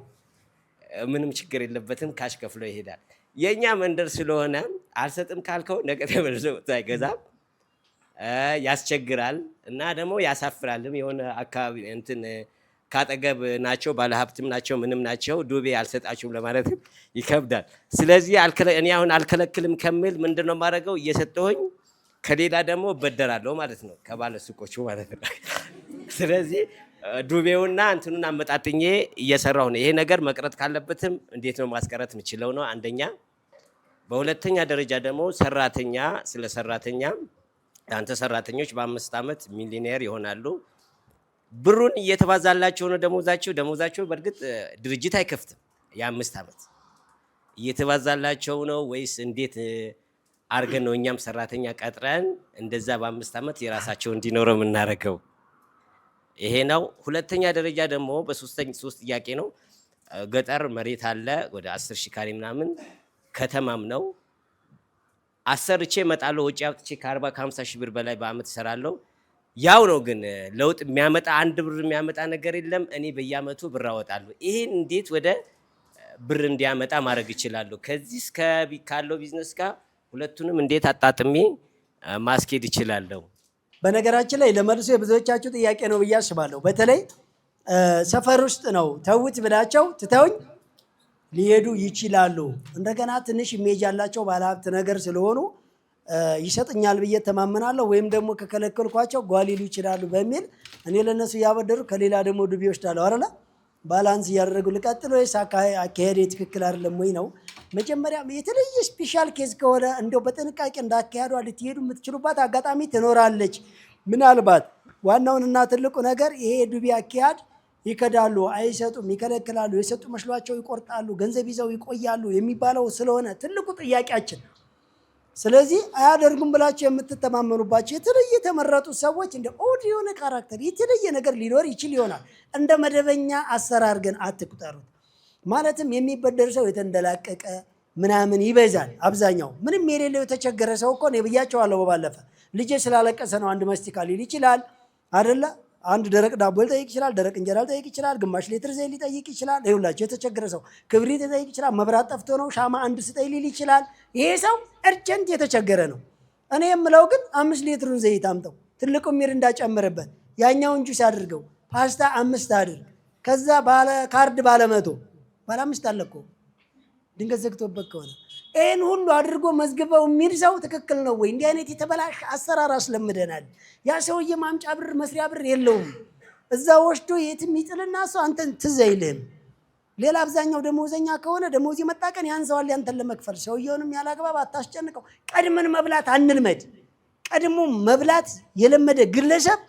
ምንም ችግር የለበትም፣ ካሽ ከፍሎ ይሄዳል። የኛ መንደር ስለሆነ አልሰጥም ካልከው ነገ ተመልሶ አይገዛም፣ ያስቸግራል እና ደግሞ ያሳፍራልም። የሆነ አካባቢ እንትን ካጠገብ ናቸው፣ ባለሀብትም ናቸው፣ ምንም ናቸው። ዱቤ አልሰጣችሁም ለማለትም ይከብዳል። ስለዚህ እኔ አሁን አልከለክልም ከሚል ምንድነው የማደርገው? እየሰጠሁኝ ከሌላ ደግሞ እበደራለሁ ማለት ነው፣ ከባለ ሱቆቹ ማለት ነው። ስለዚህ ዱቤውና እንትኑን አመጣጥኜ እየሰራሁ ነው። ይሄ ነገር መቅረት ካለበትም እንዴት ነው ማስቀረት የምችለው ነው አንደኛ። በሁለተኛ ደረጃ ደግሞ ሰራተኛ ስለ ሰራተኛ አንተ ሰራተኞች በ5 ዓመት ሚሊዮኔር ይሆናሉ። ብሩን እየተባዛላቸው ነው ደሞዛቸው በእርግጥ ድርጅት አይከፍትም። የ5 ዓመት እየተባዛላቸው ነው ወይስ እንዴት አርገን ነው እኛም ሰራተኛ ቀጥረን እንደዛ በ5 ዓመት የራሳቸው እንዲኖረው የምናደርገው? ይሄ ነው። ሁለተኛ ደረጃ ደግሞ ሶስት ጥያቄ ነው። ገጠር መሬት አለ ወደ 10,000 ካሬ ምናምን፣ ከተማም ነው። አሰርቼ እመጣለሁ ወጪ አውጥቼ ከ40 ከ50 ሺህ ብር በላይ በአመት እሰራለሁ። ያው ነው ግን ለውጥ የሚያመጣ አንድ ብር የሚያመጣ ነገር የለም። እኔ በየአመቱ ብር አወጣለሁ። ይሄን እንዴት ወደ ብር እንዲያመጣ ማድረግ እችላለሁ? ከዚህ እስከ ካለው ቢዝነስ ጋር ሁለቱንም እንዴት አጣጥሜ ማስኬድ እችላለሁ? በነገራችን ላይ ለመልሶ የብዙዎቻችሁ ጥያቄ ነው ብዬ አስባለሁ። በተለይ ሰፈር ውስጥ ነው ተውት ብላቸው ትተውኝ ሊሄዱ ይችላሉ። እንደገና ትንሽ ኢሜጅ ያላቸው ባለሀብት ነገር ስለሆኑ ይሰጥኛል ብዬ ተማመናለሁ፣ ወይም ደግሞ ከከለከልኳቸው ጓሊሉ ይችላሉ በሚል እኔ ለነሱ ያበደሩ ከሌላ ደግሞ ዱቤ ይወስዳለሁ አይደለ? ባላንስ እያደረጉ ልቀጥል ወይስ አካሄድ ትክክል አይደለም ወይ ነው? መጀመሪያ የተለየ ስፔሻል ኬዝ ከሆነ እንደው በጥንቃቄ እንዳካሄዱ ልትሄዱ የምትችሉባት አጋጣሚ ትኖራለች። ምናልባት ዋናውንና ትልቁ ነገር ይሄ ዱቤ አካሄድ ይከዳሉ፣ አይሰጡም፣ ይከለክላሉ፣ የሰጡ መስሏቸው ይቆርጣሉ፣ ገንዘብ ይዘው ይቆያሉ የሚባለው ስለሆነ ትልቁ ጥያቄያችን። ስለዚህ አያደርጉም ብላችሁ የምትተማመኑባቸው የተለየ የተመረጡ ሰዎች እንደ ኦድ የሆነ ካራክተር የተለየ ነገር ሊኖር ይችል ይሆናል። እንደ መደበኛ አሰራር ግን አትቁጠሩት። ማለትም የሚበደር ሰው የተንደላቀቀ ምናምን ይበዛል። አብዛኛው ምንም የሌለው የተቸገረ ሰው እኮ ነው ብያቸዋለሁ። ባለፈ ልጄ ስላለቀሰ ነው አንድ መስቲካ ሊል ይችላል አይደለ? አንድ ደረቅ ዳቦ ሊጠይቅ ይችላል፣ ደረቅ እንጀራ ሊጠይቅ ይችላል፣ ግማሽ ሊትር ዘይት ሊጠይቅ ይችላል። ይኸውላችሁ የተቸገረ ሰው ክብሪት ሊጠይቅ ይችላል፣ መብራት ጠፍቶ ነው ሻማ አንድ ስጠኝ ሊል ይችላል። ይሄ ሰው እርጀንት የተቸገረ ነው። እኔ የምለው ግን 5 ሊትሩን ዘይት አምጠው፣ ትልቁ ሚሪንዳ ጨምርበት፣ ያኛውን ጁስ አድርገው፣ ፓስታ 5 አድርግ፣ ከዛ ባለ ካርድ ባለ 100 ባለ 5 አለ እኮ ድንገት ዘግቶበት ከሆነ ይህን ሁሉ አድርጎ መዝግበው የሚል ሰው ትክክል ነው ወይ? እንዲህ አይነት የተበላሸ አሰራር አስለምደናል። ያ ሰውዬ ማምጫ ብር መስሪያ ብር የለውም። እዛ ወስዶ የትም ይጥልና ሰው አንተን ትዝ አይልህም። ሌላ አብዛኛው ደሞዘኛ ከሆነ ደሞዝ የመጣ ቀን ያንሰዋል ያንተን ለመክፈል። ሰውየውንም ያላግባብ አታስጨንቀው። ቀድመን መብላት አንልመድ። ቀድሞ መብላት የለመደ ግለሰብ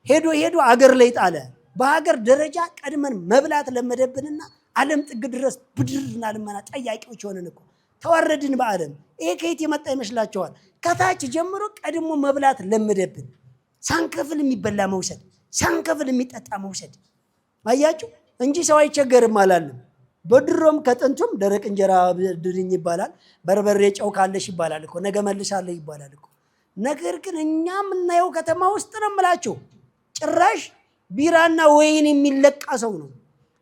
ሄዶ አገር ላይ ጣለ። በሀገር ደረጃ ቀድመን መብላት ለመደብንና ዓለም ጥግ ድረስ ብድርና ልመና ጠያቂዎች ሆነን እኮ ተዋረድን በዓለም። ይሄ ከየት የመጣ ይመስላችኋል? ከታች ጀምሮ ቀድሞ መብላት ለመደብን። ሳንከፍል የሚበላ መውሰድ፣ ሳንከፍል የሚጠጣ መውሰድ። አያችሁ እንጂ ሰው አይቸገርም አላለም። በድሮም ከጥንቱም ደረቅ እንጀራ ድርኝ ይባላል፣ በርበሬ ጨው ካለሽ ይባላል እኮ፣ ነገ መልሳለሁ ይባላል እኮ። ነገር ግን እኛ የምናየው ከተማ ውስጥ ነው የምላችሁ፣ ጭራሽ ቢራና ወይን የሚለቃ ሰው ነው።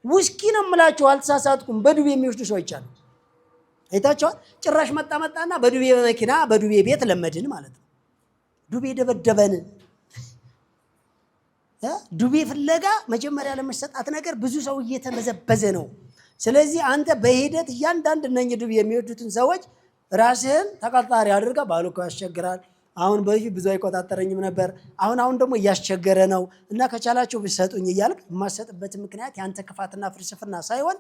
ውስኪ ነው የምላችሁ፣ አልተሳሳትኩም። በዱቤ የሚወስዱ ሰዎች አሉ። አይታችኋል። ጭራሽ መጣና በዱቤ በመኪና በዱቤ ቤት ለመድን ማለት ነው። ዱቤ ደበደበን። ዱቤ ፍለጋ መጀመሪያ ለመሰጣት ነገር ብዙ ሰው እየተመዘበዘ ነው። ስለዚህ አንተ በሂደት እያንዳንድ እነኚህ ዱቤ የሚወዱትን ሰዎች ራስህን ተቀጣሪ አድርጋ ባሉ እኮ ያስቸግራል። አሁን በፊት ብዙ አይቆጣጠረኝም ነበር፣ አሁን ደግሞ እያስቸገረ ነው እና ከቻላችሁ ብትሰጡኝ እያልክ የማሰጥበት ምክንያት ያንተ ክፋትና ፍልስፍና ሳይሆን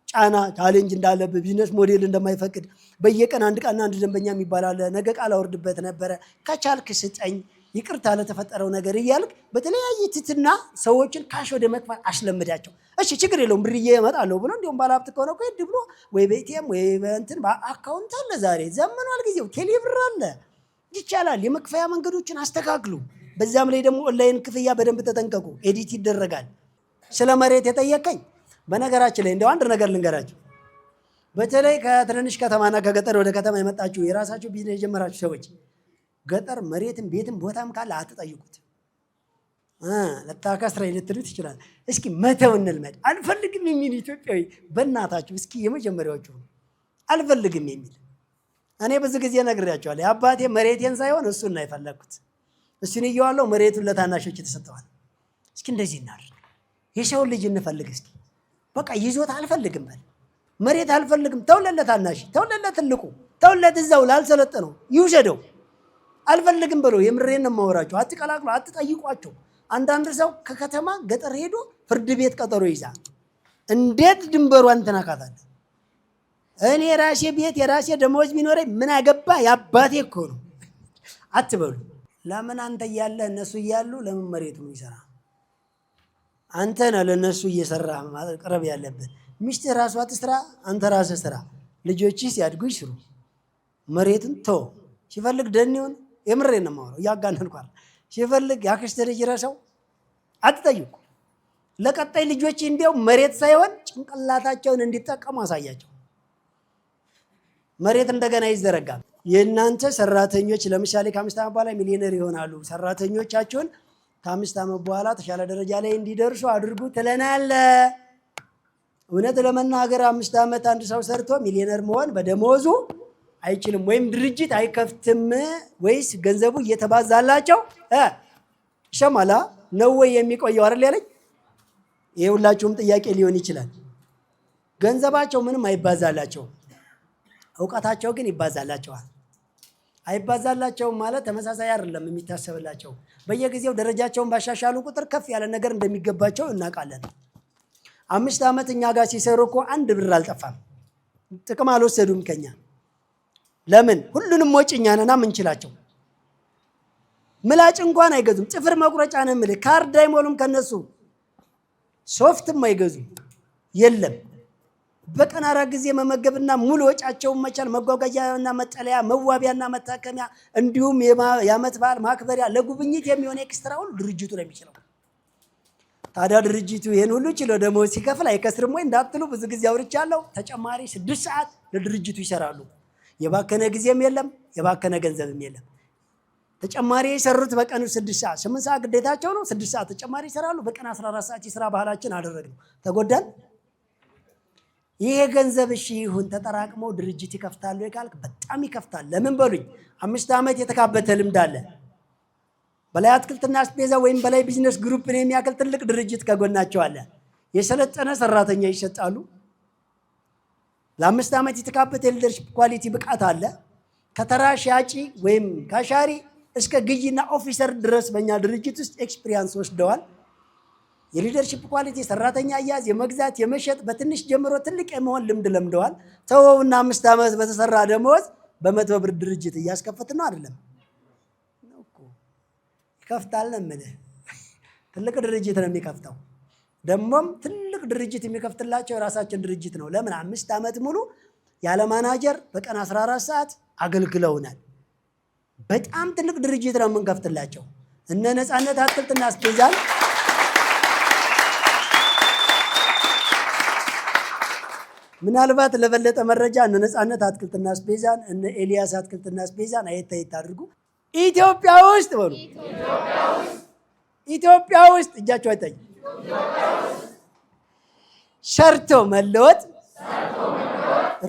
ጫና ቻሌንጅ እንዳለብህ ቢዝነስ ሞዴል እንደማይፈቅድ በየቀን አንድ ቀን አንድ ደንበኛ የሚባል አለ። ነገ ቃል አወርድበት ነበረ፣ ከቻልክ ስጠኝ፣ ይቅርታ ለተፈጠረው ነገር እያልክ በተለያየ ትትና ሰዎችን ካሽ ወደ መክፈል አስለምዳቸው። እሺ ችግር የለውም ብርዬ እመጣለሁ ብሎ እንዲሁም ባለሀብት ከሆነ እኮ ሄድ ብሎ ወይ በኤቲኤም ወይ በእንትን በአካውንት አለ። ዛሬ ዘመኗል ጊዜው፣ ቴሌብር አለ፣ ይቻላል። የመክፈያ መንገዶችን አስተካክሉ። በዛም ላይ ደግሞ ኦንላይን ክፍያ በደንብ ተጠንቀቁ፣ ኤዲት ይደረጋል። ስለ መሬት የጠየቀኝ በነገራችን ላይ እንደው አንድ ነገር ልንገራችሁ። በተለይ ከትንንሽ ከተማና ከገጠር ወደ ከተማ የመጣችሁ የራሳችሁ ቢዝነስ የጀመራችሁ ሰዎች ገጠር መሬትም ቤትም ቦታም ካለ አትጠይቁት። ለታካስራ ልትሉት ይችላል። እስኪ መተው እንልመድ። አልፈልግም የሚል ኢትዮጵያዊ በእናታችሁ እስኪ የመጀመሪያዎቹ አልፈልግም የሚል እኔ ብዙ ጊዜ ነግሬያቸዋለሁ። የአባቴ መሬቴን ሳይሆን እሱን ነው የፈለግኩት። እሱን እየዋለው መሬቱን ለታናሾች ተሰጥተዋል። እስኪ እንደዚህ እናድርግ። የሰውን ልጅ እንፈልግ እስኪ። በቃ ይዞት አልፈልግም በል። መሬት አልፈልግም ተውለት፣ ለታናሽ ተውለት፣ ለትልቁ ተውለት፣ እዛው ላልሰለጠነው ይውሰደው። አልፈልግም ብለው የምሬን ነው የማወራቸው። አትቀላቅሉ፣ አትጠይቋቸው። አንዳንድ ሰው ከከተማ ገጠር ሄዶ ፍርድ ቤት ቀጠሮ ይዛል። እንዴት ድንበሯን ትነካታለህ? እኔ የራሴ ቤት የራሴ ደመወዝ ቢኖረኝ ምን አገባ የአባቴ እኮ ነው አትበሉ። ለምን አንተ እያለ እነሱ እያሉ ለምን መሬቱ ይሰራ? አንተ ነህ ለነሱ እየሰራ ማቅረብ ያለብህ። ሚስት ራሷ ትስራ፣ አንተ ራስህ ስራ። ልጆችህ ሲያድጉ ይስሩ። መሬቱን ተው። ሲፈልግ ደን ይሁን፣ የምሬን ነው የማወራው፣ እያጋነንኩ አይደል። ሲፈልግ ያክስት ልጅ ረሰው አትጠይቁ። ለቀጣይ ልጆች እንዲያው መሬት ሳይሆን ጭንቅላታቸውን እንዲጠቀሙ አሳያቸው። መሬት እንደገና ይዘረጋል። የእናንተ ሰራተኞች ለምሳሌ ከ5 ዓመት በኋላ ሚሊዮነር ይሆናሉ። ሰራተኞቻቸውን ከ5 ዓመት በኋላ ተሻለ ደረጃ ላይ እንዲደርሱ አድርጉ ትለናለህ። እውነት ለመናገር 5 ዓመት አንድ ሰው ሰርቶ ሚሊዮነር መሆን በደሞዙ አይችልም። ወይም ድርጅት አይከፍትም ወይስ ገንዘቡ እየተባዛላቸው ሸማላ ነው ወይ የሚቆየው አይደል ያለኝ። ይሄ ሁላችሁም ጥያቄ ሊሆን ይችላል። ገንዘባቸው ምንም አይባዛላቸው፣ እውቀታቸው ግን ይባዛላቸዋል። አይባዛላቸውም ማለት ተመሳሳይ አይደለም የሚታሰብላቸው። በየጊዜው ደረጃቸውን ባሻሻሉ ቁጥር ከፍ ያለ ነገር እንደሚገባቸው እናውቃለን። 5 ዓመት እኛ ጋር ሲሰሩ እኮ 1 ብር አልጠፋም። ጥቅም አልወሰዱም ከኛ። ለምን? ሁሉንም ወጪ እኛ ነን የምንችላቸው። ምላጭ እንኳን አይገዙም። ጥፍር መቁረጫ ነው የምልህ። ካርድ አይሞሉም ከነሱ። ሶፍትም አይገዙም። የለም በቀን 4 ጊዜ መመገብና ሙሉ ወጫቸውን መቻል፣ መጓጓዣና መጠለያ፣ መዋቢያና መታከሚያ እንዲሁም የዓመት በዓል ማክበሪያ፣ ለጉብኝት የሚሆን ኤክስትራ ሁሉ ድርጅቱ ነው የሚችለው። ታዲያ ድርጅቱ ይሄን ሁሉ ችሎ ደሞዝ ሲከፍል አይከስርም ወይ እንዳትሉ ብዙ ጊዜ አውርቻለሁ። ተጨማሪ 6 ሰዓት ለድርጅቱ ይሰራሉ። የባከነ ጊዜም የለም፣ የባከነ ገንዘብም የለም። ተጨማሪ የሰሩት በቀኑ 6 ሰዓት 8 ሰዓት ግዴታቸው ነው። 6 ሰዓት ተጨማሪ ይሰራሉ። በቀን 14 ሰዓት የስራ ባህላችን አደረግነው። ተጎዳን። ይሄ ገንዘብ እሺ ይሁን ተጠራቅሞ ድርጅት ይከፍታሉ ካልክ በጣም ይከፍታል። ለምን በሉኝ፣ 5 ዓመት የተካበተ ልምድ አለ። በላይ አትክልትና አስቤዛ ወይም በላይ ቢዝነስ ግሩፕን የሚያክል ትልቅ ድርጅት ከጎናቸው አለ። የሰለጠነ ሰራተኛ ይሰጣሉ። ለ5 ዓመት የተካበተ የሊደርሺፕ ኳሊቲ ብቃት አለ። ከተራ ሻጪ ወይም ካሻሪ እስከ ግዢና ኦፊሰር ድረስ በእኛ ድርጅት ውስጥ ኤክስፒሪያንስ ወስደዋል። የሊደርሺፕ ኳሊቲ፣ ሰራተኛ አያያዝ፣ የመግዛት የመሸጥ በትንሽ ጀምሮ ትልቅ የመሆን ልምድ ለምደዋል። ተወውና 5 ዓመት በተሰራ ደመወዝ በ100 ብር ድርጅት እያስከፈትን ነው አይደለም? ይከፍታል ነው የምልህ። ትልቅ ድርጅት ነው የሚከፍተው። ደግሞም ትልቅ ድርጅት የሚከፍትላቸው የራሳችን ድርጅት ነው። ለምን? 5 ዓመት ሙሉ ያለ ማናጀር በቀን 14 ሰዓት አገልግለውናል። በጣም ትልቅ ድርጅት ነው የምንከፍትላቸው። እነ ነፃነት አትክልትና አስቤዛን ምናልባት ለበለጠ መረጃ እነ ነፃነት አትክልትና አስቤዛን እነ ኤልያስ አትክልትና አስቤዛን አየት አድርጉ። ኢትዮጵያ ውስጥ በሉ፣ ኢትዮጵያ ውስጥ እጃቸው አይታይ፣ ሰርቶ መለወጥ፣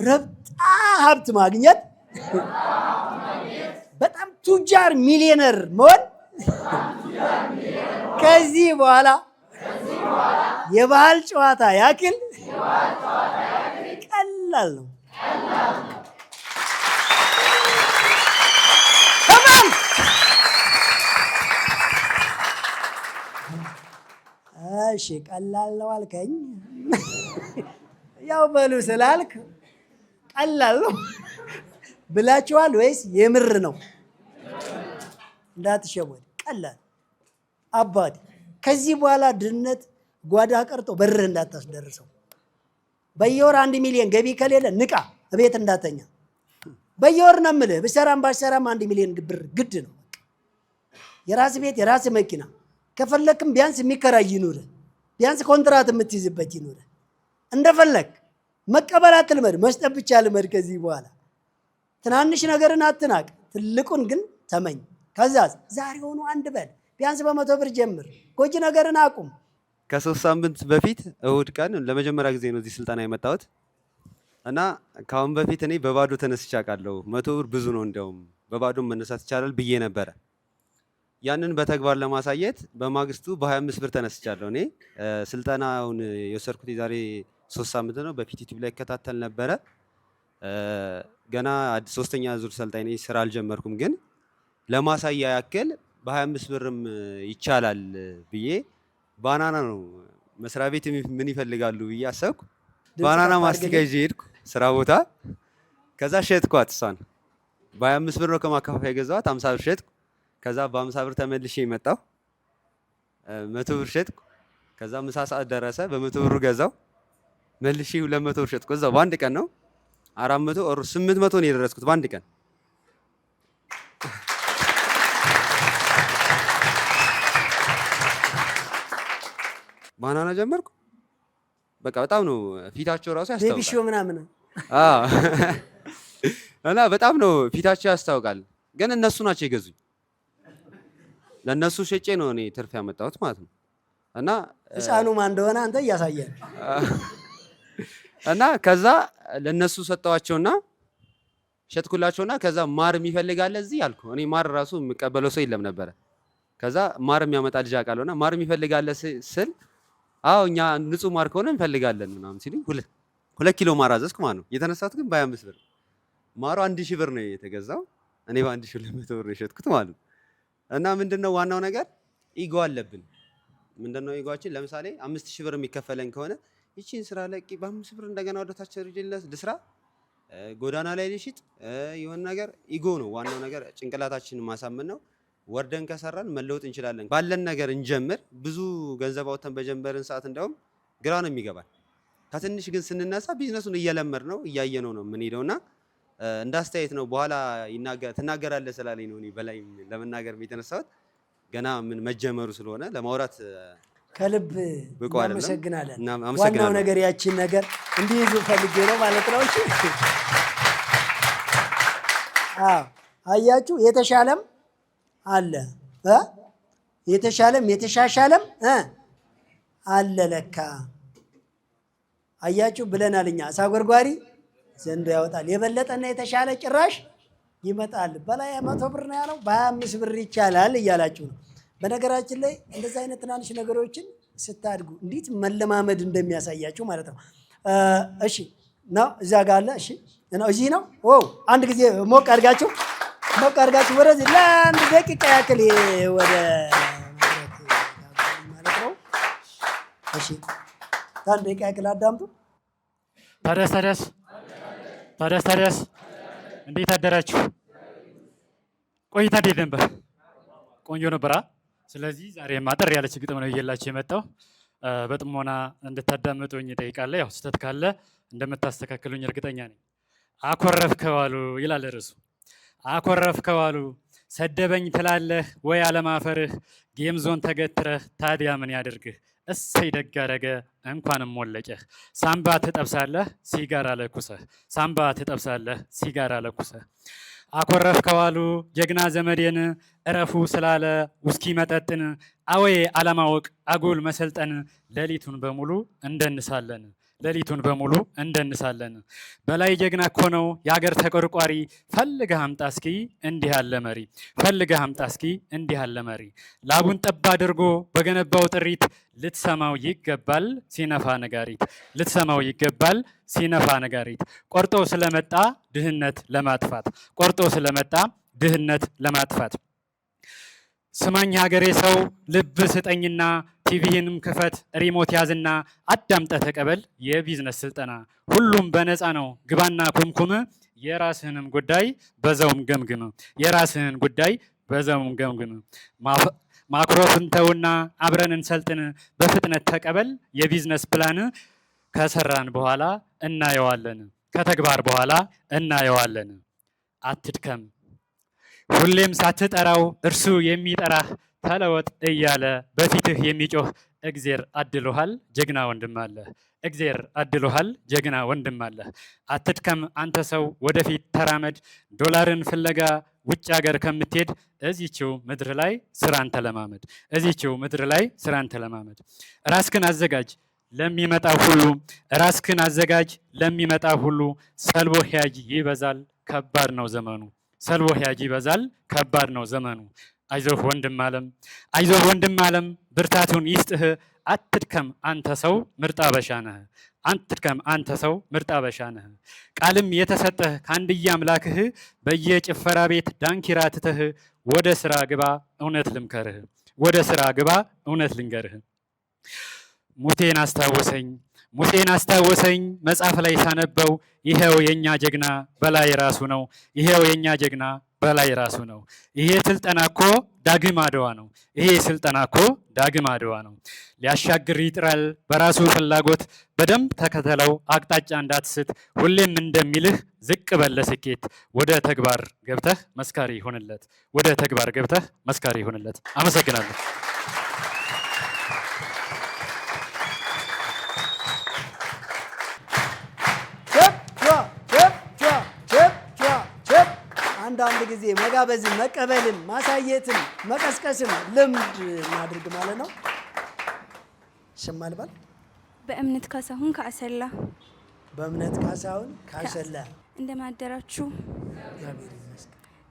ረብጣ ሀብት ማግኘት፣ በጣም ቱጃር ሚሊዮነር መሆን ከዚህ በኋላ የባህል ጨዋታ ያክል ቀላል ነው። እሺ ቀላል ነው አልከኝ። ያው በሉ ስላልክ ቀላል ነው ብላችኋል ወይስ የምር ነው? እንዳትሸወድ፣ ቀላል አባቴ። ከዚህ በኋላ ድህነት ጓዳ ቀርቶ በርህ እንዳታስደርሰው። በየወር 1 ሚሊዮን ገቢ ከሌለ ንቃ፣ እቤት እንዳተኛ። በየወር ነው የምልህ፣ ብሰራም ባሰራም 1 ሚሊዮን ብር ግድ ነው። የራስ ቤት የራስ መኪና ከፈለክም ቢያንስ የሚከራይ ይኑር፣ ቢያንስ ኮንትራት የምትይዝበት ይኑር። እንደፈለክ መቀበል አትልመድ፣ መስጠት ብቻ ልመድ። ከዚህ በኋላ ትናንሽ ነገርን አትናቅ፣ ትልቁን ግን ተመኝ። ከዛስ ዛሬውኑ አንድ በል፣ ቢያንስ በ100 ብር ጀምር። ጎጂ ነገርን አቁም። ከ3 ሳምንት በፊት እሁድ ቀን ለመጀመሪያ ጊዜ ነው እዚህ ስልጠና የመጣሁት እና ከአሁን በፊት እኔ በባዶ ተነስቼ አውቃለሁ። 100 ብር ብዙ ነው፣ እንደውም በባዶ መነሳት ይቻላል ብዬ ነበረ። ያንን በተግባር ለማሳየት በማግስቱ በ25 ብር ተነስቻለሁ። እኔ ስልጠናውን የወሰድኩት የዛሬ 3 ሳምንት ነው። በፊት ዩቲዩብ ላይ እከታተል ነበረ። ገና 3ኛ ዙር ሰልጣኝ ነኝ፣ ስራ አልጀመርኩም። ግን ለማሳያ ያክል በ25 ብርም ይቻላል ብዬ ባናና ነው መስሪያ ቤት ምን ይፈልጋሉ ብዬ አሰብኩ። ባናና ማስቲካ ይዤ ሄድኩ ስራ ቦታ። ከዛ ሸጥኳት እሷን በ25 ብር ነው ከማከፋፈያ የገዛኋት። 50 ብር ሸጥኩ። ከዛ በ50 ብር ተመልሼ መጣሁ። 100 ብር ሸጥኩ። ከዛ ምሳ ሰዓት ደረሰ። በ100 ብሩ ገዛው መልሼ 200 ብር ሸጥኩ። እዛው በአንድ ቀን ነው 400 ኦር 800 ነው የደረስኩት በአንድ ቀን። ባናና ጀመርኩ። በቃ በጣም ነው ፊታቸው ራሱ ያስታውቃል። ቤቢ ሾ ምናምን እና በጣም ነው ፊታቸው ያስታውቃል። ግን እነሱ ናቸው የገዙኝ። ለነሱ ሸጬ ነው እኔ ትርፍ ያመጣሁት ማለት ነው። እና ህፃኑ ማን እንደሆነ አንተ እያሳየን እና ከዛ ለነሱ ሰጠዋቸውና ሸጥኩላቸውና ከዛ ማር የሚፈልጋለ እዚህ አልኩ። እኔ ማር ራሱ የምቀበለው ሰው የለም ነበረ። ከዛ ማር የሚያመጣ ልጅ አውቃለሁና ማር የሚፈልጋለ ስል አዎ እኛ ንጹህ ማር ከሆነ እንፈልጋለን ምናምን ሲሉኝ 2 ኪሎ ማር አዘዝኩ ማለት ነው። የተነሳሁት ግን በ25 ብር ማሩ 1000 ብር ነው የተገዛው። እኔ በ1200 ብር ነው የሸጥኩት ማለት ነው። እና ምንድነው ዋናው ነገር ኢጎ አለብን። ምንድነው ኢጎአችን? ለምሳሌ 5000 ብር የሚከፈለን ከሆነ ይቺን ስራ ለቂ በ5 ብር እንደገና ወደ ታች ልስራ፣ ጎዳና ላይ ልሽጥ የሆነ ነገር ኢጎ ነው ዋናው ነገር። ጭንቅላታችንን ማሳመን ነው። ወርደን ከሰራን መለወጥ እንችላለን። ባለን ነገር እንጀምር። ብዙ ገንዘብ አውጥተን በጀመርን ሰዓት እንደውም ግራ ነው የሚገባል። ከትንሽ ግን ስንነሳ ቢዝነሱን እየለመድ ነው እያየነው ነው የምንሄደውና እንደ አስተያየት ነው። በኋላ ትናገራለህ ስላለኝ ነው እኔ በላይ ለመናገር የተነሳሁት። ገና ምን መጀመሩ ስለሆነ ለማውራት ከልብ እናመሰግናለን። ዋናው ነገር ያቺን ነገር እንዲይዙ ፈልጌ ነው ማለት ነው። እሺ አያችሁ የተሻለም አለ የተሻለም የተሻሻለም አለ ለካ። አያችሁ ብለናል እኛ ሳጎርጓሪ ዘንዶ ያወጣል። የበለጠና የተሻለ ጭራሽ ይመጣል። በላይ 100 ብር ነው ያለው በ25 ብር ይቻላል እያላችሁ ነው። በነገራችን ላይ እንደዚህ አይነት ትናንሽ ነገሮችን ስታድጉ እንዴት መለማመድ እንደሚያሳያችሁ ማለት ነው። እሺ ነው እዛ ጋር አለ። እሺ ነው እዚህ ነው። አንድ ጊዜ ሞቅ አድርጋችሁ ወደዚህ ለአንድ ደቂቃ ያክል ወደ ማለት ነው። እሺ አንድ ደቂቃ ያክል አዳምጡ። ታዲያስ እንዴት አደራችሁ? ቆይታ እንዴት ነበር? ቆንጆ ነበራ። ስለዚህ ዛሬ ማጠር ያለች ግጥም ነው እየላችሁ የመጣው። በጥሞና እንድታዳምጡኝ እጠይቃለሁ። ያው ስህተት ካለ እንደምታስተካክሉኝ እርግጠኛ ነኝ። አኮረፍከዋሉ ይላል ርዕሱ። አኮረፍከዋሉ ሰደበኝ ትላለህ ወይ አለማፈርህ፣ ጌም ዞን ተገትረህ ታዲያ ምን ያድርግህ? እሰይ ደግ አደረገ እንኳንም ሞለጨህ፣ ሳምባ ትጠብሳለህ ሲጋራ ለኩሰህ። አኮረፍከዋሉ ጀግና ዘመዴን እረፉ ስላለ ውስኪ መጠጥን፣ አወይ አለማወቅ አጉል መሰልጠን፣ ሌሊቱን በሙሉ እንደንሳለን። በላይ ጀግና እኮ ነው የአገር ተቆርቋሪ፣ ፈልገህ አምጣ እስኪ እንዲህ ያለ መሪ። ላቡን ጠብ አድርጎ በገነባው ጥሪት፣ ልትሰማው ይገባል ሲነፋ ነጋሪት። ቆርጦ ስለመጣ ድህነት ለማጥፋት ስማኝ ሀገሬ ሰው ልብ ስጠኝና፣ ቲቪህንም ክፈት ሪሞት ያዝና፣ አዳምጠህ ተቀበል የቢዝነስ ስልጠና። ሁሉም በነፃ ነው ግባና ኩምኩም፣ የራስህንም ጉዳይ በዛውም ገምግም። ማክሮፍን ተውና አብረን እንሰልጥን፣ በፍጥነት ተቀበል የቢዝነስ ፕላን። ከሰራን በኋላ እናየዋለን፣ ከተግባር በኋላ እናየዋለን። አትድከም ሁሌም ሳትጠራው እርሱ የሚጠራህ፣ ተለወጥ እያለ በፊትህ የሚጮህ እግዜር አድሎሃል ጀግና ወንድም አለህ። አትድከም አንተ ሰው ወደፊት ተራመድ፣ ዶላርን ፍለጋ ውጭ ሀገር ከምትሄድ እዚችው ምድር ላይ ስራን ተለማመድ። ራስክን አዘጋጅ ለሚመጣው ሁሉ፣ ሰልቦ ሂያጅ ይበዛል ከባድ ነው ዘመኑ። አይዞህ ወንድም ዓለም ብርታቱን ይስጥህ፣ አትድከም አንተ ሰው ምርጥ አበሻ ነህ። አንትድከም አንተ ሰው ምርጥ አበሻ ነህ። ቃልም የተሰጠህ ከአንድያ አምላክህ በየጭፈራ ቤት ዳንኪራ ትተህ ወደ ስራ ግባ እውነት ልምከርህ። ወደ ስራ ግባ እውነት ልንገርህ። ሙሴን አስታወሰኝ መጽሐፍ ላይ ሳነበው ይሄው የኛ ጀግና በላይ ራሱ ነው። ይሄው የኛ ጀግና በላይ ራሱ ነው። ይሄ ስልጠና እኮ ዳግም አድዋ ነው። ይሄ ስልጠና እኮ ዳግም አድዋ ነው። ሊያሻግር ይጥራል በራሱ ፍላጎት። በደንብ ተከተለው አቅጣጫ እንዳትስት። ሁሌም እንደሚልህ ዝቅ በለ ስኬት። ወደ ተግባር ገብተህ መስካሪ ይሆንለት። ወደ ተግባር ገብተህ መስካሪ ይሆንለት። አመሰግናለሁ። አንዳንድ ጊዜ መጋበዝን፣ መቀበልን፣ ማሳየትን፣ መቀስቀስን ልምድ እናድርግ ማለት ነው። ሽማልባል በእምነት ካሳሁን ከአሰላ። በእምነት ካሳሁን ካሰላ። እንደማደራችሁ።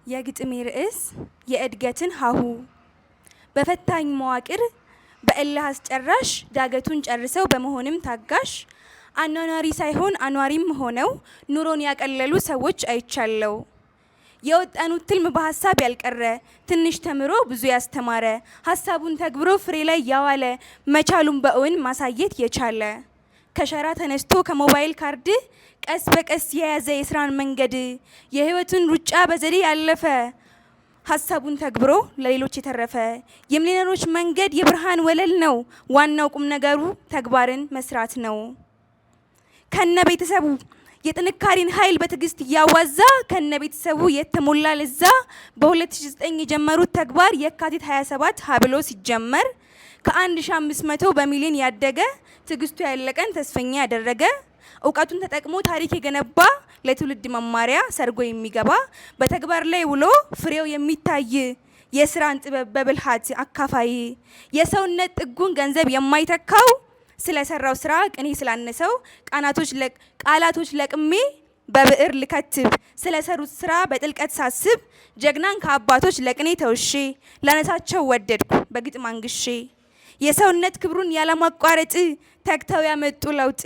የግጥሜ ርዕስ የእድገትን ሀሁ። በፈታኝ መዋቅር በእልህ አስጨራሽ ዳገቱን ጨርሰው በመሆንም ታጋሽ አኗኗሪ ሳይሆን አኗሪም ሆነው ኑሮን ያቀለሉ ሰዎች አይቻለው። የወጣኑት ትልም በሀሳብ ያልቀረ ትንሽ ተምሮ ብዙ ያስተማረ ሀሳቡን ተግብሮ ፍሬ ላይ ያዋለ መቻሉን በእውን ማሳየት የቻለ ከሸራ ተነስቶ ከሞባይል ካርድ ቀስ በቀስ የያዘ የስራን መንገድ የህይወቱን ሩጫ በዘዴ ያለፈ ሀሳቡን ተግብሮ ለሌሎች የተረፈ የሚሊዮነሮች መንገድ የብርሃን ወለል ነው። ዋናው ቁም ነገሩ ተግባርን መስራት ነው። ከነ ቤተሰቡ የጥንካሬን ኃይል በትዕግስት እያዋዛ ከነ ቤተሰቡ የተሞላ ለዛ በ2009 የጀመሩት ተግባር የካቲት 27 ሀብሎ ሲጀመር ከ1500 በሚሊዮን ያደገ ትዕግስቱ ያለቀን ተስፈኛ ያደረገ እውቀቱን ተጠቅሞ ታሪክ የገነባ ለትውልድ መማሪያ ሰርጎ የሚገባ በተግባር ላይ ውሎ ፍሬው የሚታይ የስራን ጥበብ በብልሃት አካፋይ የሰውነት ጥጉን ገንዘብ የማይተካው ስለሰራው ስራ ቅኔ ስላነሰው ቃላቶች ለቅሜ በብዕር ልከትብ ስለሰሩት ስራ በጥልቀት ሳስብ ጀግናን ከአባቶች ለቅኔ ተውሼ ለነሳቸው ወደድኩ በግጥም አንግሼ የሰውነት ክብሩን ያለማቋረጥ ተግተው ያመጡ ለውጥ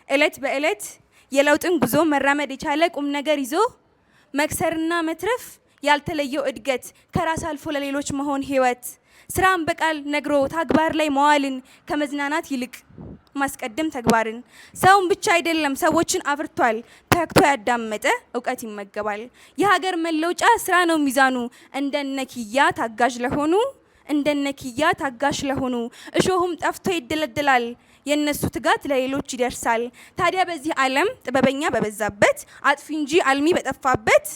እለት በእለት የለውጥን ጉዞ መራመድ የቻለ ቁም ነገር ይዞ መክሰርና መትረፍ ያልተለየው እድገት ከራስ አልፎ ለሌሎች መሆን ህይወት ስራን በቃል ነግሮ ተግባር ላይ መዋልን ከመዝናናት ይልቅ ማስቀደም ተግባርን ሰውን ብቻ አይደለም ሰዎችን አፍርቷል። ተክቶ ያዳመጠ እውቀት ይመገባል። የሀገር መለውጫ ስራ ነው ሚዛኑ እንደነኪያ ታጋሽ ለሆኑ እሾሁም ጠፍቶ ይደለደላል። የነሱ ትጋት ለሌሎች ይደርሳል። ታዲያ በዚህ ዓለም ጥበበኛ በበዛበት አጥፊ እንጂ አልሚ በጠፋበት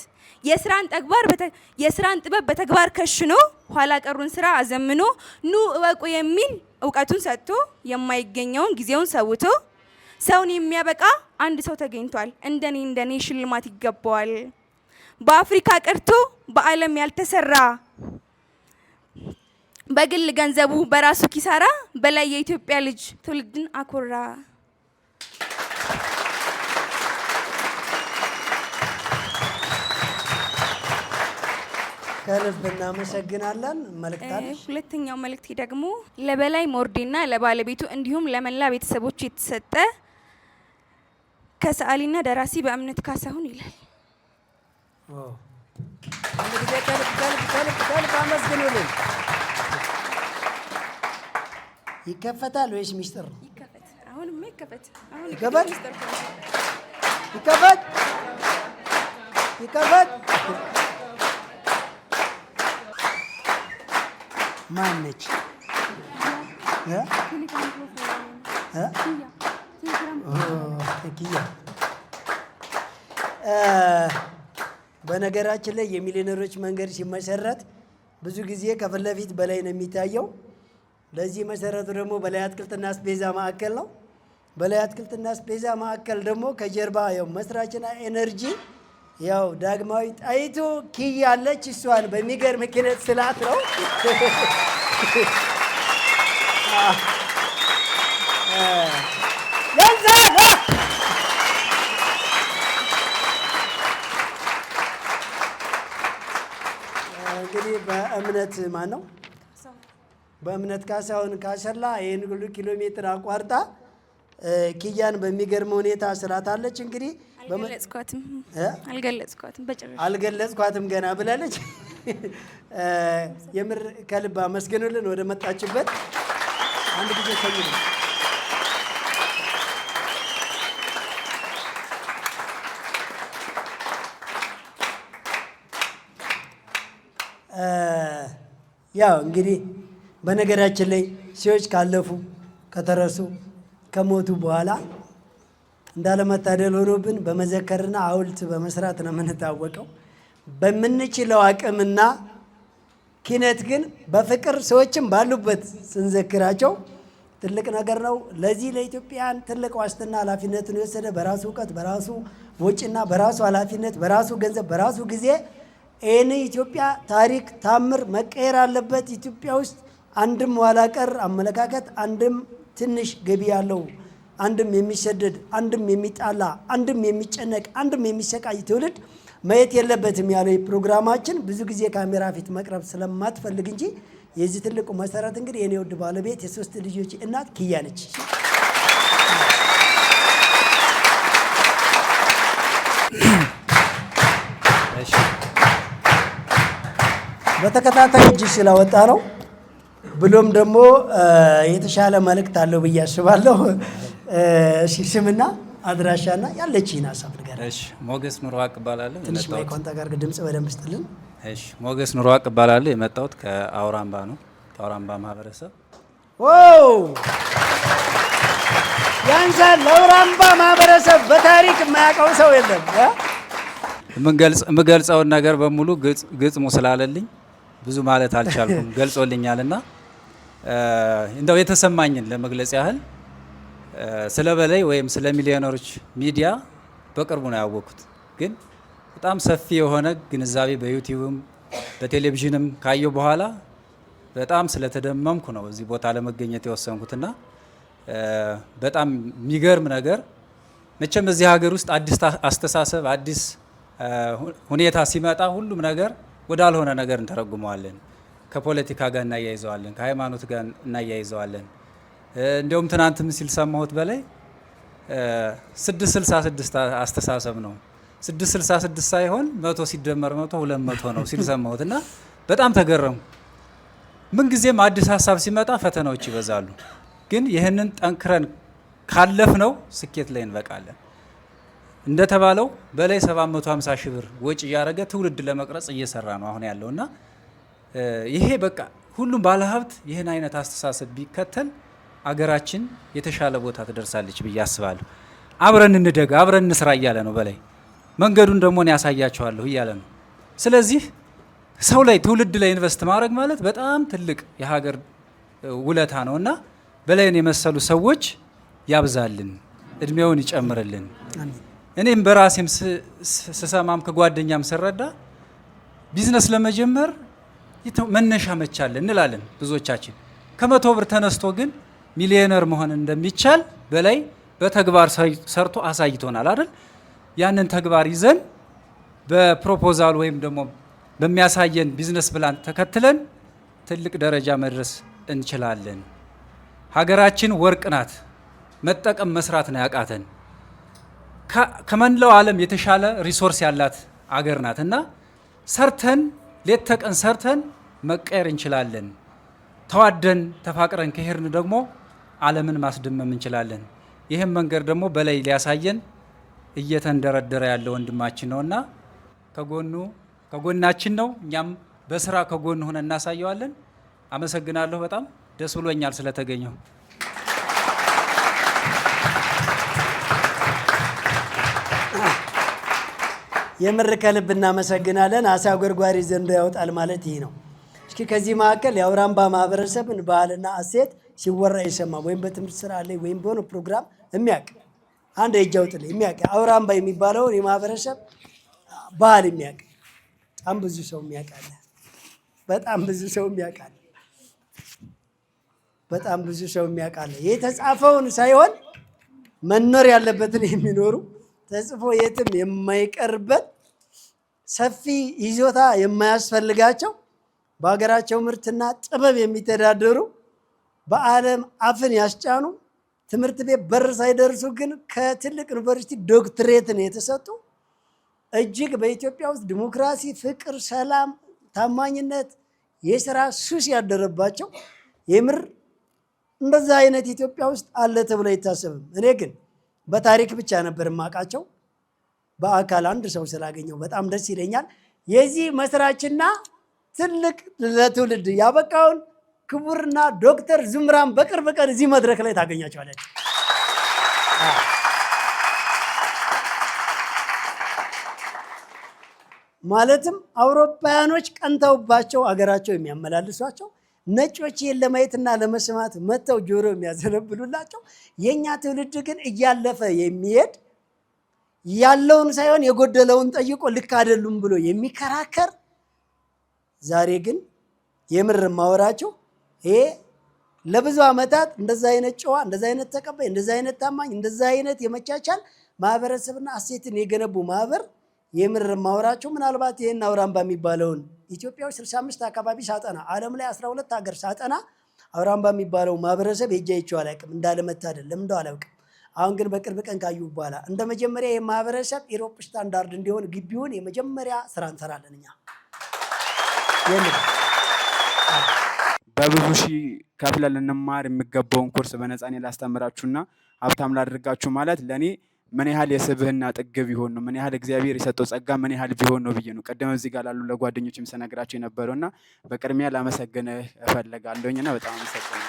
የስራን ጥበብ በተግባር ከሽኖ ኋላ ቀሩን ስራ አዘምኖ ኑ እወቁ የሚል እውቀቱን ሰጥቶ የማይገኘውን ጊዜውን ሰውቶ ሰውን የሚያበቃ አንድ ሰው ተገኝቷል። እንደኔ ሽልማት ይገባዋል። በአፍሪካ ቀርቶ በዓለም ያልተሰራ በግል ገንዘቡ በራሱ ኪሳራ በላይ የኢትዮጵያ ልጅ ትውልድን አኮራ። ከልብ እናመሰግናለን። መልእክታለሽ? ሁለተኛው መልእክቴ ደግሞ ለበላይ ሞርዴና ለባለቤቱ እንዲሁም ለመላ ቤተሰቦች የተሰጠ ከሰዓሊና ደራሲ በእምነት ካሳሁን ይላል። ከልብ አመስግኑልን። ይከፈታል ወይስ ሚስጥር ነው? ይከፈት። አሁንማ ይከፈት። ይከፈት። ማን ነች? በነገራችን ላይ የሚሊዮነሮች መንገድ ሲመሰረት ብዙ ጊዜ ከፊት ለፊት በላይ ነው የሚታየው። ለዚህ መሰረቱ ደግሞ በላይ አትክልትና አስቤዛ ማዕከል ነው። በላይ አትክልትና አስቤዛ ማዕከል ደግሞ ከጀርባ ያው መስራችና ኤነርጂ ያው ዳግማዊ ጣይቱ ኪያለች። እሷን በሚገርም ኪነት ስላት ነው እንግዲህ በእምነት ማን ነው? በእምነት ካሳሁን ካሰላ ይህን ሁሉ ኪሎ ሜትር አቋርጣ ኪያን በሚገርም ሁኔታ ስላታለች። እንግዲህ አልገለጽኳትም ገና ብላለች። የምር ከልብ አመስግኑልን። ወደ መጣችበት አንድ ጊዜ ሰይዱ ያው እንግዲህ በነገራችን ላይ ሰዎች ካለፉ ከተረሱ ከሞቱ በኋላ እንዳለመታደል ሆኖብን በመዘከርና ሐውልት በመስራት ነው የምንታወቀው። በምንችለው አቅምና ኪነት ግን በፍቅር ሰዎችም ባሉበት ስንዘክራቸው ትልቅ ነገር ነው። ለዚህ ለኢትዮጵያን ትልቅ ዋስትና ኃላፊነቱን የወሰደ በራሱ እውቀት፣ በራሱ ወጪና በራሱ ኃላፊነት፣ በራሱ ገንዘብ፣ በራሱ ጊዜ ይህን ኢትዮጵያ ታሪክ ታምር መቀየር አለበት። ኢትዮጵያ ውስጥ አንድም ኋላቀር አመለካከት፣ አንድም ትንሽ ገቢ ያለው፣ አንድም የሚሰደድ፣ አንድም የሚጣላ፣ አንድም የሚጨነቅ፣ አንድም የሚሰቃይ ትውልድ ማየት የለበትም ያለው ፕሮግራማችን ብዙ ጊዜ ካሜራ ፊት መቅረብ ስለማትፈልግ እንጂ የዚህ ትልቁ መሰረት እንግዲህ የኔ ውድ ባለቤት የሶስት ልጆች እናት ኪያ ነች። በተከታታይ እጅ ስላወጣ ነው ብሎም ደግሞ የተሻለ መልእክት አለው ብዬ አስባለሁ። ስምና አድራሻና ያለችህን ሀሳብ ንገረን። እሺ፣ ሞገስ ኑሮዋቅ እባላለሁ። ትንሽ ማይኮን ተጋርግ ድምጽ በደንብ ስጥልን። እሺ፣ ሞገስ ኑሮዋቅ እባላለሁ። የመጣሁት ከአውራምባ ነው። ከአውራምባ ማህበረሰብ ያንሳል። ለአውራምባ ማህበረሰብ በታሪክ የማያውቀው ሰው የለም። የምገልጸውን ነገር በሙሉ ግጥሙ ስላለልኝ ብዙ ማለት አልቻልኩም። ገልጾልኛልና እንደው የተሰማኝን ለመግለጽ ያህል ስለ በላይ ወይም ስለ ሚሊዮነሮች ሚዲያ በቅርቡ ነው ያወቅኩት። ግን በጣም ሰፊ የሆነ ግንዛቤ በዩቲዩብም በቴሌቪዥንም ካየሁ በኋላ በጣም ስለተደመምኩ ነው እዚህ ቦታ ለመገኘት የወሰንኩትና በጣም የሚገርም ነገር መቼም እዚህ ሀገር ውስጥ አዲስ አስተሳሰብ አዲስ ሁኔታ ሲመጣ ሁሉም ነገር ወዳልሆነ ነገር እንተረጉመዋለን። ከፖለቲካ ጋር እናያይዘዋለን፣ ከሃይማኖት ጋር እናያይዘዋለን። እንዲሁም ትናንትም ሲል ሰማሁት በላይ 666 አስተሳሰብ ነው 666 ሳይሆን 100 ሲደመር 100 200 ነው ሲል ሰማሁት እና በጣም ተገረሙ። ምንጊዜም አዲስ ሀሳብ ሲመጣ ፈተናዎች ይበዛሉ። ግን ይህንን ጠንክረን ካለፍነው ስኬት ላይ እንበቃለን። እንደተባለው በላይ 750 ሺህ ብር ወጪ እያደረገ ትውልድ ለመቅረጽ እየሰራ ነው አሁን ያለውና ይሄ በቃ ሁሉም ባለሀብት ይህን አይነት አስተሳሰብ ቢከተል አገራችን የተሻለ ቦታ ትደርሳለች ብዬ አስባለሁ። አብረን እንደግ፣ አብረን እንስራ እያለ ነው በላይ። መንገዱን ደግሞ እኔ ያሳያቸዋለሁ እያለ ነው። ስለዚህ ሰው ላይ ትውልድ ላይ ኢንቨስት ማድረግ ማለት በጣም ትልቅ የሀገር ውለታ ነውና በላይን የመሰሉ ሰዎች ያብዛልን፣ እድሜውን ይጨምርልን። እኔም በራሴም ስሰማም ከጓደኛም ስረዳ ቢዝነስ ለመጀመር መነሻ መቻለን እንላለን ብዙዎቻችን። ከ100 ብር ተነስቶ ግን ሚሊዮነር መሆን እንደሚቻል በላይ በተግባር ሰርቶ አሳይቶናል አይደል? ያንን ተግባር ይዘን በፕሮፖዛል ወይም ደግሞ በሚያሳየን ቢዝነስ ፕላን ተከትለን ትልቅ ደረጃ መድረስ እንችላለን። ሀገራችን ወርቅ ናት፣ መጠቀም መስራት ነው ያቃተን። ከመላው ዓለም የተሻለ ሪሶርስ ያላት አገር ናት እና ሰርተን ሌት ተቀን ሰርተን መቀየር እንችላለን። ተዋደን ተፋቅረን ከሄድን ደግሞ ዓለምን ማስደመም እንችላለን። ይህም መንገድ ደግሞ በላይ ሊያሳየን እየተንደረደረ ያለ ወንድማችን ነውና ከጎናችን ነው። እኛም በስራ ከጎን ሆነ እናሳየዋለን። አመሰግናለሁ። በጣም ደስ ብሎኛል ስለተገኘው። የምር ከልብ እናመሰግናለን። አሳ ጎርጓሪ ዘንዶ ያወጣል ማለት ይህ ነው። እስኪ ከዚህ መካከል የአውራምባ ማህበረሰብን ባህልና እሴት ሲወራ የሰማ ወይም በትምህርት ስራ ላይ ወይም በሆነ ፕሮግራም የሚያውቅ አንድ እጅ አውጥልኝ። የሚያውቅ አውራምባ የሚባለውን የማህበረሰብ ባህል የሚያውቅ በጣም ብዙ ሰው የሚያውቃል። በጣም ብዙ ሰው የሚያውቃል። በጣም ብዙ ሰው የሚያውቃል። የተጻፈውን ሳይሆን መኖር ያለበትን የሚኖሩ ተጽፎ የትም የማይቀርበት ሰፊ ይዞታ የማያስፈልጋቸው በሀገራቸው ምርትና ጥበብ የሚተዳደሩ በዓለም አፍን ያስጫኑ ትምህርት ቤት በር ሳይደርሱ ግን ከትልቅ ዩኒቨርሲቲ ዶክትሬትን የተሰጡ እጅግ በኢትዮጵያ ውስጥ ዲሞክራሲ፣ ፍቅር፣ ሰላም፣ ታማኝነት፣ የስራ ሱስ ያደረባቸው የምር እንደዛ አይነት ኢትዮጵያ ውስጥ አለ ተብሎ አይታሰብም። እኔ ግን በታሪክ ብቻ ነበር የማውቃቸው። በአካል አንድ ሰው ስላገኘው በጣም ደስ ይለኛል። የዚህ መስራችና ትልቅ ለትውልድ ያበቃውን ክቡርና ዶክተር ዙምራን በቅርብ ቀን እዚህ መድረክ ላይ ታገኛቸዋለች። ማለትም አውሮፓውያኖች ቀንተውባቸው አገራቸው የሚያመላልሷቸው፣ ነጮች ይህን ለማየትና ለመስማት መጥተው ጆሮ የሚያዘነብሉላቸው፣ የእኛ ትውልድ ግን እያለፈ የሚሄድ ያለውን ሳይሆን የጎደለውን ጠይቆ ልክ አይደሉም ብሎ የሚከራከር፣ ዛሬ ግን የምር ማወራቸው ይሄ ለብዙ ዓመታት እንደዛ አይነት ጨዋ፣ እንደዛ አይነት ተቀባይ፣ እንደዛ አይነት ታማኝ፣ እንደዛ አይነት የመቻቻል ማህበረሰብና እሴትን የገነቡ ማህበር የምር ማወራቸው ምናልባት ይሄን አውራምባ የሚባለውን ኢትዮጵያው 65 አካባቢ ሳጠና ዓለም ላይ 12 ሀገር ሳጠና አውራምባ የሚባለው ማህበረሰብ ሄጄ አይቼው አላውቅም። እንዳለመታደል ለምንደው አላውቅም። አሁን ግን በቅርብ ቀን ካዩ በኋላ እንደ መጀመሪያ የማህበረሰብ ኢሮፕ ስታንዳርድ እንዲሆን ግቢውን የመጀመሪያ ስራ እንሰራለን እኛ። በብዙ ሺህ ከፍለን ልንማር የሚገባውን ኮርስ በነፃ እኔ ላስተምራችሁና ሀብታም ላደርጋችሁ ማለት ለእኔ ምን ያህል የስብህና ጥግ ቢሆን ነው፣ ምን ያህል እግዚአብሔር የሰጠው ጸጋ ምን ያህል ቢሆን ነው ብዬ ነው ቀደም እዚህ ጋር ላሉ ለጓደኞችም ስነግራቸው የነበረውና በቅድሚያ ላመሰግንህ እፈልጋለሁኝና በጣም አመሰግናለሁ።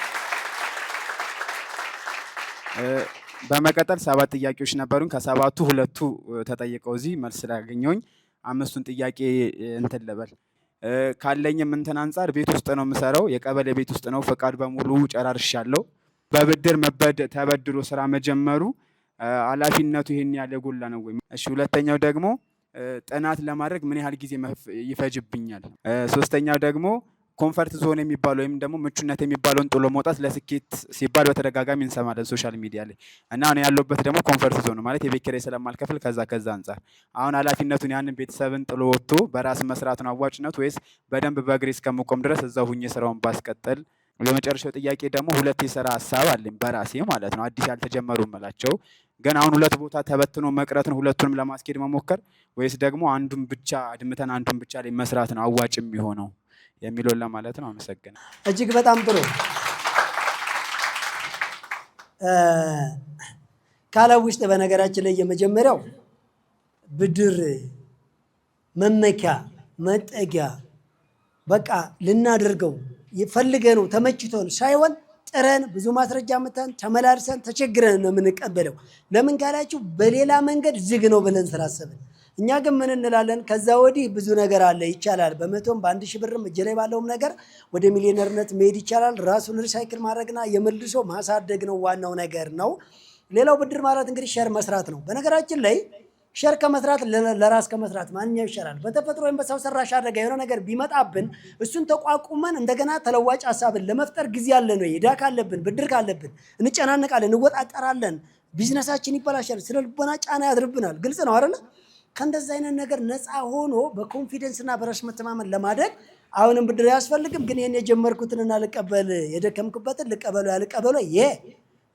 በመቀጠል 7 ጥያቄዎች ነበሩኝ። ከ7ቱ 2ቱ ተጠይቀው እዚህ መልስ ስላገኘሁኝ 5ቱን ጥያቄ እንትን ልበል። ካለኝም እንትን አንጻር ቤት ውስጥ ነው የምሰራው፣ የቀበሌ ቤት ውስጥ ነው። ፈቃድ በሙሉ ጨራርሻለሁ። በብድር ተበድሮ ስራ መጀመሩ ኃላፊነቱ ይሄን ያለ ጎላ ነው ወይ? እሺ። ሁለተኛው ደግሞ ጥናት ለማድረግ ምን ያህል ጊዜ ይፈጅብኛል? ሶስተኛው ደግሞ ኮንፈርት ዞን የሚባለው ወይም ደግሞ ምቹነት የሚባለውን ጥሎ መውጣት ለስኬት ሲባል በተደጋጋሚ እንሰማለን ሶሻል ሚዲያ ላይ እና አሁን ያለሁበት ደግሞ ኮንፈርት ዞን ነው ማለት የቤት ኪራይ ስለማልከፍል ከዛ አንጻር አሁን ኃላፊነቱን ያንን ቤተሰብን ጥሎ ወጥቶ በራስ መስራት ነው አዋጭነት ወይስ በደንብ በእግሬ እስከምቆም ድረስ እዛው ሁኜ ስራውን ባስቀጥል? የመጨረሻው ጥያቄ ደግሞ 2 የስራ ሀሳብ አለኝ በራሴ ማለት ነው አዲስ ያልተጀመሩ እምላቸው ግን አሁን 2 ቦታ ተበትኖ መቅረትን ሁለቱንም ለማስኬድ መሞከር ወይስ ደግሞ አንዱን ብቻ አድምተን አንዱን ብቻ ላይ መስራት ነው አዋጭ የሚሆነው የሚለውን ለማለት ነው። አመሰግናለሁ። እጅግ በጣም ጥሩ። ካለው ውስጥ በነገራችን ላይ የመጀመሪያው ብድር መመኪያ መጠጊያ በቃ ልናደርገው የፈልገነው ተመችቶን ሳይሆን ጥረን ብዙ ማስረጃ መተን ተመላልሰን ተቸግረን ነው የምንቀበለው። ለምን ካላችሁ በሌላ መንገድ ዝግ ነው ብለን ስላሰብን። እኛ ግን ምን እንላለን? ከዛ ወዲህ ብዙ ነገር አለ ይቻላል። በ100ም በ1000 ብርም እጅ ላይ ባለውም ነገር ወደ ሚሊዮነርነት መሄድ ይቻላል። ራሱን ሪሳይክል ማድረግና የመልሶ ማሳደግ ነው ዋናው ነገር ነው። ሌላው ብድር ማለት እንግዲህ ሸር መስራት ነው። በነገራችን ላይ ሸር ከመስራት ለራስ ከመስራት ማንኛው ይሻላል? በተፈጥሮ ወይም በሰው ሰራሽ አደጋ የሆነ ነገር ቢመጣብን እሱን ተቋቁመን እንደገና ተለዋጭ ሀሳብን ለመፍጠር ጊዜ አለን ወይ? ዕዳ ካለብን ብድር ካለብን እንጨናነቃለን፣ እንወጣጠራለን፣ ቢዝነሳችን ይበላሻል፣ ስለ ልቦና ጫና ያድርብናል። ግልጽ ነው አይደለ? ከእንደዚህ አይነት ነገር ነፃ ሆኖ በኮንፊደንስና በራስ መተማመን ለማደግ አሁንም ብድር አያስፈልግም። ግን ይሄን የጀመርኩትንና ልቀበል የደከምኩበትን ልቀበሉ ያልቀበሉ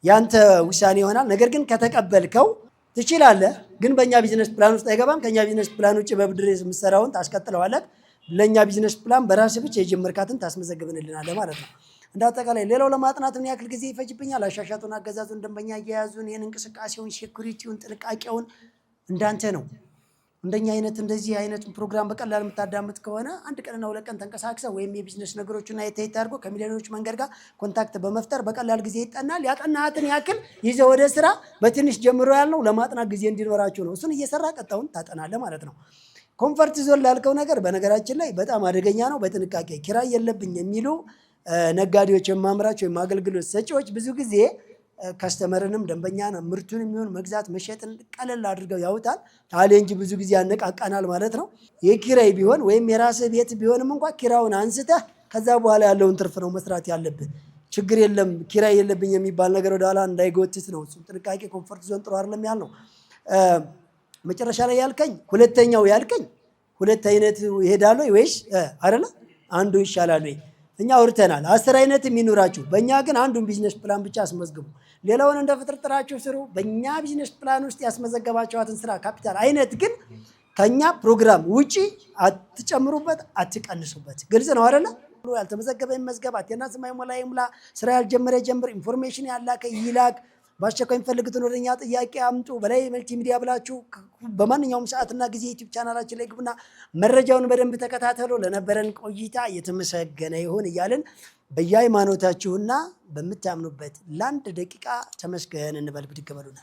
ያንተ ውሳኔ ይሆናል። ነገር ግን ከተቀበልከው ትችላለህ። ግን በእኛ ቢዝነስ ፕላን ውስጥ አይገባም። ከኛ ቢዝነስ ፕላን ውጭ በብድር የምትሰራውን ታስቀጥለዋለህ። ለእኛ ቢዝነስ ፕላን በራስህ ብቻ የጀመርካትን ታስመዘግብንልናለህ ማለት ነው። እንደ አጠቃላይ ሌላው ለማጥናት ምን ያክል ጊዜ ይፈጅብኛል? አሻሻቱን፣ አገዛዙን፣ ደንበኛ አያያዙን፣ ይህን እንቅስቃሴውን፣ ሴኩሪቲውን፣ ጥንቃቄውን እንዳንተ ነው። እንደኛ አይነት እንደዚህ አይነት ፕሮግራም በቀላል የምታዳምጥ ከሆነ 1 ቀንና 2 ቀን ተንቀሳቅሰ ወይም የቢዝነስ ነገሮችን አይተህ አድርጎ ከሚሊዮኖች መንገድ ጋር ኮንታክት በመፍጠር በቀላል ጊዜ ይጠናል። ያጠናሃትን ያክል ይዘህ ወደ ስራ በትንሽ ጀምሮ ያልነው ለማጥናት ጊዜ እንዲኖራችሁ ነው። እሱን እየሰራ ቀጣውን ታጠናለህ ማለት ነው። ኮንፈርት ዞን ላልከው ነገር በነገራችን ላይ በጣም አደገኛ ነው። በጥንቃቄ ኪራይ የለብኝ የሚሉ ነጋዴዎች፣ የማምራቸው ወይም አገልግሎት ሰጪዎች ብዙ ጊዜ ከስተመርንም ደንበኛ ምርቱን የሚሆን መግዛት መሸጥን ቀለል አድርገው ያውታል። ቻሌንጅ ብዙ ጊዜ ያነቃቃናል ማለት ነው። የኪራይ ቢሆን ወይም የራስህ ቤት ቢሆንም እንኳን ኪራዩን አንስተህ ከዛ በኋላ ያለውን ትርፍ ነው መስራት ያለብህ። ችግር የለም ኪራይ የለብኝ የሚባል ነገር ወደ ኋላ እንዳይጎትት ነው። እሱም ጥንቃቄ ኮንፈርት ዞን ጥሩ አይደለም ያልነው። መጨረሻ ላይ ያልከኝ ሁለተኛው ያልከኝ 2 አይነት ይሄዳሉ ወይስ አይደለ? አንዱ ይሻላል ወይ? እኛ አውርተናል። 10 አይነት የሚኖራችሁ በእኛ ግን አንዱን ቢዝነስ ፕላን ብቻ አስመዝግቡ። ሌላውን እንደ ፍጥርጥራችሁ ስሩ። በእኛ ቢዝነስ ፕላን ውስጥ ያስመዘገባችኋትን ስራ ካፒታል አይነት ግን ከኛ ፕሮግራም ውጪ አትጨምሩበት፣ አትቀንሱበት። ግልጽ ነው አይደለ? ያልተመዘገበ ይመዝገብ፣ አቴንዳንስ የማይሞላ ይሙላ፣ ስራ ያልጀመረ ጀምር፣ ኢንፎርሜሽን ያላከ ይላክ፣ በአስቸኳይ የሚፈልጉትን ወደኛ ጥያቄ አምጡ። በላይ መልቲ ሚዲያ ብላችሁ በማንኛውም ሰዓትና ጊዜ ዩቲዩብ ቻናላችን ላይ ግቡና መረጃውን በደንብ ተከታተሉ። ለነበረን ቆይታ የተመሰገነ ይሁን እያልን በየሃይማኖታችሁና በምታምኑበት ለአንድ ደቂቃ ተመስገን እንበል። ብድግ በሉና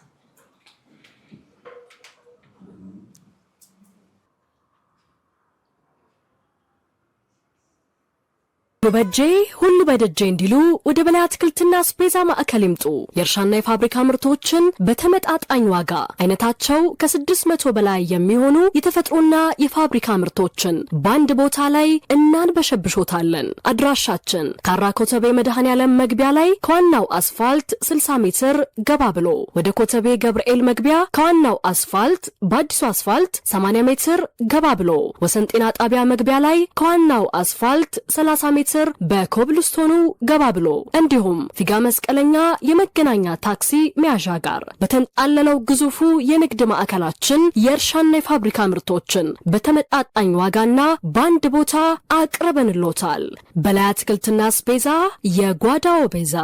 በጄ ሁሉ በደጄ እንዲሉ ወደ በላይ አትክልትና አስቤዛ ማዕከል ይምጡ። የእርሻና የፋብሪካ ምርቶችን በተመጣጣኝ ዋጋ አይነታቸው ከ600 በላይ የሚሆኑ የተፈጥሮና የፋብሪካ ምርቶችን በአንድ ቦታ ላይ እናንበሸብሾታለን። አድራሻችን ካራ ኮተቤ መድኃኔዓለም መግቢያ ላይ ከዋናው አስፋልት 60 ሜትር ገባ ብሎ ወደ ኮተቤ ገብርኤል መግቢያ ከዋናው አስፋልት በአዲሱ አስፋልት 80 ሜትር ገባ ብሎ ወሰን ጤና ጣቢያ መግቢያ ላይ ከዋናው አስፋልት 30 ሜትር በኮብልስቶኑ ገባ ብሎ እንዲሁም ፊጋ መስቀለኛ የመገናኛ ታክሲ መያዣ ጋር በተንጣለለው ግዙፉ የንግድ ማዕከላችን የእርሻና የፋብሪካ ምርቶችን በተመጣጣኝ ዋጋና በአንድ ቦታ አቅርበንሎታል። በላይ አትክልትና አስቤዛ የጓዳው ቤዛ